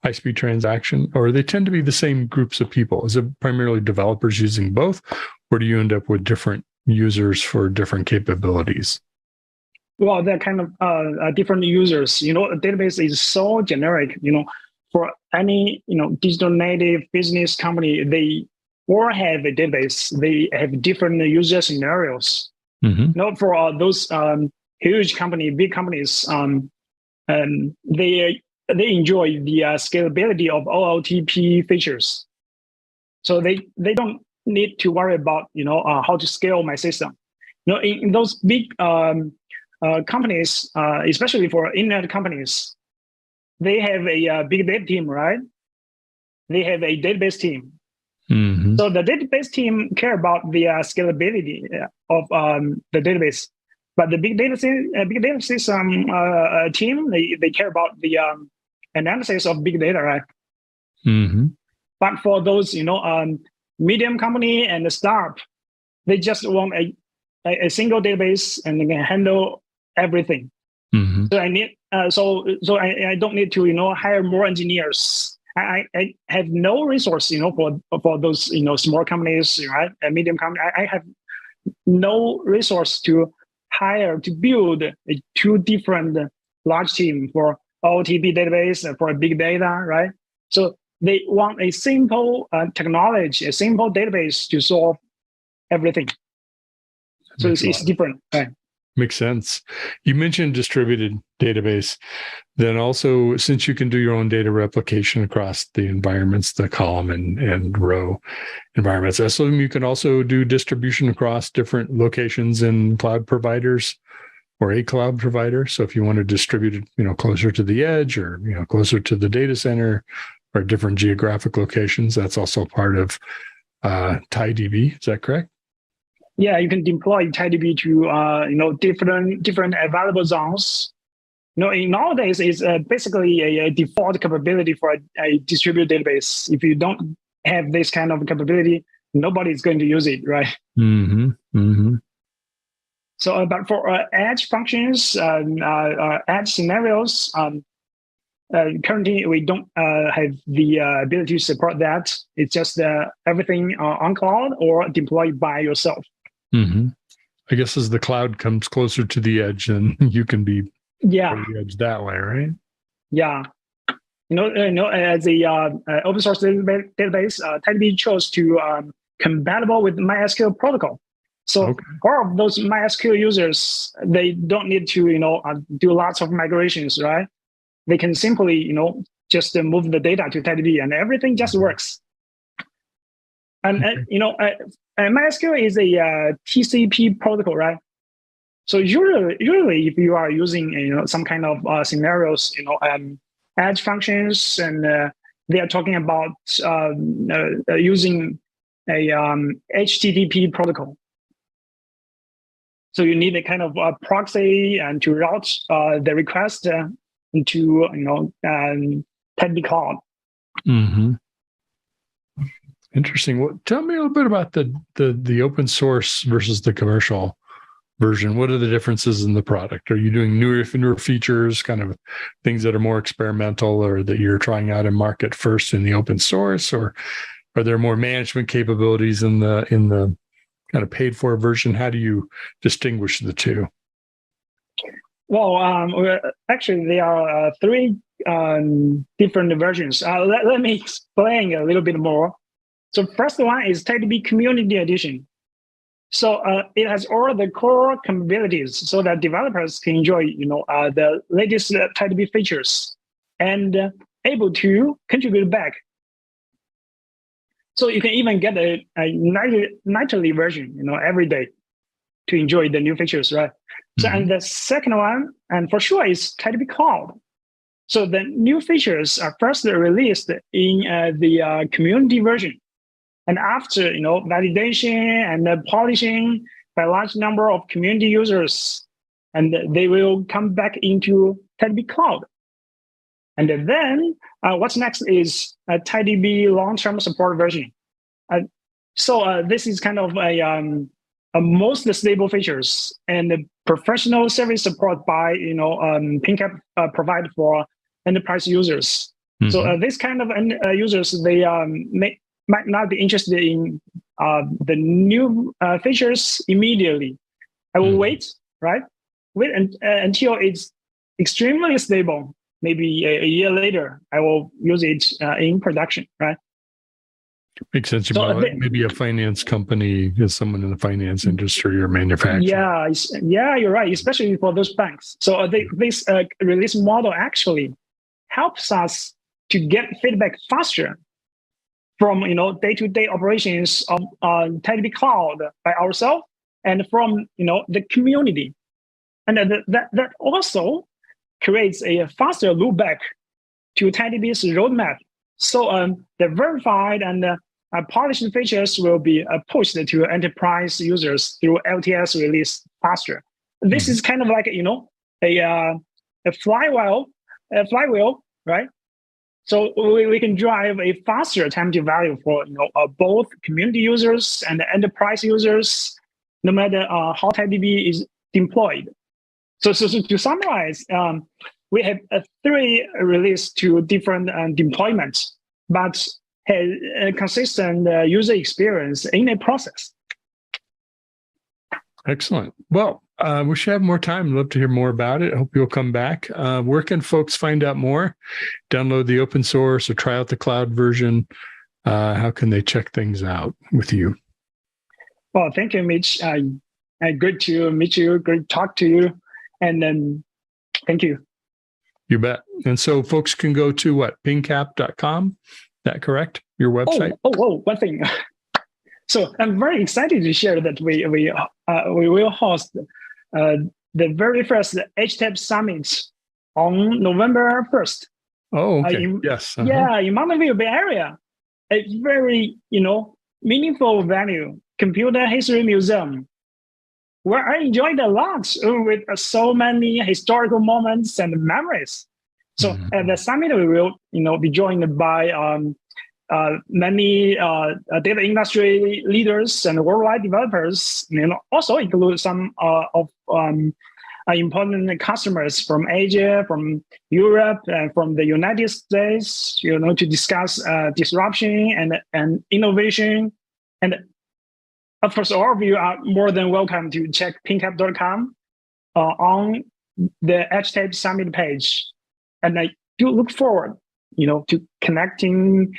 S15: high speed transaction, or they tend to be the same groups of people? Is it primarily developers using both, or do you end up with different users for different capabilities?
S20: Well, they're kind of different users. A database is so generic. For any digital native business company, they all have a database. They have different user scenarios. For those huge companies, big companies, they enjoy the scalability of OLTP features. So they don't need to worry about how to scale my system. In those big companies, especially for internet companies, they have a big data team, right? They have a database team. So the database team care about the scalability of the database, but the big data system team, they care about the analysis of big data, right? But for those medium company and the startup, they just want a single database and they can handle everything. So I don't need to hire more engineers. I have no resource for those small companies, right? A medium company. I have no resource to hire to build two different large team for OLTP database and for big data, right? So they want a simple technology, a simple database to solve everything. So it's different, right?
S15: Makes sense. You mentioned distributed database. Then also, since you can do your own data replication across the environments, the column and row environments, I assume you can also do distribution across different locations and cloud providers or a cloud provider. So if you want to distribute it, closer to the edge or, closer to the data center or different geographic locations, that's also part of TidyB. Is that correct?
S20: Yeah, you can deploy TidyB to different available zones. Nowadays it's basically a default capability for a distributed database. If you don't have this kind of capability, nobody's going to use it, right? So, but for edge functions, edge scenarios, currently we don't have the ability to support that. It's just everything on cloud or deployed by yourself.
S15: I guess as the cloud comes closer to the edge, then you can be on the edge that way, right?
S20: Yeah. As a open source database, TidyB chose to compatible with MySQL protocol. So all of those MySQL users, they don't need to do lots of migrations, right? They can simply just move the data to TidyB and everything just works. And MySQL is a TCP protocol, right? So usually if you are using some kind of scenarios, edge functions, and they are talking about using a HTTP protocol. So you need a kind of proxy and to route the request into TidyB Cloud.
S15: Mm-hmm. Interesting. Well, tell me a little bit about the open source versus the commercial version. What are the differences in the product? Are you doing newer features, kind of things that are more experimental, or that you're trying out in market first in the open source, or are there more management capabilities in the kind of paid for version? How do you distinguish the two?
S20: Well, actually, there are three different versions. Let me explain a little bit more. So first one is TidyB Community Edition. So it has all the core capabilities so that developers can enjoy, the latest TidyB features and able to contribute back. So you can even get a nightly version, every day to enjoy the new features, right? So, and the second one, and for sure, is TidyB Cloud. So the new features are first released in the community version. And after, validation and polishing by a large number of community users, and they will come back into TidyB Cloud. And then what's next is a TidyB long-term support version. So this is kind of a most stable features and professional service support by PingCap provide for enterprise users. Mm-hmm. So this kind of users, they might not be interested in the new features immediately. I will wait, right? Wait until it's extremely stable. Maybe a year later, I will use it in production, right?
S15: Makes sense. So maybe a finance company is someone in the finance industry or manufacturing.
S20: Yeah, you're right, especially for those banks. So this release model actually helps us to get feedback faster from day-to-day operations of TidyB Cloud by ourselves and from the community, and that also creates a faster loopback to TidyB's roadmap. So the verified and polished features will be pushed to enterprise users through LTS release faster. This is kind of like a flywheel, right? So we can drive a faster time to value for both community users and enterprise users, no matter how TidyB is deployed. So to summarize, we have three released to different deployments, but has a consistent user experience in a process.
S15: Excellent. Well, we should have more time. I'd love to hear more about it. I hope you'll come back. Where can folks find out more? Download the open source or try out the cloud version. How can they check things out with you?
S20: Well, thank you, Mitch. Good to meet you. Great to talk to you. And then thank you.
S15: You bet. And so folks can go to what? pingcap.com. Is that correct? Your website?
S20: Oh, one thing. So I'm very excited to share that we will host the very first HTAP Summit on November 1st.
S15: Oh, okay. Yes. Uh-huh.
S20: Yeah, in Mountain View Bay Area. A very, meaningful venue, Computer History Museum, where I enjoyed a lot with so many historical moments and memories. So at the summit, we will, be joined by many data industry leaders and worldwide developers, also include some of important customers from Asia, from Europe, and from the United States, to discuss disruption and innovation. And of course, all of you are more than welcome to check pingcap.com on the HTAP Summit page. And I do look forward, to connecting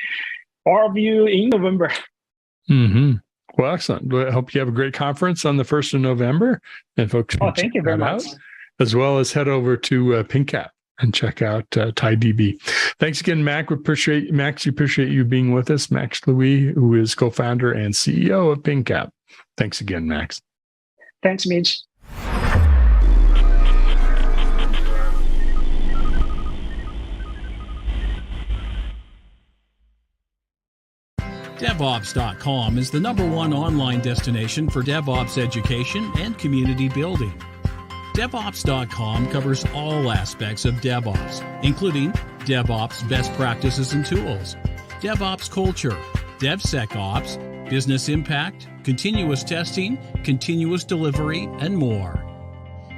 S20: all of you in November.
S15: Mm-hmm. Well, excellent. I hope you have a great conference on the 1st of November. And folks can
S20: thank you very much.
S15: Out, as well as head over to PingCap and check out TidyB. Thanks again, Max. We appreciate you being with us. Max Louis, who is co-founder and CEO of PingCap. Thanks again, Max.
S20: Thanks, Mitch.
S7: DevOps.com is the #1 online destination for DevOps education and community building. DevOps.com covers all aspects of DevOps, including DevOps best practices and tools, DevOps culture, DevSecOps, business impact, continuous testing, continuous delivery, and more.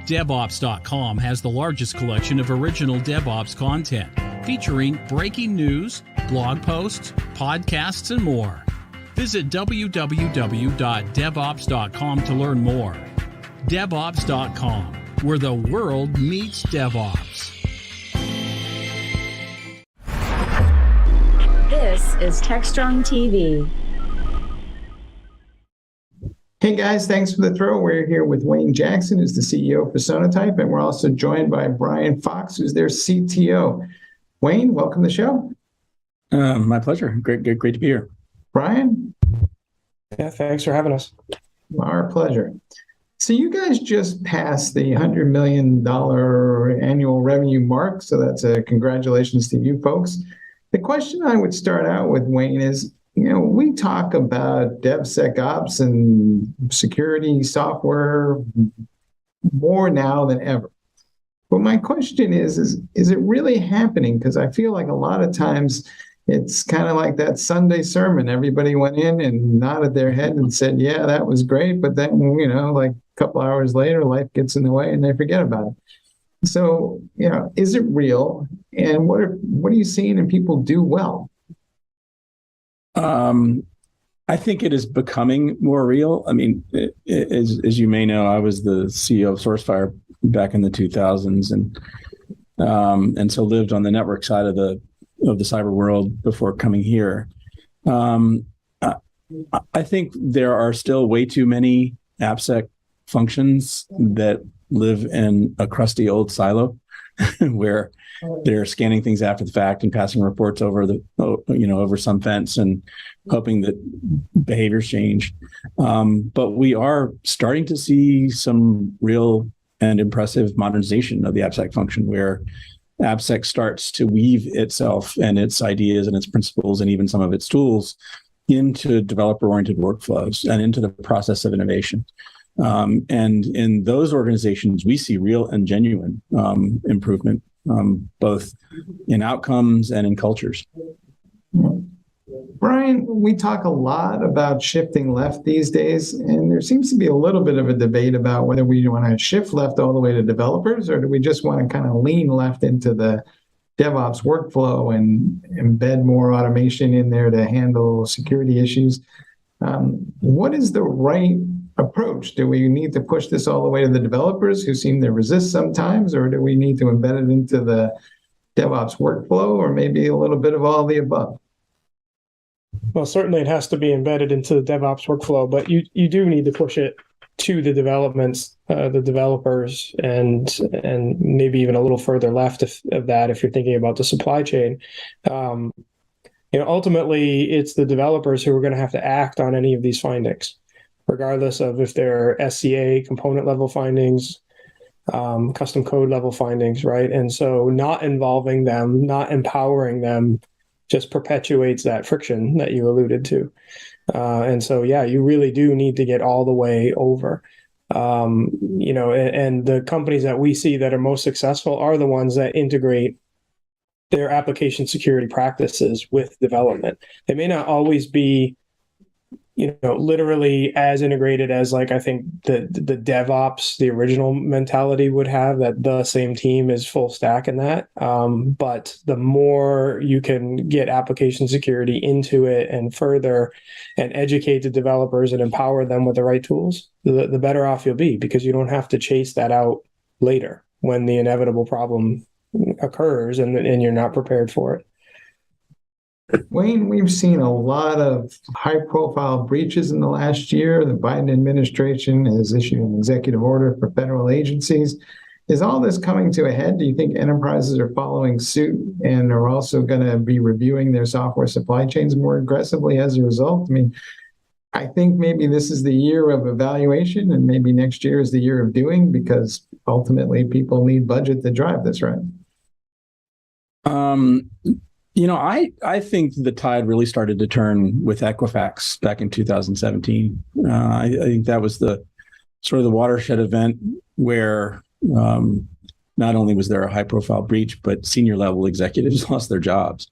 S7: DevOps.com has the largest collection of original DevOps content, featuring breaking news, blog posts, podcasts, and more. Visit www.devops.com to learn more. DevOps.com, where the world meets DevOps.
S2: This is Techstrong TV.
S21: Hey guys, thanks for the throw. We're here with Wayne Jackson, who's the CEO for Sonatype, and we're also joined by Brian Fox, who's their CTO. Wayne, welcome to the show.
S22: My pleasure. Great to be here.
S21: Brian?
S23: Yeah, thanks for having us.
S21: Our pleasure. So you guys just passed the $100 million annual revenue mark, so that's a congratulations to you folks. The question I would start out with, Wayne, is, we talk about DevSecOps and security software more now than ever. But my question is it really happening? Because I feel like a lot of times it's kind of like that Sunday sermon. Everybody went in and nodded their head and said, yeah, that was great. But then, like a couple hours later, life gets in the way and they forget about it. So, is it real? And what are you seeing in people do well?
S22: I think it is becoming more real. I mean, as you may know, I was the CEO of SourceFire back in the 2000s, and so lived on the network side of the cyber world before coming here. I think there are still way too many AppSec functions that live in a crusty old silo where they're scanning things after the fact and passing reports over some fence and hoping that behaviors change. But we are starting to see some real and impressive modernization of the AppSec function, where AppSec starts to weave itself and its ideas and its principles and even some of its tools into developer-oriented workflows and into the process of innovation. And in those organizations, we see real and genuine improvement, both in outcomes and in cultures.
S21: Brian, we talk a lot about shifting left these days, and there seems to be a little bit of a debate about whether we want to shift left all the way to developers, or do we just want to kind of lean left into the DevOps workflow and embed more automation in there to handle security issues. What is the right approach? Do we need to push this all the way to the developers who seem to resist sometimes, or do we need to embed it into the DevOps workflow, or maybe a little bit of all the above?
S23: Well, certainly it has to be embedded into the DevOps workflow, but you do need to push it to the developers, and maybe even a little further left of that if you're thinking about the supply chain. Ultimately, it's the developers who are going to have to act on any of these findings, regardless of if they're SCA component level findings, custom code level findings, right? And so not involving them, not empowering them, just perpetuates that friction that you alluded to. And so, yeah, you really do need to get all the way over. And the companies that we see that are most successful are the ones that integrate their application security practices with development. They may not always be, literally as integrated as, like, I think the DevOps, the original mentality would have, that the same team is full stack in that. But the more you can get application security into it and further and educate the developers and empower them with the right tools, the better off you'll be, because you don't have to chase that out later when the inevitable problem occurs and you're not prepared for it.
S21: Wayne, we've seen a lot of high-profile breaches in the last year. The Biden administration has issued an executive order for federal agencies. Is all this coming to a head? Do you think enterprises are following suit and are also going to be reviewing their software supply chains more aggressively as a result? I mean, I think maybe this is the year of evaluation, and maybe next year is the year of doing, because ultimately people need budget to drive this, right?
S22: I think the tide really started to turn with Equifax back in 2017. I think that was the sort of the watershed event where not only was there a high-profile breach, but senior-level executives lost their jobs.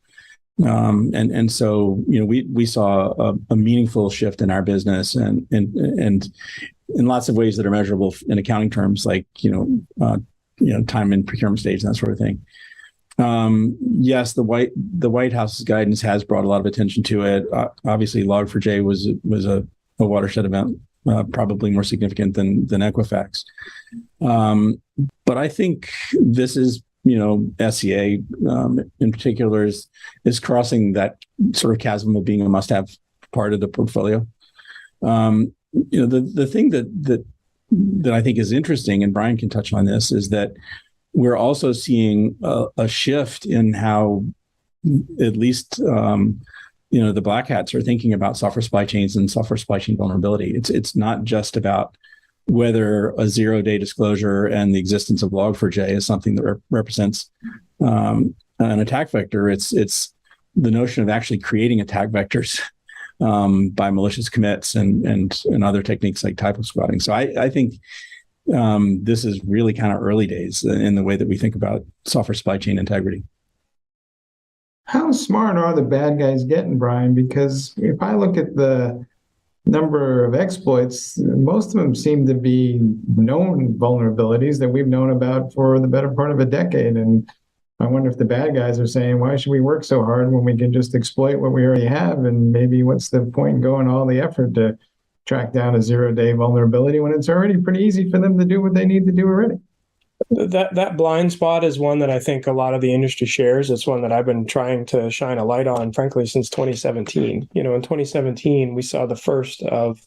S22: So we saw a meaningful shift in our business, and in lots of ways that are measurable in accounting terms, like time in procurement stage and that sort of thing. Yes, the White House's guidance has brought a lot of attention to it. Obviously, Log4j was a watershed event, probably more significant than Equifax. But I think this is, SCA in particular is crossing that sort of chasm of being a must-have part of the portfolio. The thing that I think is interesting, and Brian can touch on this, is that we're also seeing a shift in how at least the black hats are thinking about software supply chains and software supply chain vulnerability. It's not just about whether a 0-day disclosure and the existence of Log4j is something that represents an attack vector. It's the notion of actually creating attack vectors by malicious commits and other techniques like typo squatting. So I think this is really kind of early days in the way that we think about software supply chain integrity.
S21: How smart are the bad guys getting, Brian? Because if I look at the number of exploits, most of them seem to be known vulnerabilities that we've known about for the better part of a decade. And I wonder if the bad guys are saying, why should we work so hard when we can just exploit what we already have? And maybe what's the point in going all the effort to track down a 0-day vulnerability when it's already pretty easy for them to do what they need to do already?
S23: That blind spot is one that I think a lot of the industry shares. It's one that I've been trying to shine a light on, frankly, since 2017. In 2017, we saw the first of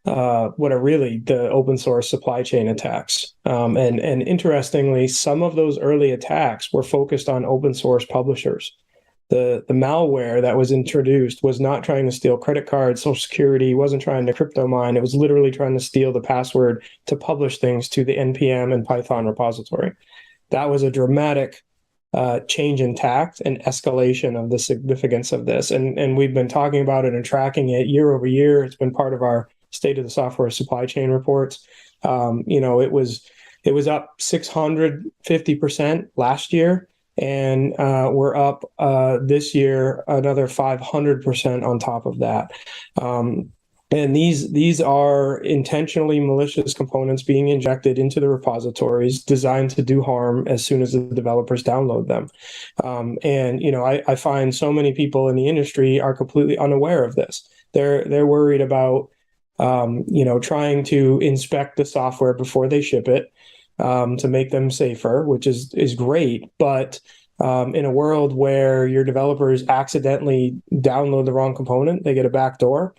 S23: what are really the open source supply chain attacks. And interestingly, some of those early attacks were focused on open source publishers. The malware that was introduced was not trying to steal credit cards, Social Security, wasn't trying to crypto mine. It was literally trying to steal the password to publish things to the NPM and Python repository. That was a dramatic change in tact and escalation of the significance of this. And we've been talking about it and tracking it year over year. It's been part of our State of the Software Supply Chain reports. It was up 650% last year. And we're up this year another 500% on top of that. And these are intentionally malicious components being injected into the repositories designed to do harm as soon as the developers download them. I find so many people in the industry are completely unaware of this. They're worried about trying to inspect the software before they ship it. To make them safer, which is great. But in a world where your developers accidentally download the wrong component, they get a backdoor,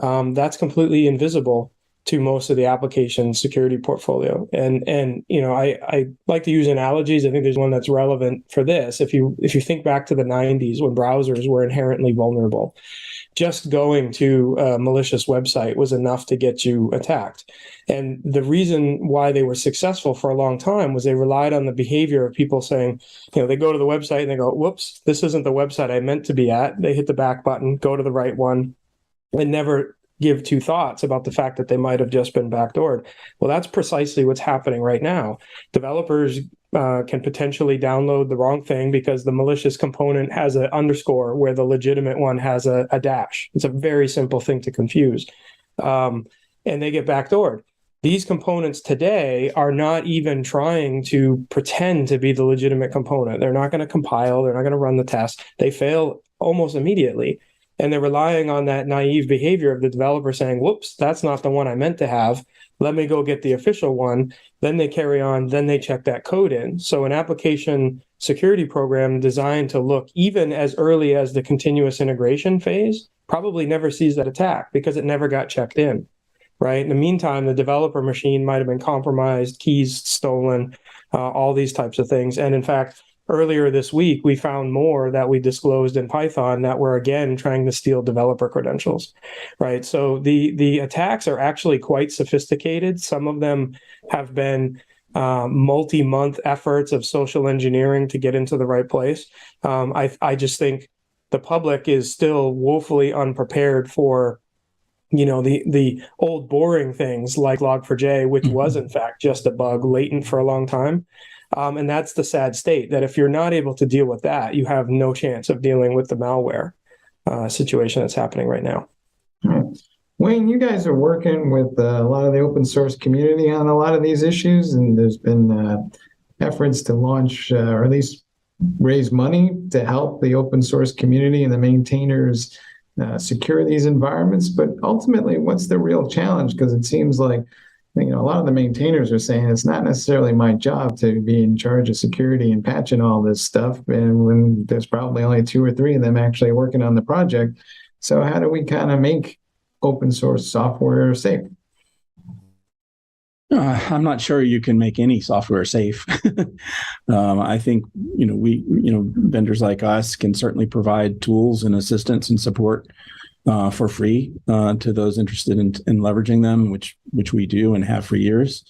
S23: that's completely invisible to most of the application security portfolio. And I like to use analogies. I think there's one that's relevant for this. If you think back to the 90s when browsers were inherently vulnerable, just going to a malicious website was enough to get you attacked. And the reason why they were successful for a long time was they relied on the behavior of people saying, they go to the website and they go, whoops, this isn't the website I meant to be at. They hit the back button, go to the right one, and never give two thoughts about the fact that they might have just been backdoored. Well, that's precisely what's happening right now. Developers can potentially download the wrong thing because the malicious component has an underscore where the legitimate one has a dash. It's a very simple thing to confuse. And they get backdoored. These components today are not even trying to pretend to be the legitimate component. They're not going to compile. They're not going to run the test. They fail almost immediately. And they're relying on that naive behavior of the developer saying, whoops, that's not the one I meant to have. Let me go get the official one. Then they carry on. Then they check that code in. So an application security program designed to look even as early as the continuous integration phase probably never sees that attack because it never got checked in, right? In the meantime, the developer machine might have been compromised, keys stolen, all these types of things. And in fact, earlier this week, we found more that we disclosed in Python that were, again, trying to steal developer credentials, right? So the attacks are actually quite sophisticated. Some of them have been multi-month efforts of social engineering to get into the right place. I just think the public is still woefully unprepared for, the old boring things like Log4j, which was in fact just a bug latent for a long time. And that's the sad state, that if you're not able to deal with that, you have no chance of dealing with the malware situation that's happening right now.
S21: Wayne, you guys are working with a lot of the open source community on a lot of these issues, and there's been efforts to launch or at least raise money to help the open source community and the maintainers secure these environments. But ultimately, what's the real challenge? Because it seems like a lot of the maintainers are saying it's not necessarily my job to be in charge of security and patching all this stuff, and when there's probably only 2 or 3 of them actually working on the project. So how do we kind of make open source software safe?
S22: I'm not sure you can make any software safe. I think vendors like us can certainly provide tools and assistance and support for free to those interested in leveraging them, which we do and have for years.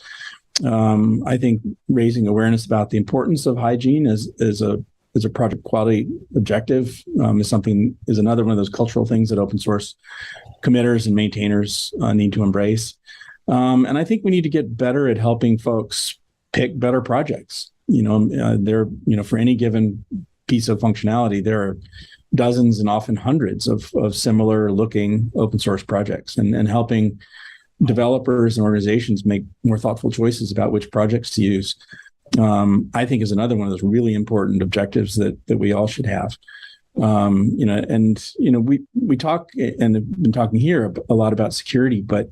S22: I think raising awareness about the importance of hygiene as a project quality objective is another one of those cultural things that open source committers and maintainers need to embrace. And I think we need to get better at helping folks pick better projects. For any given piece of functionality, there are dozens and often hundreds of similar looking open source projects, and helping developers and organizations make more thoughtful choices about which projects to use, I think is another one of those really important objectives that we all should have. We talk and have been talking here a lot about security, but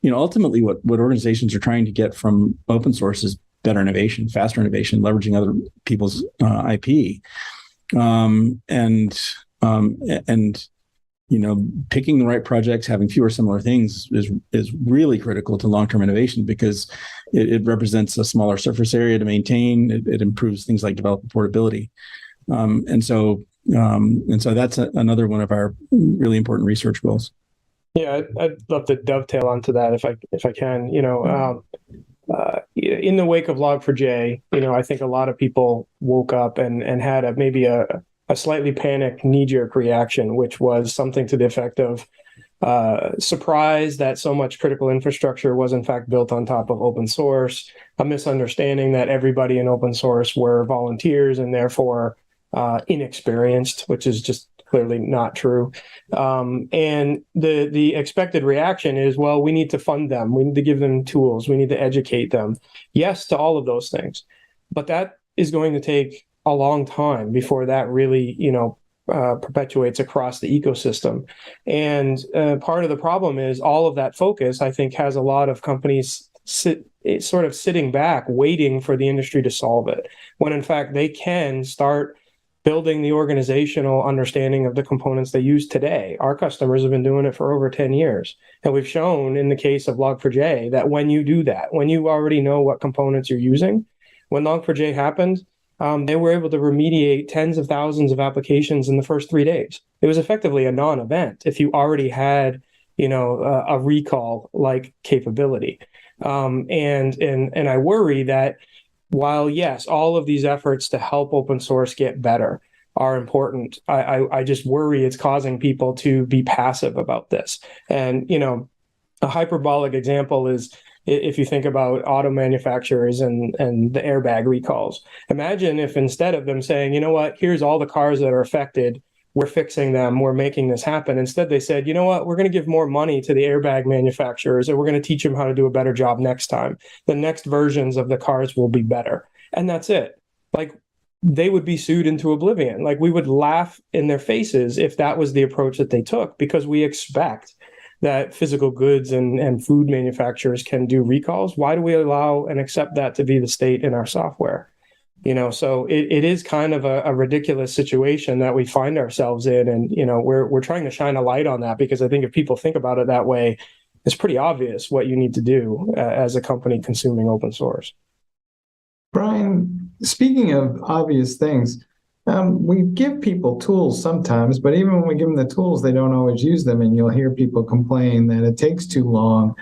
S22: ultimately what organizations are trying to get from open source is better innovation, faster innovation, leveraging other people's IP, picking the right projects, having fewer similar things is really critical to long-term innovation, because it represents a smaller surface area to maintain. It improves things like developer portability, and so that's another one of our really important research goals.
S23: Yeah, I'd love to dovetail onto that if I can. In the wake of Log4j, I think a lot of people woke up and had maybe a slightly panicked knee-jerk reaction, which was something to the effect of surprise that so much critical infrastructure was in fact built on top of open source, a misunderstanding that everybody in open source were volunteers and therefore inexperienced, which is just clearly not true. And the expected reaction is, well, we need to fund them. We need to give them tools. We need to educate them. Yes, to all of those things. But that is going to take a long time before that really, perpetuates across the ecosystem. And part of the problem is all of that focus, I think, has a lot of companies sort of sitting back, waiting for the industry to solve it, when in fact they can start building the organizational understanding of the components they use today. Our customers have been doing it for over 10 years. And we've shown in the case of Log4j that when you do that, when you already know what components you're using, when Log4j happened, they were able to remediate tens of thousands of applications in the first 3 days. It was effectively a non-event if you already had, a recall-like capability. And I worry that while, yes, all of these efforts to help open source get better are important, I just worry it's causing people to be passive about this. And, a hyperbolic example is if you think about auto manufacturers and the airbag recalls. Imagine if instead of them saying, you know what, here's all the cars that are affected, we're fixing them, we're making this happen. Instead, they said, you know what, we're going to give more money to the airbag manufacturers, and we're going to teach them how to do a better job next time. The next versions of the cars will be better. And that's it. Like, they would be sued into oblivion. Like, we would laugh in their faces if that was the approach that they took, because we expect that physical goods and food manufacturers can do recalls. Why do we allow and accept that to be the state in our software? So it is kind of a ridiculous situation that we find ourselves in. And, we're trying to shine a light on that, because I think if people think about it that way, it's pretty obvious what you need to do as a company consuming open source.
S21: Brian, speaking of obvious things, we give people tools sometimes, but even when we give them the tools, they don't always use them. And you'll hear people complain that it takes too long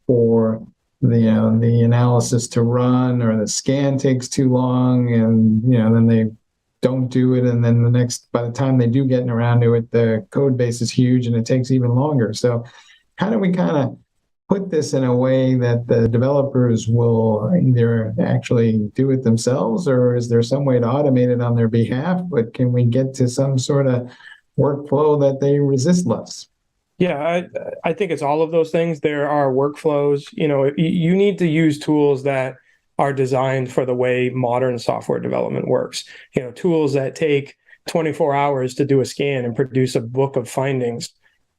S21: for the analysis to run, or the scan takes too long, and then they don't do it, and then by the time they do get around to it, the code base is huge and it takes even longer. So how do we kind of put this in a way that the developers will either actually do it themselves, or is there some way to automate it on their behalf? But can we get to some sort of workflow that they resist less?
S23: Yeah, I think it's all of those things. There are workflows. You need to use tools that are designed for the way modern software development works. Tools that take 24 hours to do a scan and produce a book of findings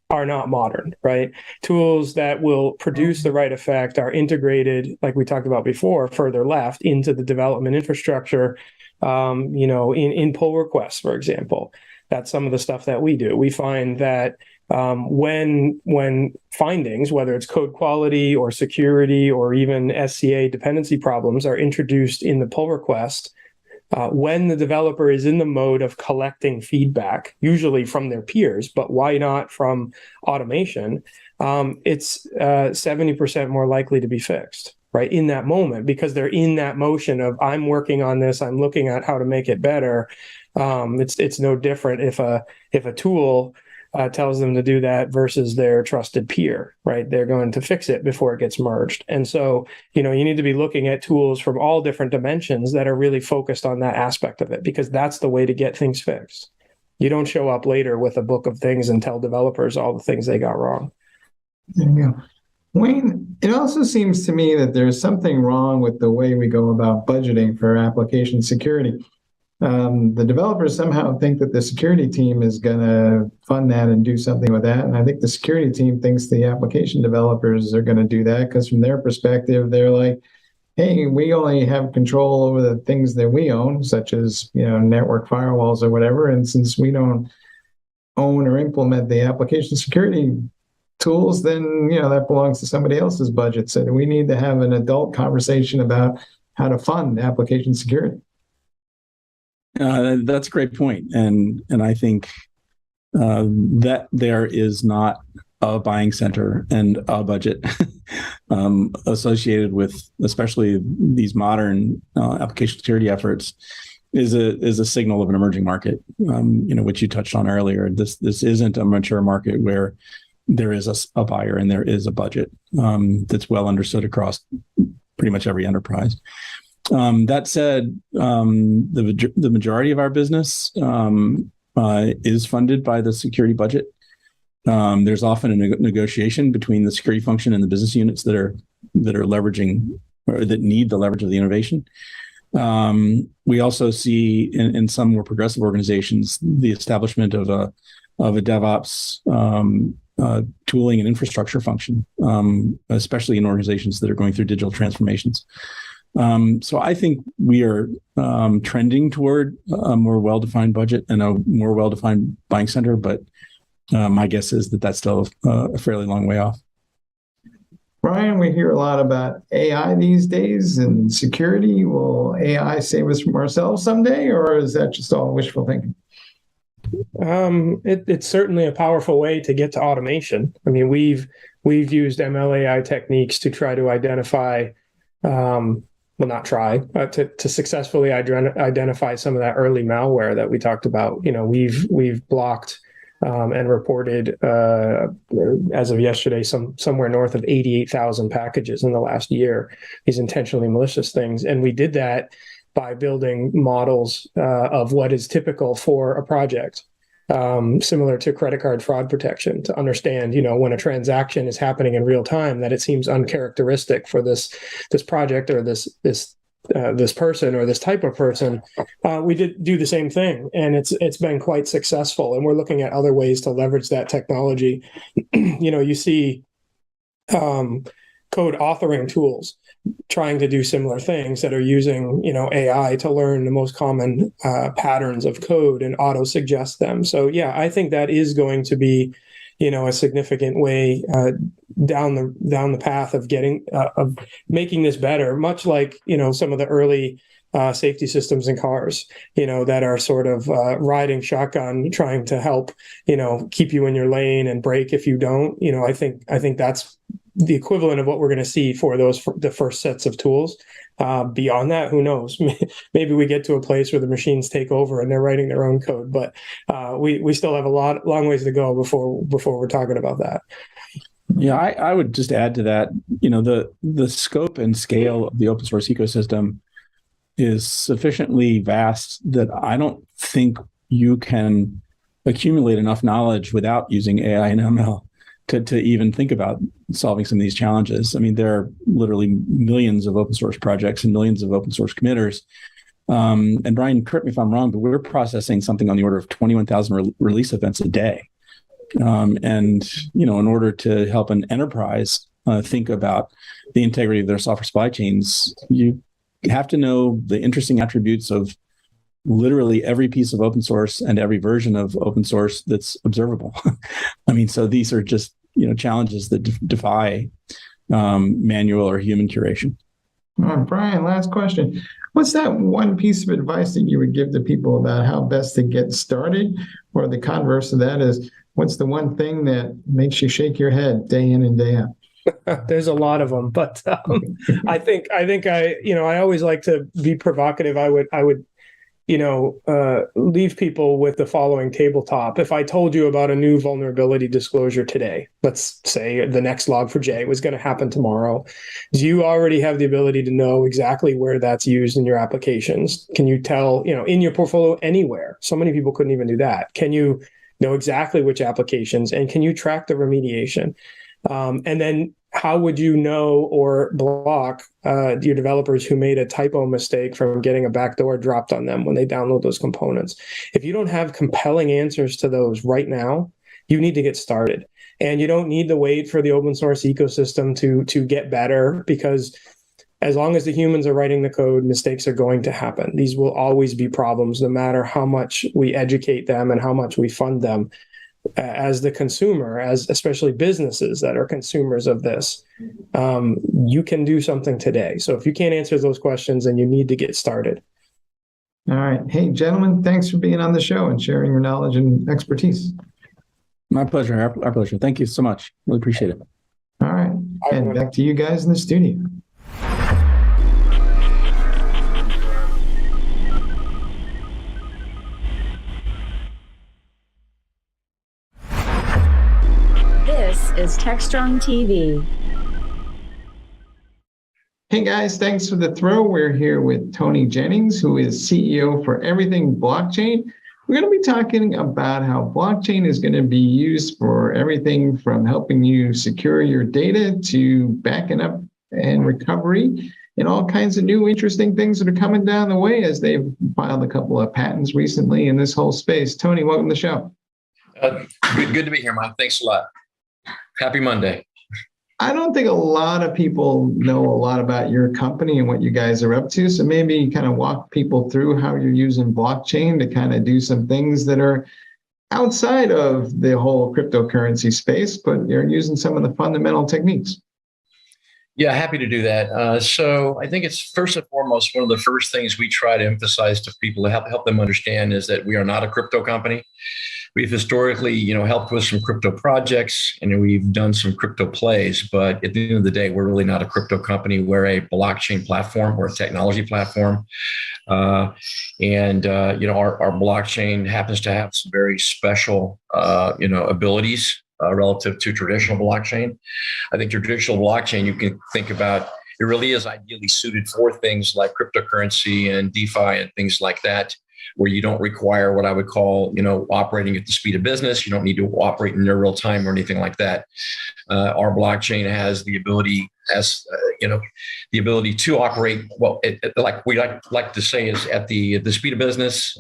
S23: are not modern, right? Tools that will produce the right effect are integrated, like we talked about before, further left into the development infrastructure, in pull requests, for example. That's some of the stuff that we do. We find that when findings, whether it's code quality or security or even SCA dependency problems, are introduced in the pull request, when the developer is in the mode of collecting feedback, usually from their peers, but why not from automation, it's 70% more likely to be fixed, right, in that moment, because they're in that motion of, I'm working on this, I'm looking at how to make it better. It's no different if a tool tells them to do that versus their trusted peer, right? They're going to fix it before it gets merged. And so, you need to be looking at tools from all different dimensions that are really focused on that aspect of it, because that's the way to get things fixed. You don't show up later with a book of things and tell developers all the things they got wrong.
S21: There you go. Wayne, it also seems to me that there's something wrong with the way we go about budgeting for application security. The developers somehow think that the security team is going to fund that and do something with that. And I think the security team thinks the application developers are going to do that, because from their perspective, they're like, hey, we only have control over the things that we own, such as, network firewalls or whatever. And since we don't own or implement the application security tools, then, that belongs to somebody else's budget. So we need to have an adult conversation about how to fund application security.
S22: That's a great point, and I think that there is not a buying center and a budget associated with, especially these modern application security efforts, is a signal of an emerging market. Which you touched on earlier. This isn't a mature market where there is a buyer and there is a budget that's well understood across pretty much every enterprise. That said, the majority of our business is funded by the security budget. There's often a negotiation between the security function and the business units that are leveraging, or that need the leverage of the innovation. We also see in some more progressive organizations the establishment of a DevOps tooling and infrastructure function, especially in organizations that are going through digital transformations. So I think we are trending toward a more well-defined budget and a more well-defined buying center, but my guess is that that's still a fairly long way off.
S21: Brian, we hear a lot about AI these days and security. Will AI save us from ourselves someday, or is that just all wishful thinking?
S23: It's certainly a powerful way to get to automation. I mean, we've used ML AI techniques to try to identify, to successfully identify some of that early malware that we talked about. We've blocked and reported as of yesterday somewhere north of 88,000 packages in the last year, these intentionally malicious things. And we did that by building models of what is typical for a project, similar to credit card fraud protection, to understand, when a transaction is happening in real time, that it seems uncharacteristic for this project or this person or this type of person. We did do the same thing, and it's been quite successful. And we're looking at other ways to leverage that technology. You see code authoring tools trying to do similar things that are using, AI to learn the most common patterns of code and auto suggest them. So yeah, I think that is going to be, a significant way down the path of of making this better. Much like some of the early safety systems in cars, that are sort of riding shotgun, trying to help, keep you in your lane and brake if you don't. I think that's the equivalent of what we're going to see for the first sets of tools. Beyond that, who knows? Maybe we get to a place where the machines take over and they're writing their own code. But we still have a long ways to go before we're talking about that.
S22: Yeah, I would just add to that. The scope and scale of the open source ecosystem is sufficiently vast that I don't think you can accumulate enough knowledge without using AI and ML to even think about solving some of these challenges. I mean, there are literally millions of open source projects and millions of open source committers. And Brian, correct me if I'm wrong, but we're processing something on the order of 21,000 release events a day. And, in order to help an enterprise think about the integrity of their software supply chains, you have to know the interesting attributes of literally every piece of open source and every version of open source that's observable. I mean, so these are just, challenges that defy manual or human curation.
S21: Brian, last question. What's that one piece of advice that you would give to people about how best to get started? Or the converse of that is, what's the one thing that makes you shake your head day in and day out?
S23: There's a lot of them, but I think I always like to be provocative. I would leave people with the following tabletop. If I told you about a new vulnerability disclosure today, let's say the next Log4j was going to happen tomorrow, do you already have the ability to know exactly where that's used in your applications? Can you tell, in your portfolio anywhere? So many people couldn't even do that. Can you know exactly which applications, and can you track the remediation? And then how would you know or block your developers who made a typo mistake from getting a backdoor dropped on them when they download those components? If you don't have compelling answers to those right now, you need to get started. And you don't need to wait for the open source ecosystem to get better, because as long as the humans are writing the code, mistakes are going to happen. These will always be problems, no matter how much we educate them and how much we fund them. As the consumer, as especially businesses that are consumers of this, you can do something today. So if you can't answer those questions, then you need to get started.
S21: All right. Hey, gentlemen, thanks for being on the show and sharing your knowledge and expertise.
S22: My pleasure. Our pleasure. Thank you so much. Really appreciate it.
S21: All right. And back to you guys in the studio.
S2: This is Techstrong TV.
S21: Hey guys, thanks for the throw. We're here with Tony Jennings, who is CEO for Everything Blockchain. We're going to be talking about how blockchain is going to be used for everything from helping you secure your data to backing up and recovery, and all kinds of new interesting things that are coming down the way as they've filed a couple of patents recently in this whole space. Tony, welcome to the show.
S1: Good to be here, Mike. Thanks a lot. Happy Monday.
S21: I don't think a lot of people know a lot about your company and what you guys are up to. So maybe kind of walk people through how you're using blockchain to kind of do some things that are outside of the whole cryptocurrency space, but you're using some of the fundamental techniques.
S1: Yeah, happy to do that. So I think it's first and foremost, one of the first things we try to emphasize to people to help them understand is that we are not a crypto company. We've historically, helped with some crypto projects, and we've done some crypto plays. But at the end of the day, we're really not a crypto company. We're a blockchain platform. We're a technology platform, and our blockchain happens to have some very special, abilities relative to traditional blockchain. I think traditional blockchain, you can think about, it really is ideally suited for things like cryptocurrency and DeFi and things like that, where you don't require what I would call, operating at the speed of business. You don't need to operate in near real time or anything like that. Our blockchain has the ability, the ability to operate, like we like to say, is at the speed of business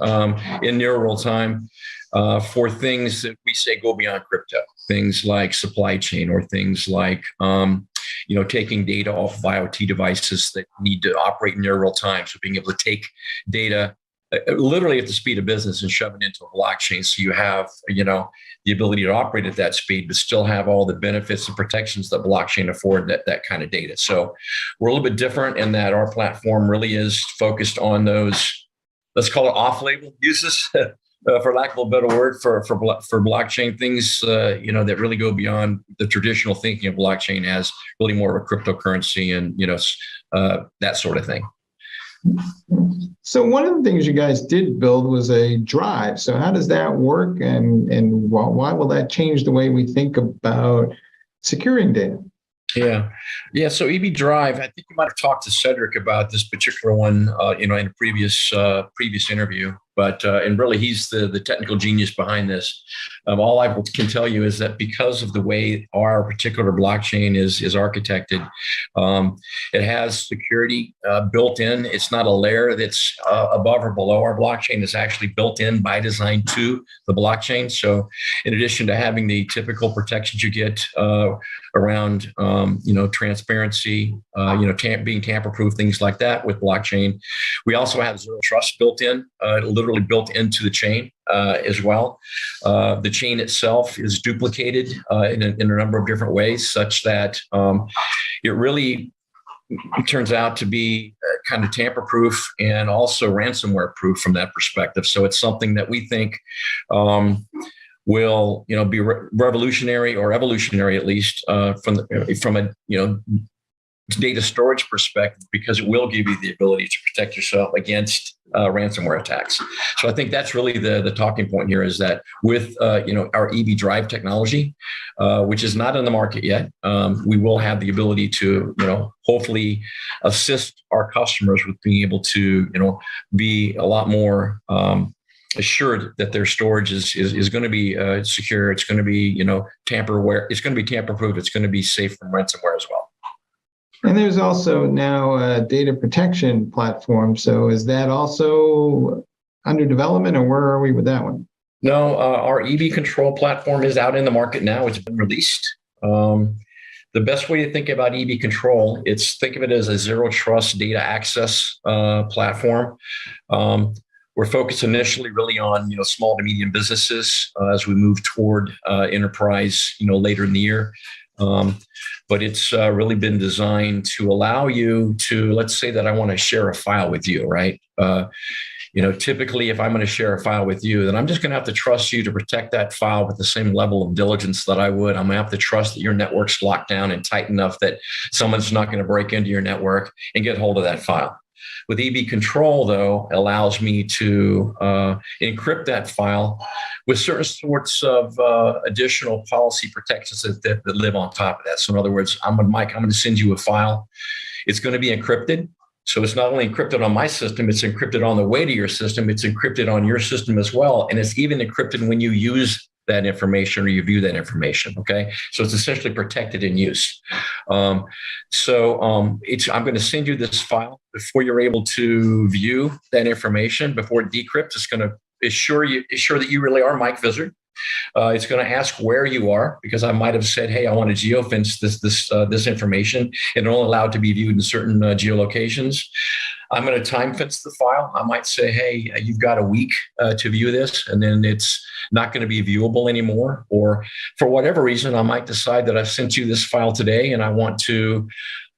S1: in near real time for things that we say go beyond crypto, things like supply chain, or things like taking data off of IoT devices that need to operate in near real time. So being able to take data literally at the speed of business and shove it into a blockchain, so you have the ability to operate at that speed, but still have all the benefits and protections that blockchain afford that kind of data. So we're a little bit different in that our platform really is focused on those, let's call it off-label uses, for lack of a better word, for blockchain things, that really go beyond the traditional thinking of blockchain as really more of a cryptocurrency and, that sort of thing.
S21: So one of the things you guys did build was a drive. So how does that work, and why will that change the way we think about securing data?
S1: Yeah. So EB Drive, I think you might have talked to Cedric about this particular one, in a previous interview. But and really, he's the technical genius behind this. All I can tell you is that because of the way our particular blockchain is architected, it has security built in. It's not a layer that's above or below our blockchain. It's actually built in by design to the blockchain. So, in addition to having the typical protections you get around, transparency, being tamper-proof, things like that with blockchain, we also have zero trust built in. Literally built into the chain as well. The chain itself is duplicated in a number of different ways, such that it really turns out to be kind of tamper-proof and also ransomware-proof from that perspective. So it's something that we think will, be revolutionary or evolutionary, at least from a data storage perspective, because it will give you the ability to protect yourself against ransomware attacks. So I think that's really the talking point here, is that with our EB Drive technology, which is not in the market yet, we will have the ability to hopefully assist our customers with being able to be a lot more assured that their storage is going to be secure. It's going to be tamper-aware. It's going to be tamper-proof. It's going to be safe from ransomware as well.
S21: And there's also now a data protection platform. So is that also under development, or where are we with that one?
S1: No, our EB Control platform is out in the market now. It's been released. The best way to think about EB Control, think of it as a zero trust data access platform. We're focused initially really on small to medium businesses as we move toward enterprise later in the year. But it's really been designed to allow you to, let's say that I want to share a file with you, right? Typically, if I'm going to share a file with you, then I'm just going to have to trust you to protect that file with the same level of diligence that I would. I'm going to have to trust that your network's locked down and tight enough that someone's not going to break into your network and get hold of that file. With EB Control, though, allows me to encrypt that file with certain sorts of additional policy protections that live on top of that. So in other words, Mike, I'm going to send you a file. It's going to be encrypted. So it's not only encrypted on my system, it's encrypted on the way to your system. It's encrypted on your system as well. And it's even encrypted when you use that information or you view that information. Okay. So it's essentially protected in use. I'm going to send you this file before you're able to view that information. Before it decrypts, it's going to assure that you really are Mike Vizard. It's going to ask where you are, because I might have said, hey, I want to geofence this information, and only allowed to be viewed in certain geolocations. I'm going to time fence the file. I might say, hey, you've got a week to view this, and then it's not going to be viewable anymore. Or for whatever reason, I might decide that I've sent you this file today and I want to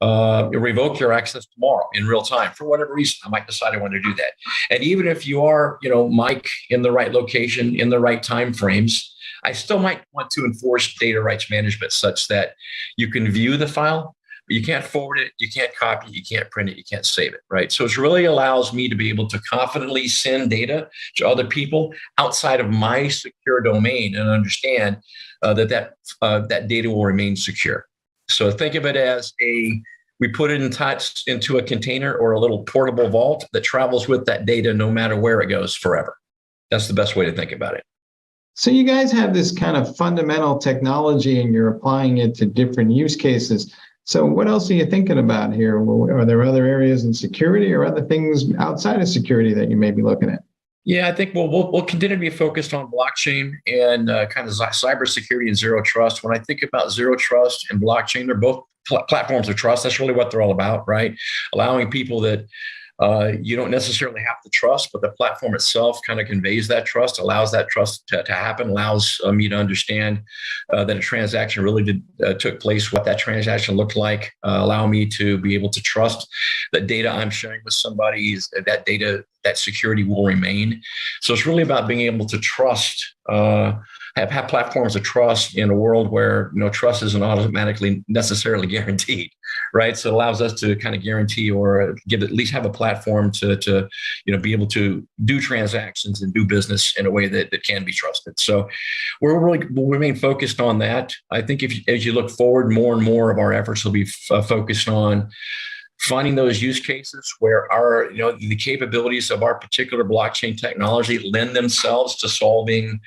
S1: revoke your access tomorrow in real time. For whatever reason, I might decide I want to do that. And even if you are, Mike, in the right location, in the right time frames, I still might want to enforce data rights management such that you can view the file, but you can't forward it, you can't copy it, you can't print it, you can't save it, right? So it really allows me to be able to confidently send data to other people outside of my secure domain and understand that data will remain secure. So think of it as we put it into a container or a little portable vault that travels with that data no matter where it goes forever. That's the best way to think about it.
S21: So you guys have this kind of fundamental technology and you're applying it to different use cases. So what else are you thinking about here? Are there other areas in security or other things outside of security that you may be looking at?
S1: Yeah, I think we'll continue to be focused on blockchain and kind of cybersecurity and zero trust. When I think about zero trust and blockchain, they're both platforms of trust. That's really what they're all about, right? Allowing people that You don't necessarily have to trust, but the platform itself kind of conveys that trust, allows that trust to happen, allows me to understand that a transaction really took place, what that transaction looked like, allow me to be able to trust that data I'm sharing with somebody, is that data, that security will remain. So it's really about being able to trust, have platforms of trust in a world where trust isn't automatically necessarily guaranteed, right? So it allows us to kind of guarantee or at least have a platform to be able to do transactions and do business in a way that can be trusted. So we'll remain focused on that. I think as you look forward, more and more of our efforts will be focused on finding those use cases where the capabilities of our particular blockchain technology lend themselves to solving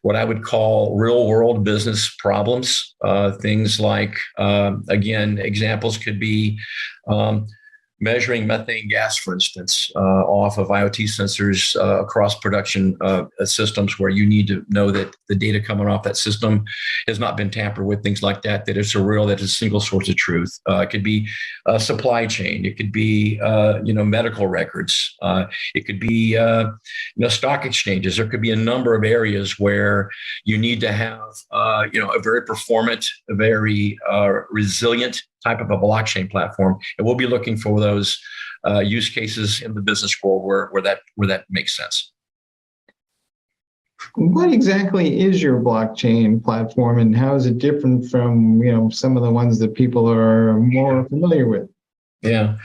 S1: what I would call real world business problems. Things like, again, examples could be measuring methane gas, for instance, off of IoT sensors across production systems, where you need to know that the data coming off that system has not been tampered with, things like that, that it's that it's a single source of truth. It could be supply chain. It could be, medical records. It could be, stock exchanges. There could be a number of areas where you need to have, a very performant, a very resilient type of a blockchain platform, and we'll be looking for those use cases in the business world where that makes sense.
S21: What exactly is your blockchain platform, and how is it different from some of the ones that people are more familiar with?
S1: Yeah.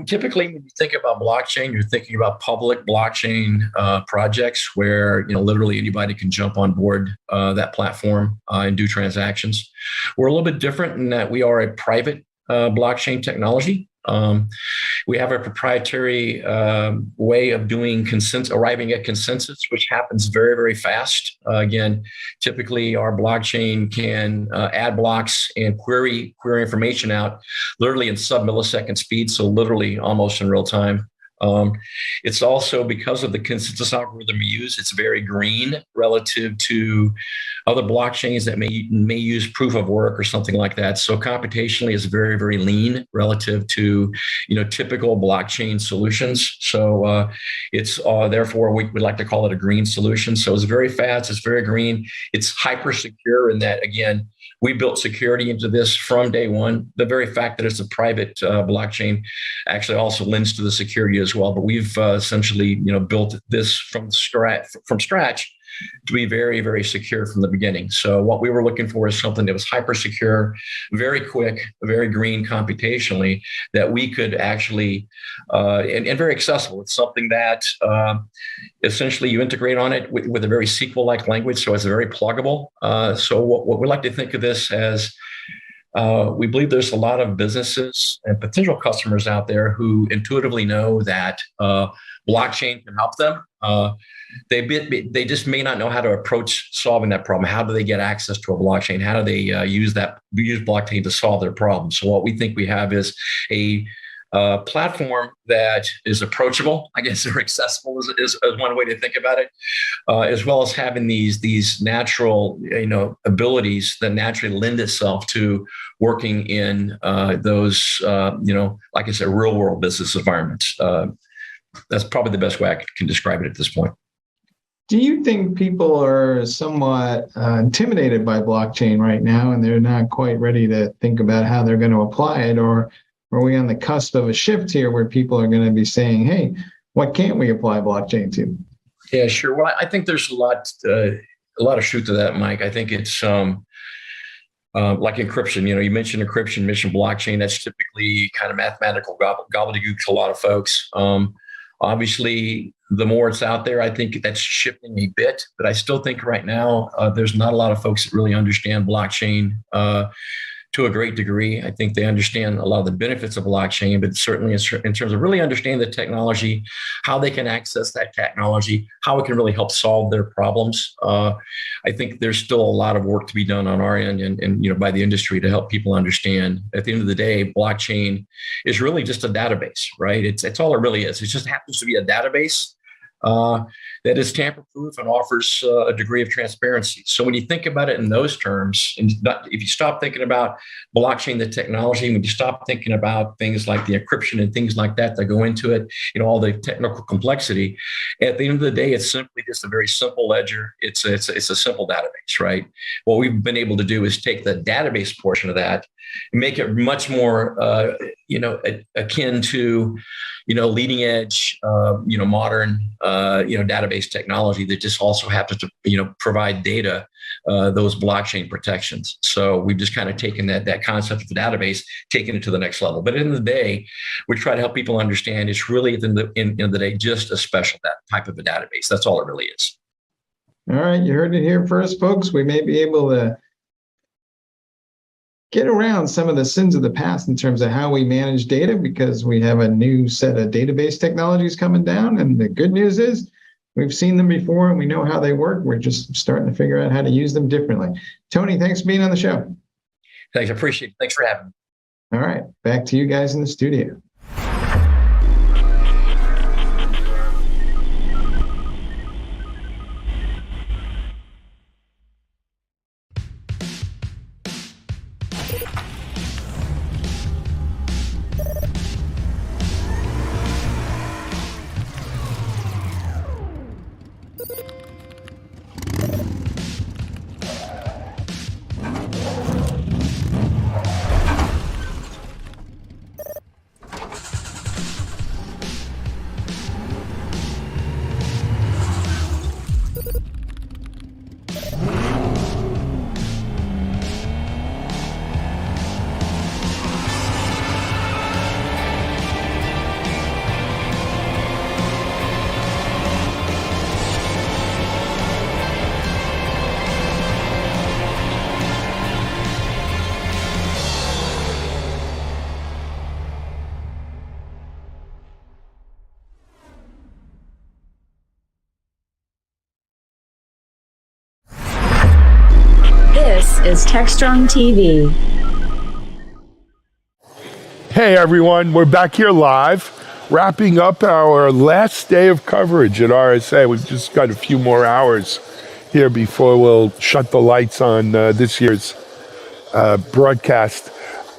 S1: Typically when you think about blockchain, you're thinking about public blockchain projects where literally anybody can jump on board that platform and do transactions. We're a little bit different in that we are a private blockchain technology. We have a proprietary way of doing arriving at consensus, which happens very, very fast. Again, typically our blockchain can add blocks and query information out literally in sub-millisecond speed, so literally almost in real time. It's also, because of the consensus algorithm we use, it's very green relative to other blockchains that may use proof of work or something like that. So computationally, it's very, very lean relative to typical blockchain solutions. So it's therefore we would like to call it a green solution. So it's very fast, it's very green, it's hyper secure in that, again, we built security into this from day one. The very fact that it's a private blockchain actually also lends to the security as well. But we've essentially, built this from scratch to be very, very secure from the beginning. So what we were looking for is something that was hyper secure, very quick, very green computationally, that we could actually, and very accessible. It's something that essentially you integrate on it with a very SQL-like language, so it's very pluggable. So what we like to think of this as, we believe there's a lot of businesses and potential customers out there who intuitively know that blockchain can help them. They just may not know how to approach solving that problem. How do they get access to a blockchain? How do they use blockchain to solve their problem? So what we think we have is a platform that is approachable, I guess, or accessible is one way to think about it, as well as having these natural, abilities that naturally lend itself to working in those, like I said, real world business environments. That's probably the best way I can describe it at this point.
S21: Do you think people are somewhat intimidated by blockchain right now, and they're not quite ready to think about how they're going to apply it? Or are we on the cusp of a shift here where people are going to be saying, hey, what can't we apply blockchain to?
S1: Yeah, sure. Well, I think there's a lot of truth to that, Mike. I think it's like encryption. You mentioned encryption, mentioned blockchain. That's typically kind of mathematical gobbledygook to a lot of folks. Obviously, the more it's out there, I think that's shifting a bit. But I still think right now there's not a lot of folks that really understand blockchain to a great degree. I think they understand a lot of the benefits of blockchain, but certainly in terms of really understanding the technology, how they can access that technology, how it can really help solve their problems. I think there's still a lot of work to be done on our end and by the industry to help people understand. At the end of the day, blockchain is really just a database, right? It's all it really is. It just happens to be a database that is tamper-proof and offers a degree of transparency. So when you think about it in those terms, and if you stop thinking about blockchain, the technology, when you stop thinking about things like the encryption and things like that go into it, all the technical complexity, at the end of the day, it's simply just a very simple ledger. It's a simple database, right? What we've been able to do is take the database portion of that and make it much more, akin to, leading edge, modern, database technology that just also happens to, provide data, those blockchain protections. So we've just kind of taken that concept of the database, taken it to the next level. But at the end of the day, we try to help people understand it's really, at the end of the day, just a special type of a database. That's all it really is.
S21: All right, you heard it here first, folks. We may be able to get around some of the sins of the past in terms of how we manage data, because we have a new set of database technologies coming down. And the good news is we've seen them before and we know how they work. We're just starting to figure out how to use them differently. Tony, thanks for being on the show.
S1: Thanks, I appreciate it. Thanks for having me.
S21: All right, back to you guys in the studio.
S2: This is Techstrong TV.
S5: Hey everyone, we're back here live, wrapping up our last day of coverage at RSA. We've just got a few more hours here before we'll shut the lights on this year's broadcast.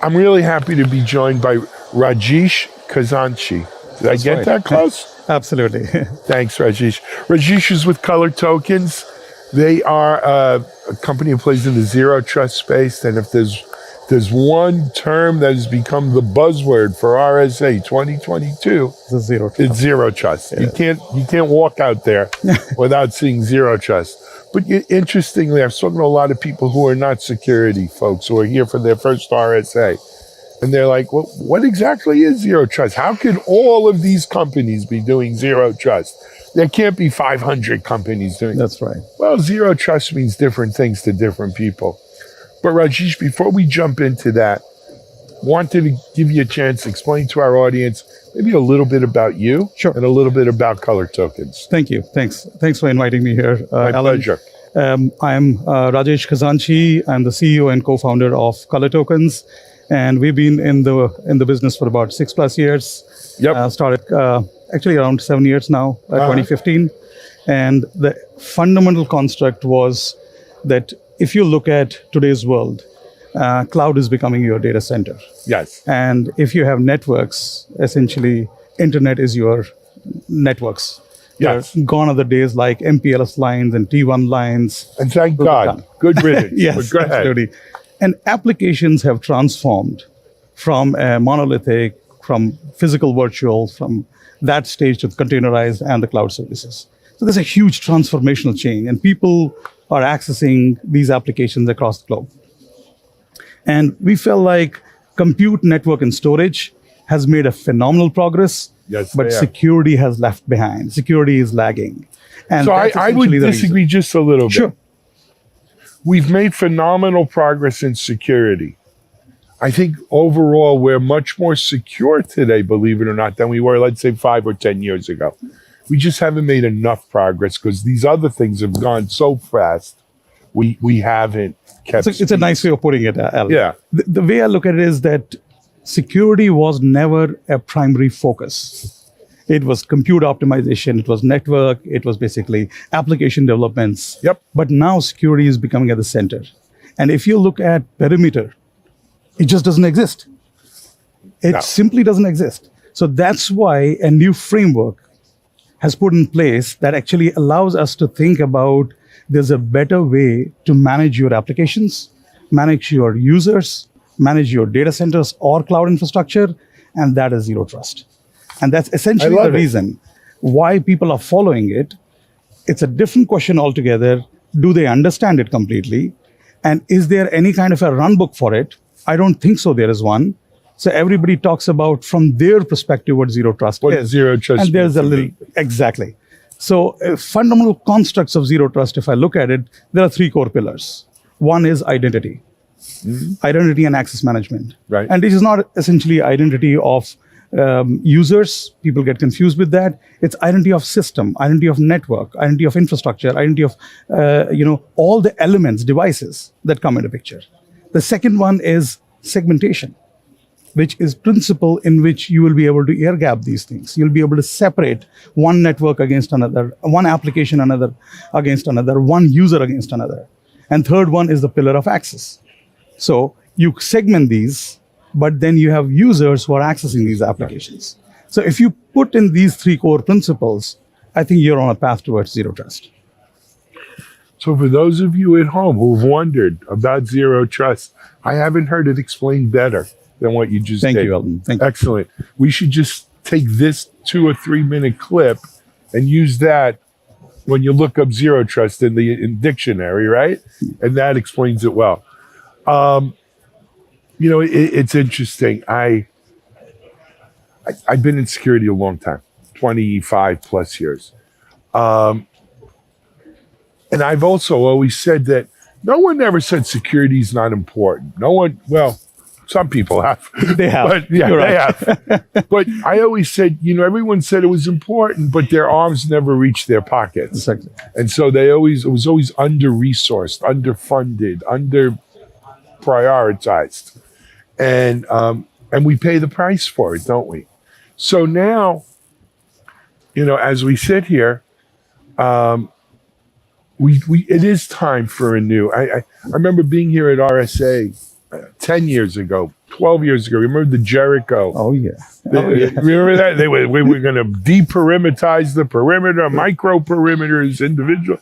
S5: I'm really happy to be joined by Rajesh Khazanchi. Did I get that close?
S9: Absolutely.
S5: Thanks, Rajesh. Rajesh is with Color Tokens. They are a company that plays in the zero trust space, and if there's one term that has become the buzzword for RSA 2022, it's zero trust. Yeah. You can't walk out there without seeing zero trust. But interestingly, I've spoken to a lot of people who are not security folks who are here for their first RSA. And they're like, well, what exactly is zero trust? How can all of these companies be doing zero trust? There can't be 500 companies doing it.
S9: That's right.
S5: Well, zero trust means different things to different people. But Rajesh, before we jump into that, wanted to give you a chance to explain to our audience maybe a little bit about you and a little bit about Color Tokens.
S9: Thank you. Thanks for inviting me here,
S5: My
S9: Alan.
S5: pleasure.
S9: I'm Rajesh Khazanchi. I'm the CEO and co-founder of Color Tokens, and we've been in the business for about 6+ years.
S5: Yep.
S9: Started actually around 7 years now, 2015. And the fundamental construct was that if you look at today's world, cloud is becoming your data center.
S5: Yes.
S9: And if you have networks, essentially, internet is your networks.
S5: Yes.
S9: Gone are the days like MPLS lines and T1 lines.
S5: And thank God. Good riddance.
S9: Yes,
S5: go ahead.
S9: absolutely. And applications have transformed from a monolithic, from physical virtual, from that stage to containerized and the cloud services. So there's a huge transformational change, and people are accessing these applications across the globe. And we felt like compute, network, and storage has made a phenomenal progress, but security has left behind. Security is lagging. And
S5: so I would disagree just a little bit.
S9: Sure.
S5: We've made phenomenal progress in security. I think overall we're much more secure today, believe it or not, than we were, let's say, 5 or 10 years ago. We just haven't made enough progress because these other things have gone so fast. We haven't kept.
S9: It's a nice way of putting it, Alan.
S5: Yeah.
S9: The way I look at it is that security was never a primary focus. It was compute optimization. It was network. It was basically application developments.
S5: Yep.
S9: But now security is becoming at the center. And if you look at perimeter, it just doesn't exist. It simply doesn't exist. So that's why a new framework has put in place that actually allows us to think about there's a better way to manage your applications, manage your users, manage your data centers or cloud infrastructure, and that is zero trust. And that's essentially the reason why people are following it. It's a different question altogether. Do they understand it completely? And is there any kind of a run book for it? I don't think so there is one. So everybody talks about from their perspective what zero trust is.
S5: Zero trust
S9: and there's a little, exactly. So fundamental constructs of zero trust, if I look at it, there are three core pillars. One is identity. Identity and access management.
S5: Right.
S9: And this is not essentially identity of users. People get confused with that. It's identity of system, identity of network, identity of infrastructure, identity of all the elements, devices that come into picture. The second one is segmentation, which is principle in which you will be able to air gap these things. You'll be able to separate one network against another, one application against another, one user against another. And third one is the pillar of access. So you segment these, but then you have users who are accessing these applications. So if you put in these three core principles, I think you're on a path towards zero trust.
S5: So for those of you at home who've wondered about zero trust, I haven't heard it explained better than what you just did.
S9: Thank you, Elton. Thank you.
S5: Excellent. We should just take this 2 or 3 minute clip and use that when you look up zero trust in the dictionary, right? And that explains it well. It's interesting. I've been in security a long time, 25 plus years. And I've also always said that no one ever said security is not important. No one, well, some people have.
S9: They have.
S5: But, yeah,
S9: You're
S5: they
S9: right.
S5: have. But I always said, everyone said it was important, but their arms never reached their pockets.
S9: Exactly.
S5: And so it was always under-resourced, underfunded, under-prioritized. And we pay the price for it, don't we? So now, as we sit here, it is time for a new. I remember being here at RSA 10 years ago, 12 years ago. Remember the Jericho?
S9: Oh yeah.
S5: Remember that? We were going to deperimeterize the perimeter, micro perimeters, individual.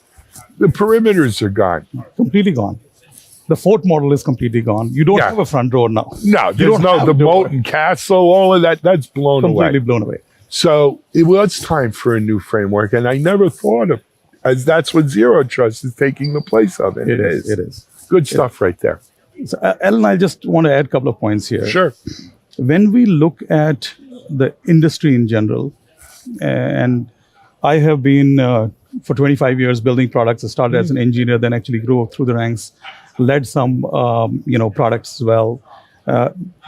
S5: The perimeters are gone.
S9: Completely gone. The fort model is completely gone. You don't have a front door now.
S5: No, there's the moat and castle, all of that. That's
S9: completely blown away.
S5: So it was time for a new framework, and I never thought of as that's what zero trust is taking the place of. And it is.
S9: It is.
S5: Good stuff right there.
S9: So, Ellen, I just want to add a couple of points here.
S5: Sure.
S9: When we look at the industry in general, and I have been for 25 years building products. I started as an engineer, then actually grew through the ranks, led some products as well.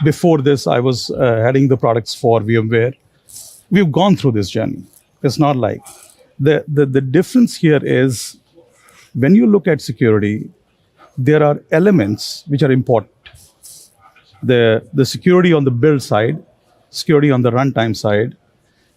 S9: Before this, I was heading the products for VMware. We've gone through this journey. It's not like the difference here is when you look at security, there are elements which are important. The security on the build side, security on the runtime side.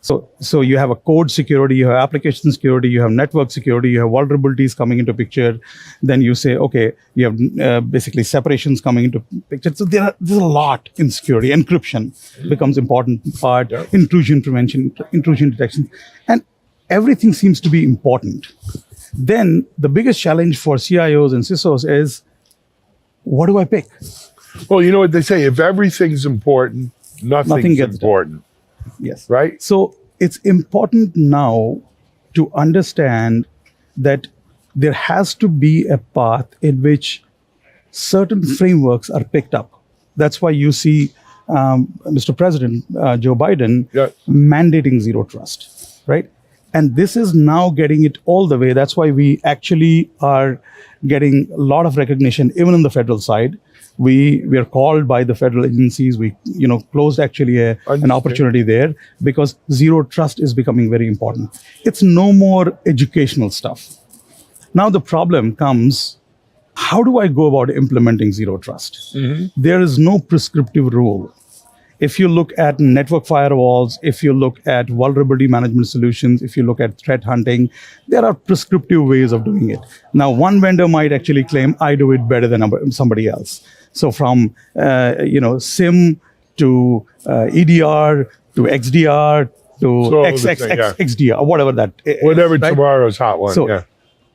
S9: So you have a code security, you have application security, you have network security, you have vulnerabilities coming into picture. Then you say, okay, you have basically separations coming into picture. So there's a lot in security. Encryption becomes important part, intrusion prevention, intrusion detection, and everything seems to be important. Then the biggest challenge for CIOs and CISOs is, what do I pick?
S5: Well, you know what they say, if everything's important, nothing's important.
S9: Yes.
S5: Right?
S9: So it's important now to understand that there has to be a path in which certain frameworks are picked up. That's why you see Mr. President Joe Biden mandating zero trust, right? And this is now getting it all the way. That's why we actually are getting a lot of recognition, even on the federal side. We are called by the federal agencies. We closed actually an opportunity there because zero trust is becoming very important. It's no more educational stuff. Now the problem comes, how do I go about implementing zero trust? There is no prescriptive rule. If you look at network firewalls, if you look at vulnerability management solutions, if you look at threat hunting, there are prescriptive ways of doing it. Now, one vendor might actually claim, I do it better than somebody else. So from SIM to EDR to XDR to XDR, or whatever that is.
S5: Whatever tomorrow's hot one,
S9: so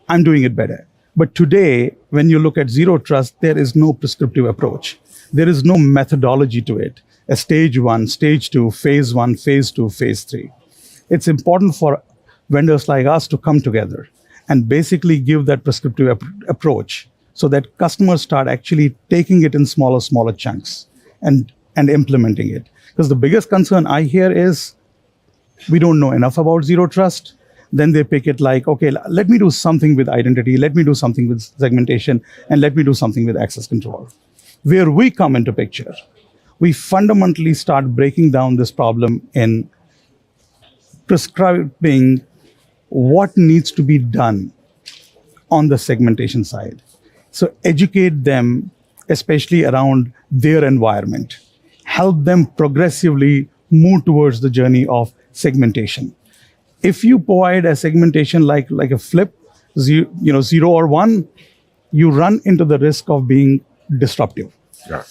S9: I'm doing it better. But today, when you look at zero trust, there is no prescriptive approach. There is no methodology to it. A stage 1, stage 2, phase 1, phase 2, phase 3. It's important for vendors like us to come together and basically give that prescriptive approach so that customers start actually taking it in smaller chunks and implementing it. Because the biggest concern I hear is we don't know enough about zero trust. Then they pick it like, okay, let me do something with identity, let me do something with segmentation, and let me do something with access control. Where we come into picture, we fundamentally start breaking down this problem in prescribing what needs to be done on the segmentation side. So educate them, especially around their environment. Help them progressively move towards the journey of segmentation. If you provide a segmentation like a flip, 0 or 1, you run into the risk of being disruptive.
S5: Yeah.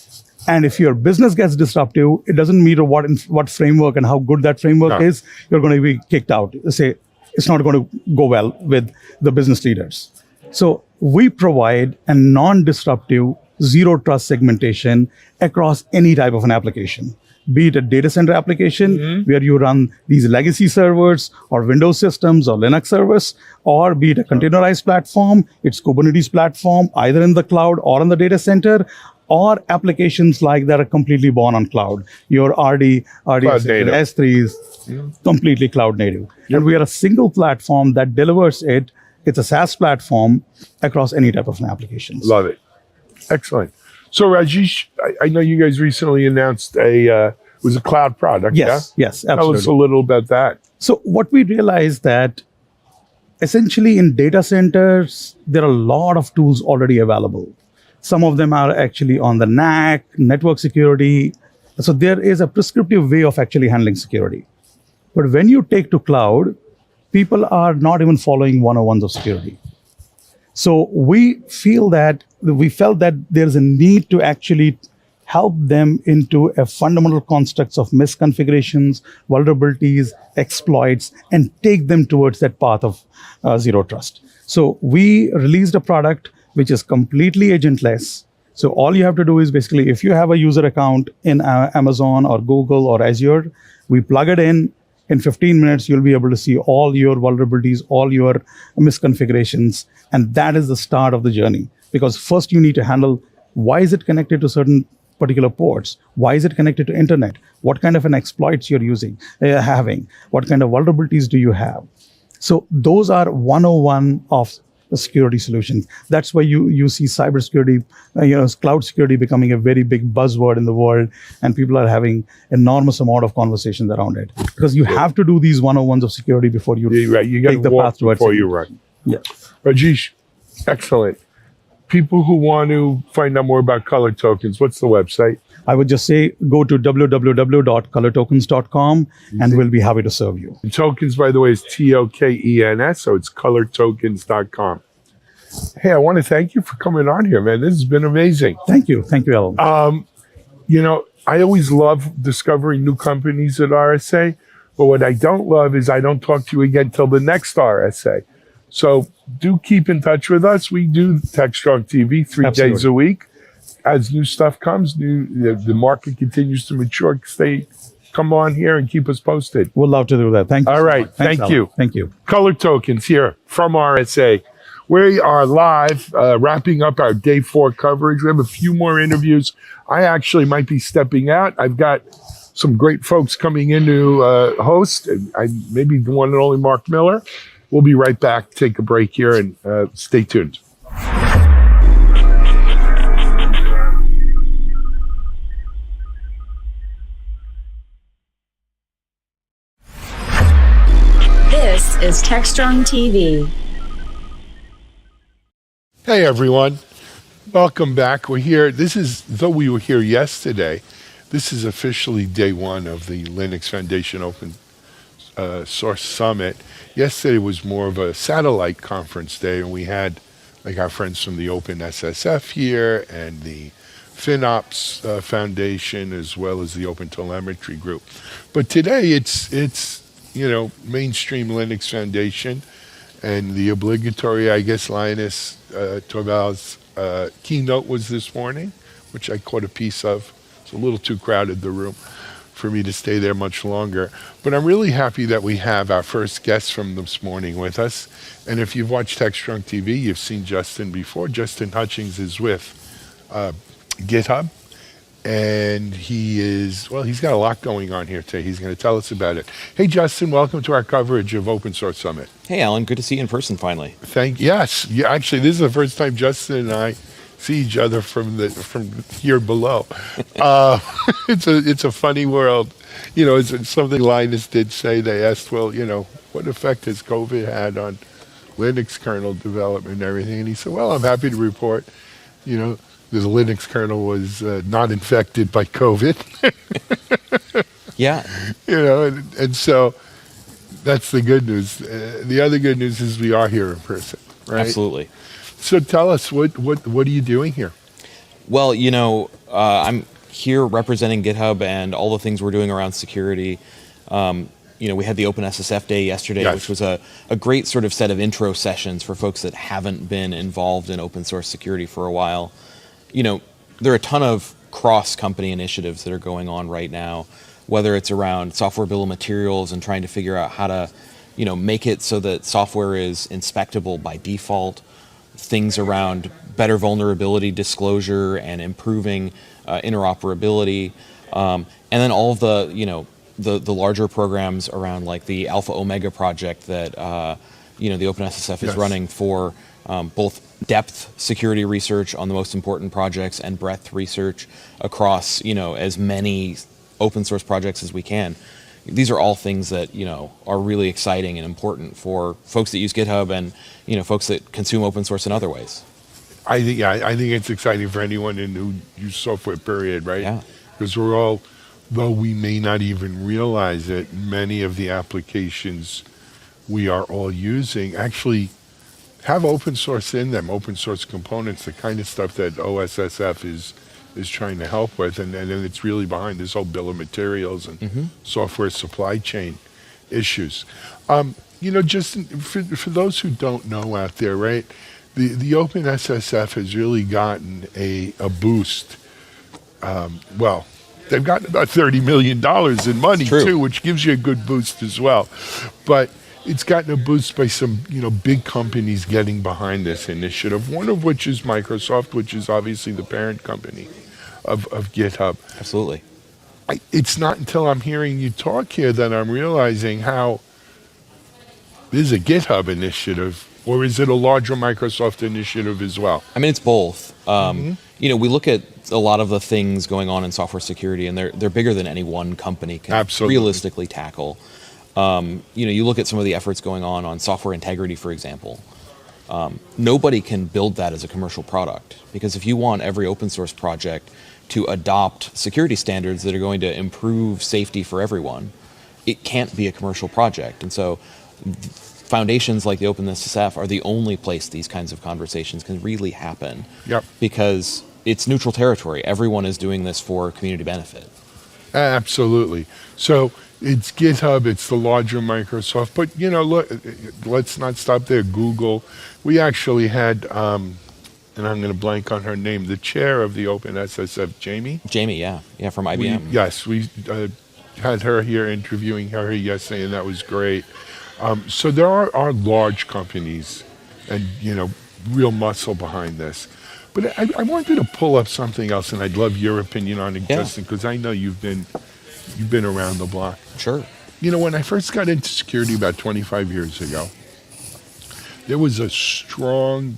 S9: And if your business gets disruptive, it doesn't matter what framework and how good that framework is, you're going to be kicked out. Say, it's not going to go well with the business leaders. So we provide a non-disruptive zero trust segmentation across any type of an application. Be it a data center application where you run these legacy servers or Windows systems or Linux servers, or be it a containerized platform, it's Kubernetes platform, either in the cloud or in the data center, or applications like that are completely born on cloud. Your RD S3 is completely cloud native. And we are a single platform that delivers it. It's a SaaS platform across any type of an applications.
S5: Love it. Excellent. So Rajesh, I know you guys recently announced was a cloud product.
S9: Yes, absolutely.
S5: Tell us a little about that.
S9: So what we realized that essentially in data centers, there are a lot of tools already available. Some of them are actually on the NAC, network security. So there is a prescriptive way of actually handling security. But when you take to cloud, people are not even following 101s of security. So we felt that there's a need to actually help them into a fundamental constructs of misconfigurations, vulnerabilities, exploits, and take them towards that path of zero trust. So we released a product which is completely agentless. So all you have to do is basically, if you have a user account in Amazon or Google or Azure, we plug it in. In 15 minutes, you'll be able to see all your vulnerabilities, all your misconfigurations. And that is the start of the journey. Because first you need to handle, why is it connected to certain particular ports? Why is it connected to internet? What kind of an exploits you're having? What kind of vulnerabilities do you have? So those are 101 of the security solutions. That's why you see cybersecurity, cloud security becoming a very big buzzword in the world, and people are having enormous amount of conversations around it. Because you have to do these 101s of security before you take the path towards
S5: before you run.
S9: Yeah.
S5: Rajesh, excellent. People who want to find out more about color tokens, what's the website?
S9: I would just say go to www.colortokens.com and we'll be happy to serve you.
S5: And tokens, by the way, is TOKENS, so it's colortokens.com. Hey, I want to thank you for coming on here, man. This has been amazing.
S9: Thank you, Alan.
S5: I always love discovering new companies at RSA, but what I don't love is I don't talk to you again till the next RSA. So do keep in touch with us. We do Techstrong TV 3 days a week. As new stuff comes, the market continues to mature. Come on here and keep us posted.
S9: We'll love to do that. Thank you.
S5: All right. Thank you.
S9: Thank you.
S5: Color Tokens here from RSA. We are live, wrapping up our day 4 coverage. We have a few more interviews. I actually might be stepping out. I've got some great folks coming in to host, and maybe the one and only Mark Miller. We'll be right back. Take a break here and stay tuned.
S2: This is Techstrong TV.
S5: Hey everyone, welcome back. We're here. Though we were here yesterday, This is officially day one of the Linux Foundation Open Source Summit. Yesterday was more of a satellite conference day, and we had like our friends from the Open SSF here and the FinOps Foundation, as well as the Open Telemetry Group. But today it's mainstream Linux Foundation, and the obligatory, I guess, Linus Torvalds keynote was this morning, which I caught a piece of. It's a little too crowded, the room, for me to stay there much longer. But I'm really happy that we have our first guest from this morning with us. And if you've watched Techstrong TV, you've seen Justin before. Justin Hutchings is with GitHub. And he's got a lot going on here today. He's going to tell us about it. Hey, Justin, welcome to our coverage of Open Source Summit.
S8: Hey, Alan, good to see you in person finally.
S5: Yes. Yeah, actually, this is the first time Justin and I see each other from here below. It's a funny world. It's something Linus did say. They asked, well, what effect has COVID had on Linux kernel development and everything? And he said, well, I'm happy to report, the Linux kernel was not infected by COVID.
S8: Yeah.
S5: And so that's the good news. The other good news is we are here in person, right?
S8: Absolutely.
S5: So tell us, what are you doing here?
S8: Well, I'm here representing GitHub and all the things we're doing around security. We had the Open SSF Day yesterday,
S5: Yes.
S8: which was a great sort of set of intro sessions for folks that haven't been involved in open source security for a while. There are a ton of cross-company initiatives that are going on right now, whether it's around software bill of materials and trying to figure out how to, make it so that software is inspectable by default, things around better vulnerability disclosure and improving interoperability, and then all of the larger programs around like the Alpha Omega project that the OpenSSF is
S5: Yes.
S8: running for both depth security research on the most important projects and breadth research across as many open source projects as we can. These are all things that are really exciting and important for folks that use GitHub and folks that consume open source in other ways.
S5: I think it's exciting for anyone who uses software, period, right?
S8: Yeah.
S5: Because we're all, though we may not even realize it, many of the applications we are all using actually have open source in them, open source components, the kind of stuff that OSSF is trying to help with, and it's really behind this whole bill of materials and software supply chain issues. Just for those who don't know out there, right? The OpenSSF has really gotten a boost. They've gotten about $30 million in money too, which gives you a good boost as well. But it's gotten a boost by some, big companies getting behind this initiative, one of which is Microsoft, which is obviously the parent company of GitHub.
S8: Absolutely.
S5: It's not until I'm hearing you talk here that I'm realizing how this is a GitHub initiative, or is it a larger Microsoft initiative as well?
S8: I mean, it's both. We look at a lot of the things going on in software security, and they're bigger than any one company can realistically tackle. You look at some of the efforts going on software integrity, for example. Nobody can build that as a commercial product, because if you want every open source project to adopt security standards that are going to improve safety for everyone, it can't be a commercial project. And so foundations like the OpenSSF are the only place these kinds of conversations can really happen.
S5: Yep.
S8: Because it's neutral territory. Everyone is doing this for community benefit.
S5: Absolutely. So it's GitHub, it's the larger Microsoft, but look, let's not stop there. Google, we actually had, and I'm going to blank on her name, the chair of the OpenSSF, Jamie.
S8: Jamie, yeah, from IBM.
S5: We had her here, interviewing her yesterday, and that was great. So there are large companies, and real muscle behind this. But I wanted to pull up something else, and I'd love your opinion on it, Justin, because I know you've been around the block.
S8: Sure.
S5: When I first got into security about 25 years ago, there was a strong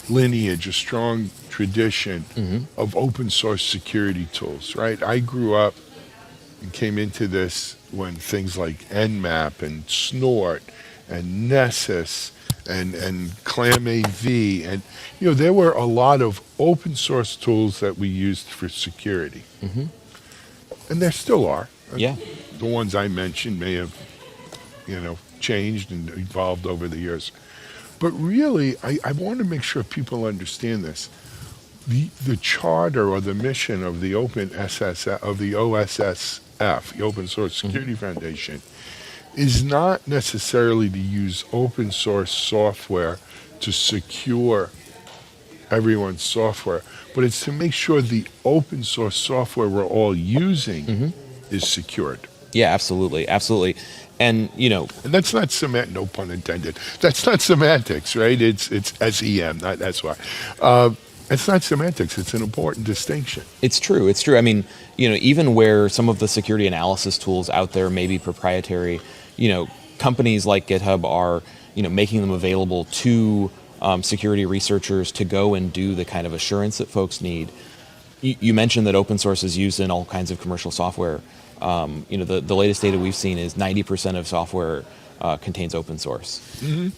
S5: lineage, a strong tradition of open source security tools, right? I grew up and came into this when things like Nmap and Snort and Nessus and ClamAV, and there were a lot of open source tools that we used for security, and there still are.
S8: Yeah.
S5: The ones I mentioned may have changed and evolved over the years, but really, I want to make sure people understand this. The charter or the mission of the OSSF, the Open Source Security Foundation, is not necessarily to use open source software to secure everyone's software, but it's to make sure the open source software we're all using is secured.
S8: Yeah, absolutely, absolutely. And
S5: and that's not no pun intended. That's not semantics, right? It's SEM, not SY. It's not semantics. It's an important distinction.
S8: It's true. It's true. I mean, even where some of the security analysis tools out there may be proprietary, companies like GitHub are, making them available to security researchers to go and do the kind of assurance that folks need. You mentioned that open source is used in all kinds of commercial software. The latest data we've seen is 90% of software contains open source.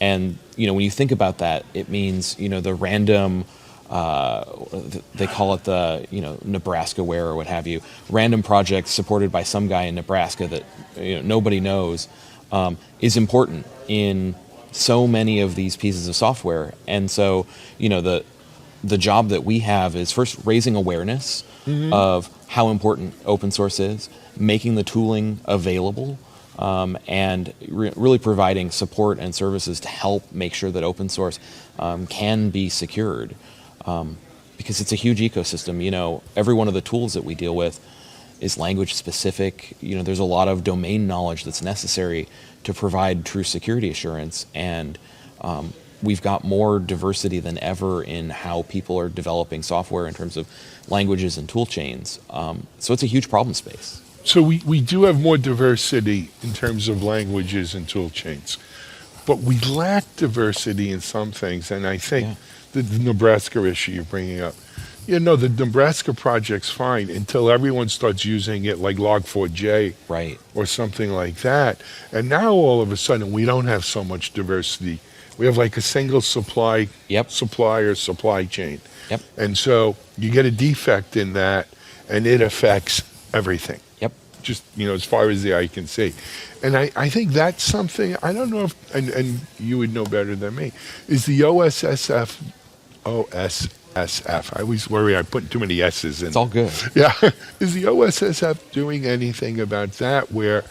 S8: And, when you think about that, it means, the random, they call it the, Nebraskaware or what have you, random projects supported by some guy in Nebraska that, nobody knows, is important in so many of these pieces of software. And so, the job that we have is first raising awareness of how important open source is, making the tooling available, and really providing support and services to help make sure that open source can be secured. Because it's a huge ecosystem. Every one of the tools that we deal with is language specific. There's a lot of domain knowledge that's necessary to provide true security assurance. And we've got more diversity than ever in how people are developing software in terms of languages and tool chains. So it's a huge problem space.
S5: So we do have more diversity in terms of languages and tool chains, but we lack diversity in some things. And I think the Nebraska issue you're bringing up, the Nebraska project's fine until everyone starts using it like Log4j,
S8: right,
S5: or something like that. And now all of a sudden we don't have so much diversity. We have like a single supplier supply chain.
S8: Yep.
S5: And so you get a defect in that and it affects everything.
S8: Yep.
S5: Just, as far as the eye can see. And I think that's something, I don't know if, and you would know better than me, is the OSSF, I always worry I put too many S's in.
S8: It's all good.
S5: Yeah. Is the OSSF doing anything about that where,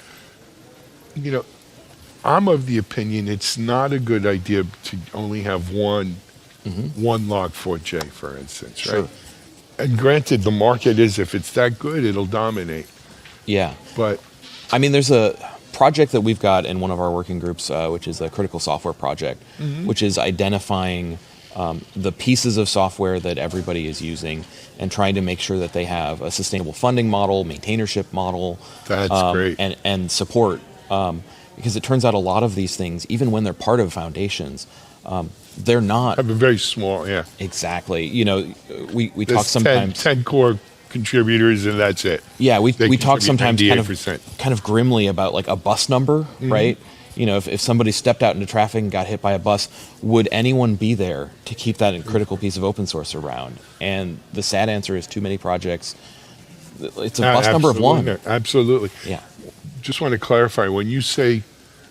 S5: I'm of the opinion it's not a good idea to only have one Log4j, for instance, right?
S8: Sure.
S5: And granted, the market is, if it's that good, it'll dominate.
S8: Yeah.
S5: But
S8: I mean, there's a project that we've got in one of our working groups, which is a critical software project, which is identifying the pieces of software that everybody is using and trying to make sure that they have a sustainable funding model, maintainership model.
S5: That's great.
S8: And support. Because it turns out a lot of these things, even when they're part of foundations, they're not.
S5: Have a very small, yeah.
S8: Exactly. We
S5: There's
S8: talk sometimes
S5: 10 core contributors and that's it.
S8: Yeah, we talk sometimes
S5: 98%.
S8: kind of grimly about like a bus number, right? If somebody stepped out into traffic and got hit by a bus, would anyone be there to keep that critical piece of open source around? And the sad answer is too many projects. It's a bus number of one.
S5: Absolutely.
S8: Yeah.
S5: Just want to clarify, when you say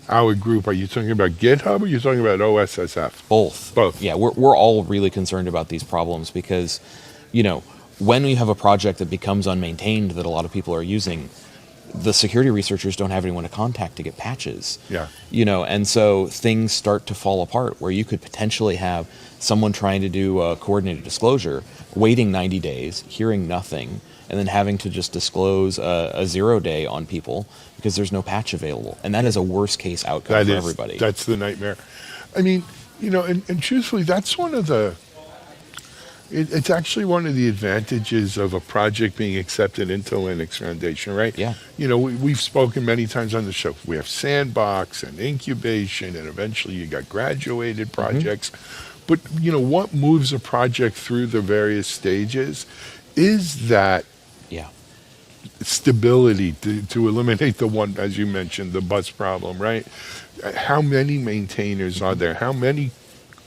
S5: our group, are you talking about GitHub or are you talking about OSSF?
S8: Both. Yeah, we're all really concerned about these problems because, when we have a project that becomes unmaintained that a lot of people are using, the security researchers don't have anyone to contact to get patches.
S5: Yeah.
S8: And so things start to fall apart where you could potentially have someone trying to do a coordinated disclosure, waiting 90 days, hearing nothing, and then having to just disclose a 0 day on people because there's no patch available. And that is a worst case outcome for everybody.
S5: That's the nightmare. I mean, and truthfully, that's one of the, it's actually one of the advantages of a project being accepted into Linux Foundation, right?
S8: Yeah.
S5: We've spoken many times on the show. We have sandbox and incubation, and eventually you got graduated projects. But, what moves a project through the various stages is that stability to eliminate the one, as you mentioned, the bus problem, right? How many maintainers are there? How many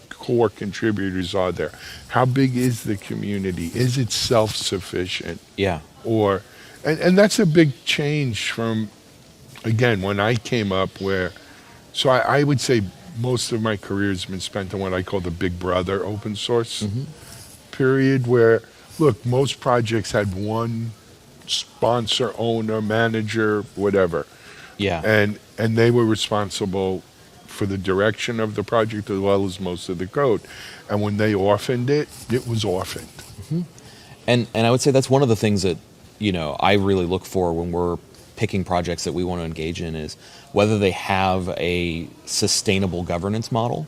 S5: core contributors are there? How big is the community? Is it self-sufficient?
S8: Yeah.
S5: Or, and that's a big change from, again, when I came up where, so I would say most of my career has been spent on what I call the big brother open source period, where, look, most projects had one sponsor, owner, manager, whatever.
S8: Yeah.
S5: And they were responsible for the direction of the project as well as most of the code. And when they orphaned it, it was orphaned.
S8: And I would say that's one of the things that, I really look for when we're picking projects that we want to engage in is whether they have a sustainable governance model.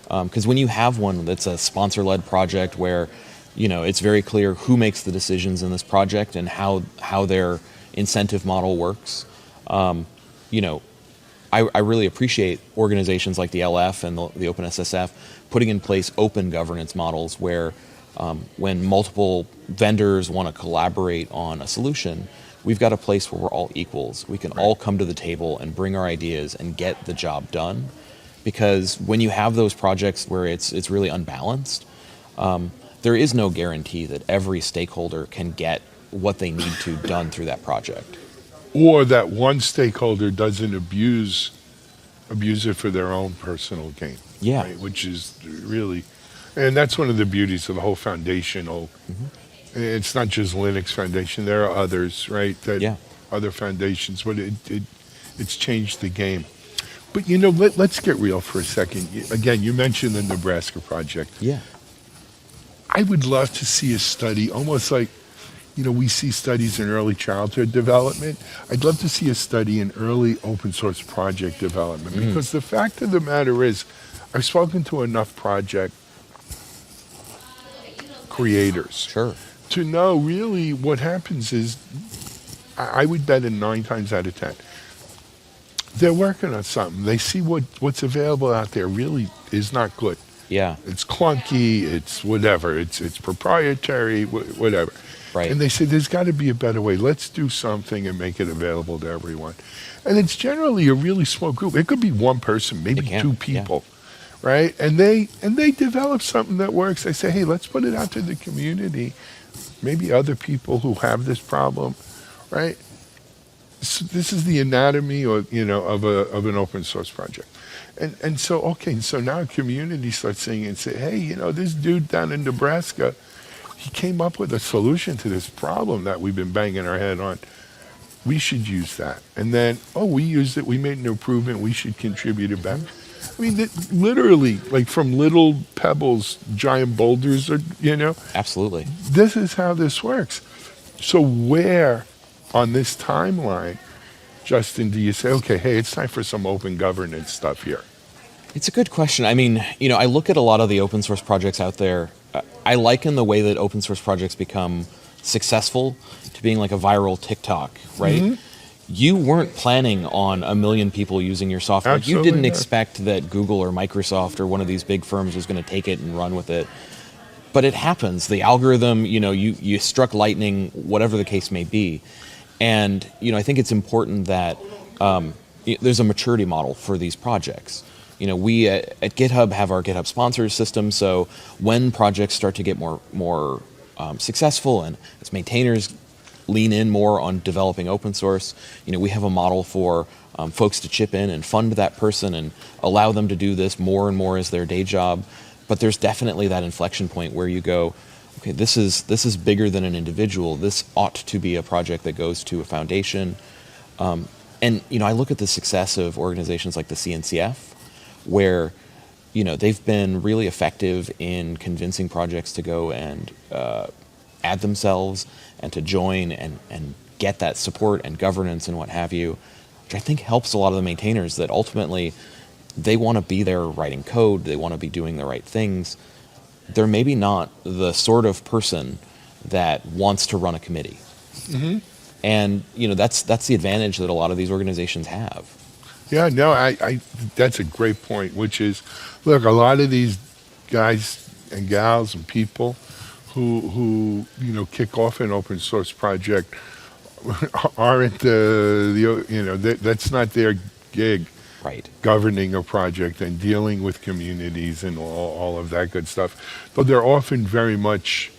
S8: Because when you have one that's a sponsor-led project where, it's very clear who makes the decisions in this project and how their incentive model works, I really appreciate organizations like the LF and the OpenSSF putting in place open governance models where when multiple vendors want to collaborate on a solution, we've got a place where we're all equals. We can all come to the table and bring our ideas and get the job done. Because when you have those projects where it's really unbalanced, there is no guarantee that every stakeholder can get what they need to done through that project.
S5: Or that one stakeholder doesn't abuse it for their own personal gain.
S8: Yeah.
S5: Right? Which is really, and that's one of the beauties of the whole foundational. It's not just Linux Foundation. There are others, right? Other foundations, but it's changed the game. But let's get real for a second. Again, you mentioned the Nebraska project.
S8: Yeah.
S5: I would love to see a study, almost like, we see studies in early childhood development. I'd love to see a study in early open source project development, because the fact of the matter is, I've spoken to enough project creators to know really what happens is, I would bet in 9 times out of 10, they're working on something. They see what's available out there really is not good.
S8: Yeah.
S5: It's clunky, it's whatever, it's proprietary, whatever.
S8: Right.
S5: And they say, there's got to be a better way. Let's do something and make it available to everyone. And it's generally a really small group. It could be one person, maybe 2 people, right? And they develop something that works. They say, hey, let's put it out to the community, maybe other people who have this problem, right? So this is the anatomy, of an open source project. And so now a community starts saying and say, hey, this dude down in Nebraska, he came up with a solution to this problem that we've been banging our head on. We should use that. And then, we used it, we made an improvement, we should contribute it back. I mean, literally, like from little pebbles, giant boulders,
S8: Absolutely.
S5: This is how this works. So where on this timeline, Justin, do you say, okay, hey, it's time for some open governance stuff here?
S8: It's a good question. I mean, I look at a lot of the open source projects out there. I liken the way that open source projects become successful to being like a viral TikTok, right? You weren't planning on 1 million people using your software.
S5: Absolutely
S8: You didn't
S5: not.
S8: expect that Google or Microsoft or one of these big firms was going to take it and run with it. But it happens. The algorithm, you struck lightning, whatever the case may be. And, I think it's important that there's a maturity model for these projects. We at GitHub have our GitHub sponsors system, so when projects start to get more successful and as maintainers lean in more on developing open source, we have a model for folks to chip in and fund that person and allow them to do this more and more as their day job. But there's definitely that inflection point where you go, okay, this is bigger than an individual. This ought to be a project that goes to a foundation. And I look at the success of organizations like the CNCF, where they've been really effective in convincing projects to go and add themselves and to join and get that support and governance and what have you, which I think helps a lot of the maintainers that ultimately they want to be there writing code, they want to be doing the right things. They're maybe not the sort of person that wants to run a committee. And that's the advantage that a lot of these organizations have.
S5: Yeah, no, I that's a great point, which is, look, a lot of these guys and gals and people who kick off an open source project aren't that's not their gig.
S8: Right.
S5: Governing a project and dealing with communities and all of that good stuff. But they're often very much,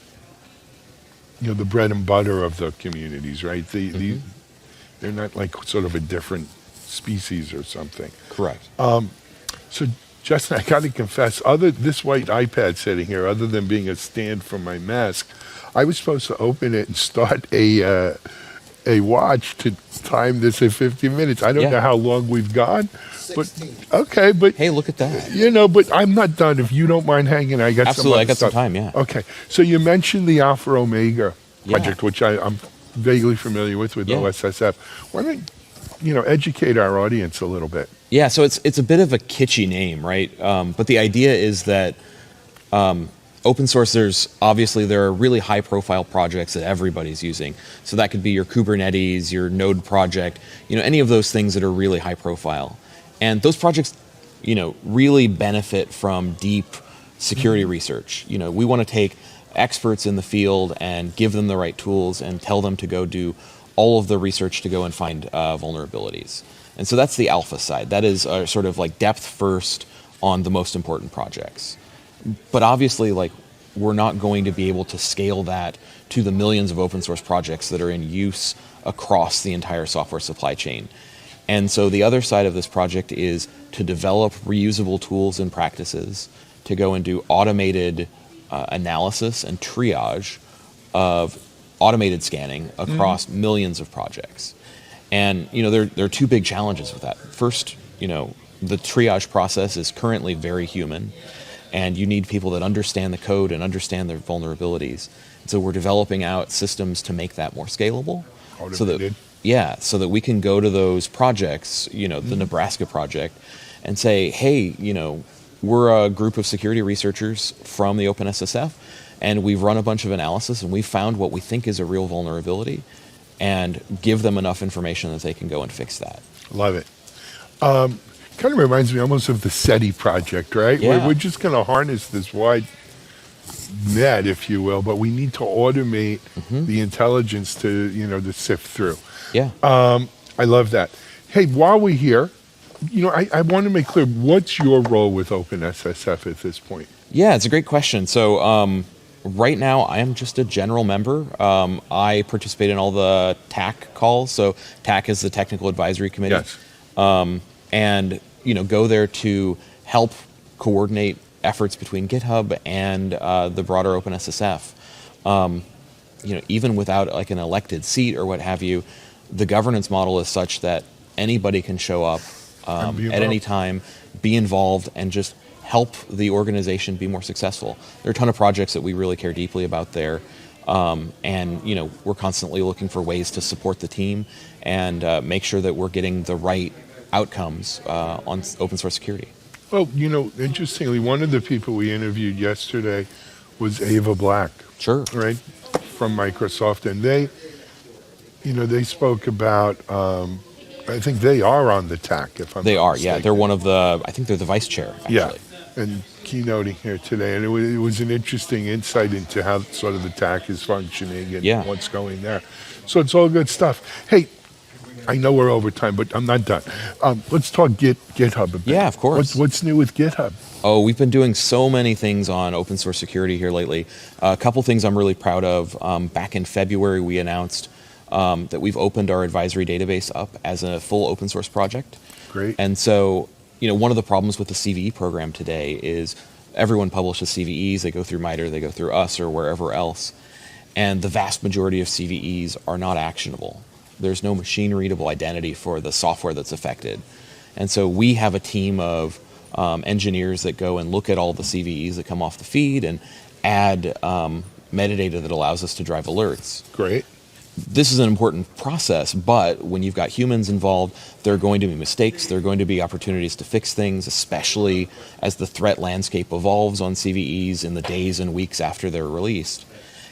S5: the bread and butter of the communities, right? They're not like sort of a different species or something.
S8: Correct.
S5: So, Justin, I got to confess, this white iPad sitting here, other than being a stand for my mask, I was supposed to open it and start a watch to time this at 50 minutes. I don't know how long we've gone, 16. But okay, but
S8: hey, look at that.
S5: But I'm not done. If you don't mind hanging, I got
S8: absolutely. I got
S5: stuff.
S8: some time. Yeah.
S5: Okay, so you mentioned the Alpha Omega project, which I'm vaguely familiar with OSSF. Why don't educate our audience a little bit?
S8: Yeah, so it's a bit of a kitschy name, right? But the idea is that open source, there are really high profile projects that everybody's using. So that could be your Kubernetes, your Node project, any of those things that are really high profile. And those projects, really benefit from deep security research. We want to take experts in the field and give them the right tools and tell them to go do all of the research to go and find vulnerabilities. And so that's the alpha side. That is sort of like depth first on the most important projects. But obviously, we're not going to be able to scale that to the millions of open source projects that are in use across the entire software supply chain. And so the other side of this project is to develop reusable tools and practices to go and do automated analysis and triage of automated scanning across millions of projects. And there are two big challenges with that. First, the triage process is currently very human, and you need people that understand the code and understand their vulnerabilities. And so we're developing out systems to make that more scalable. So that we can go to those projects, the Nebraska project, and say, hey, we're a group of security researchers from the OpenSSF, and we've run a bunch of analysis, and we've found what we think is a real vulnerability, and give them enough information that they can go and fix that.
S5: Love it. Kind of reminds me almost of the SETI project, right?
S8: Yeah.
S5: We're just going to harness this wide net, if you will, but we need to automate the intelligence to sift through.
S8: Yeah.
S5: I love that. Hey, while we're here, I want to make clear, what's your role with OpenSSF at this point?
S8: Yeah, it's a great question. So right now, I am just a general member. I participate in all the TAC calls. So TAC is the Technical Advisory Committee.
S5: Yes.
S8: And go there to help coordinate efforts between GitHub and the broader OpenSSF. Even without like an elected seat or what have you, the governance model is such that anybody can show up at any time, be involved, and just help the organization be more successful. There are a ton of projects that we really care deeply about there. And we're constantly looking for ways to support the team and make sure that we're getting the right outcomes on open source security.
S5: Well, interestingly, one of the people we interviewed yesterday was Ava Black.
S8: Sure.
S5: Right? From Microsoft. And they spoke about, I think they are on the TAC, if I'm
S8: They
S5: not
S8: are,
S5: mistaken.
S8: yeah. They're one of I think they're the vice chair, actually.
S5: Yeah, and keynoting here today. And it was an interesting insight into how sort of the TAC is functioning and what's going there. So it's all good stuff. Hey, I know we're over time, but I'm not done. Let's talk GitHub a bit.
S8: Yeah, of course.
S5: What's new with GitHub?
S8: Oh, we've been doing so many things on open source security here lately. A couple things I'm really proud of. Back in February, we announced that we've opened our advisory database up as a full open source project.
S5: Great.
S8: And so, one of the problems with the CVE program today is everyone publishes CVEs. They go through MITRE, they go through us or wherever else. And the vast majority of CVEs are not actionable. There's no machine-readable identity for the software that's affected. And so we have a team of engineers that go and look at all the CVEs that come off the feed and add metadata that allows us to drive alerts.
S5: Great.
S8: This is an important process, but when you've got humans involved, there are going to be mistakes, there are going to be opportunities to fix things, especially as the threat landscape evolves on CVEs in the days and weeks after they're released.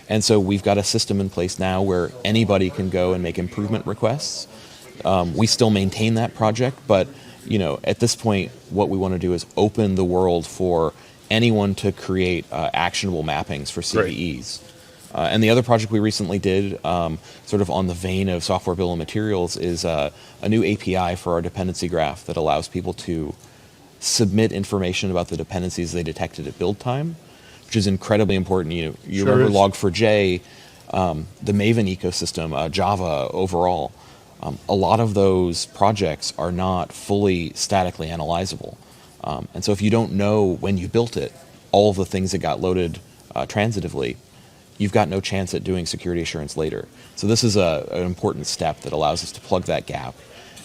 S8: And so we've got a system in place now where anybody can go and make improvement requests. We still maintain that project, but at this point, what we want to do is open the world for anyone to create actionable mappings for CVEs. And the other project we recently did, sort of on the vein of software bill of materials, is a new API for our dependency graph that allows people to submit information about the dependencies they detected at build time, which is incredibly important. You
S5: Sure
S8: remember
S5: is.
S8: Log4j, the Maven ecosystem, Java overall. A lot of those projects are not fully statically analyzable. And so if you don't know when you built it, all of the things that got loaded transitively, you've got no chance at doing security assurance later. So this is an important step that allows us to plug that gap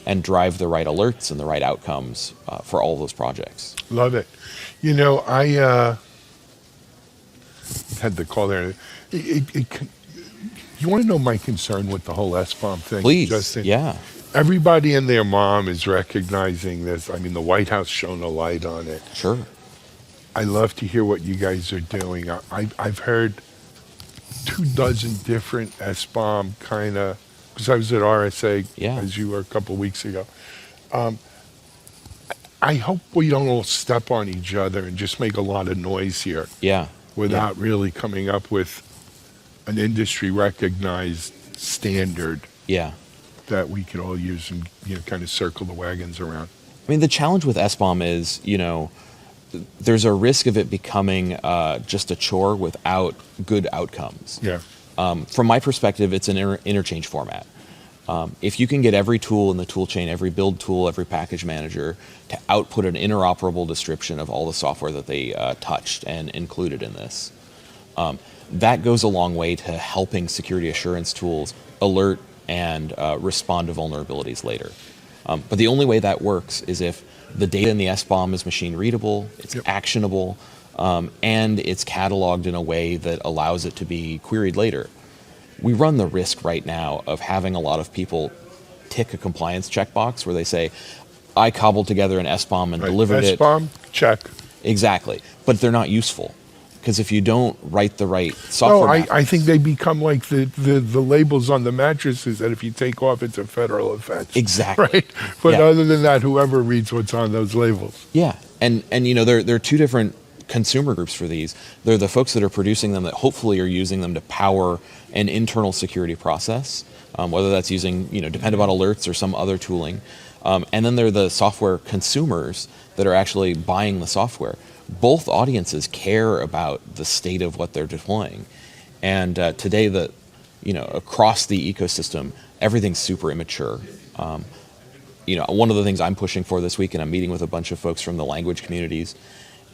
S8: and drive the right alerts and the right outcomes for all those projects.
S5: Love it. You know, I had the call there. You want to know my concern with the whole SBOM thing?
S8: Please,
S5: Justin?
S8: yeah.
S5: Everybody and their mom is recognizing this. I mean, the White House shone a light on it.
S8: Sure.
S5: I love to hear what you guys are doing. I've heard 24 different SBOM kind of, because I was at RSA, as you were a couple of weeks ago. I hope we don't all step on each other and just make a lot of noise here.
S8: Yeah.
S5: Without really coming up with an industry recognized standard.
S8: Yeah.
S5: That we could all use and kind of circle the wagons around.
S8: I mean, the challenge with SBOM is, there's a risk of it becoming just a chore without good outcomes.
S5: Yeah.
S8: From my perspective, it's an interchange format. If you can get every tool in the tool chain, every build tool, every package manager to output an interoperable description of all the software that they touched and included in this, that goes a long way to helping security assurance tools alert and respond to vulnerabilities later. But the only way that works is if the data in the SBOM is machine readable, it's actionable, and it's cataloged in a way that allows it to be queried later. We run the risk right now of having a lot of people tick a compliance checkbox where they say, I cobbled together an SBOM and delivered it.
S5: SBOM, check.
S8: Exactly. But they're not useful. Because if you don't write the right software
S5: I think they become like the labels on the mattresses that if you take off, it's a federal offense.
S8: Exactly.
S5: Right? But
S8: Yeah.
S5: other than that, whoever reads what's on those labels.
S8: Yeah, and there are two different consumer groups for these. They're the folks that are producing them that hopefully are using them to power an internal security process, whether that's using dependabot alerts or some other tooling. And then they're the software consumers that are actually buying the software. Both audiences care about the state of what they're deploying, and today across the ecosystem, everything's super immature. One of the things I'm pushing for this week, and I'm meeting with a bunch of folks from the language communities,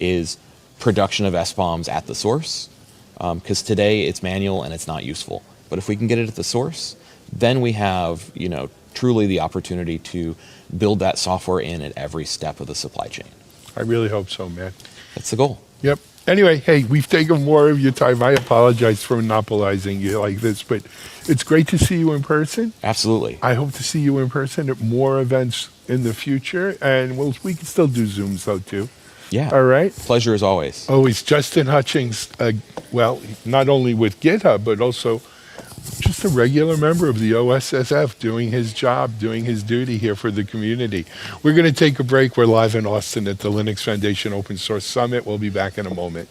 S8: is production of SBOMs at the source, because today it's manual and it's not useful. But if we can get it at the source, then we have truly the opportunity to build that software in at every step of the supply chain.
S5: I really hope so, man.
S8: That's the goal.
S5: Yep. Anyway, hey, we've taken more of your time. I apologize for monopolizing you like this, but it's great to see you in person.
S8: Absolutely.
S5: I hope to see you in person at more events in the future, and we can still do Zooms though too.
S8: Yeah.
S5: All right.
S8: Pleasure as always.
S5: Always. Justin Hutchings, not only with GitHub, but also just a regular member of the OSSF doing his job, doing his duty here for the community. We're going to take a break. We're live in Austin at the Linux Foundation Open Source Summit. We'll be back in a moment.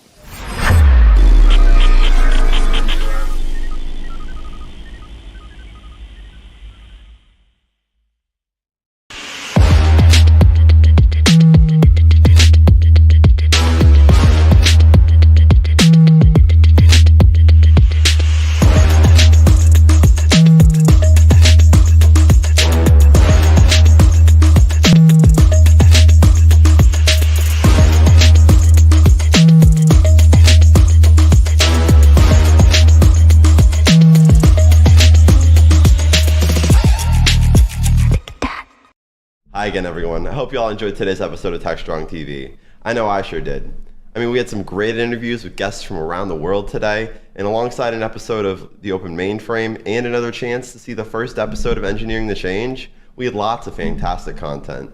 S4: Hi again, everyone. I hope you all enjoyed today's episode of Techstrong TV. I know I sure did. I mean, we had some great interviews with guests from around the world today, and alongside an episode of The Open Mainframe and another chance to see the first episode of Engineering the Change, we had lots of fantastic content.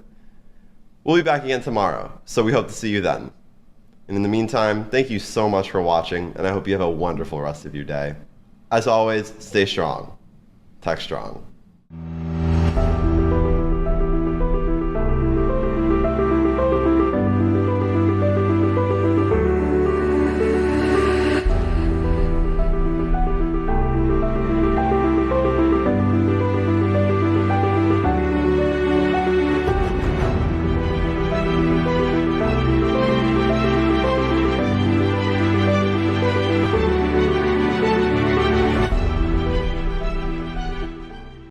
S4: We'll be back again tomorrow, so we hope to see you then. And in the meantime, thank you so much for watching, and I hope you have a wonderful rest of your day. As always, stay strong. Techstrong.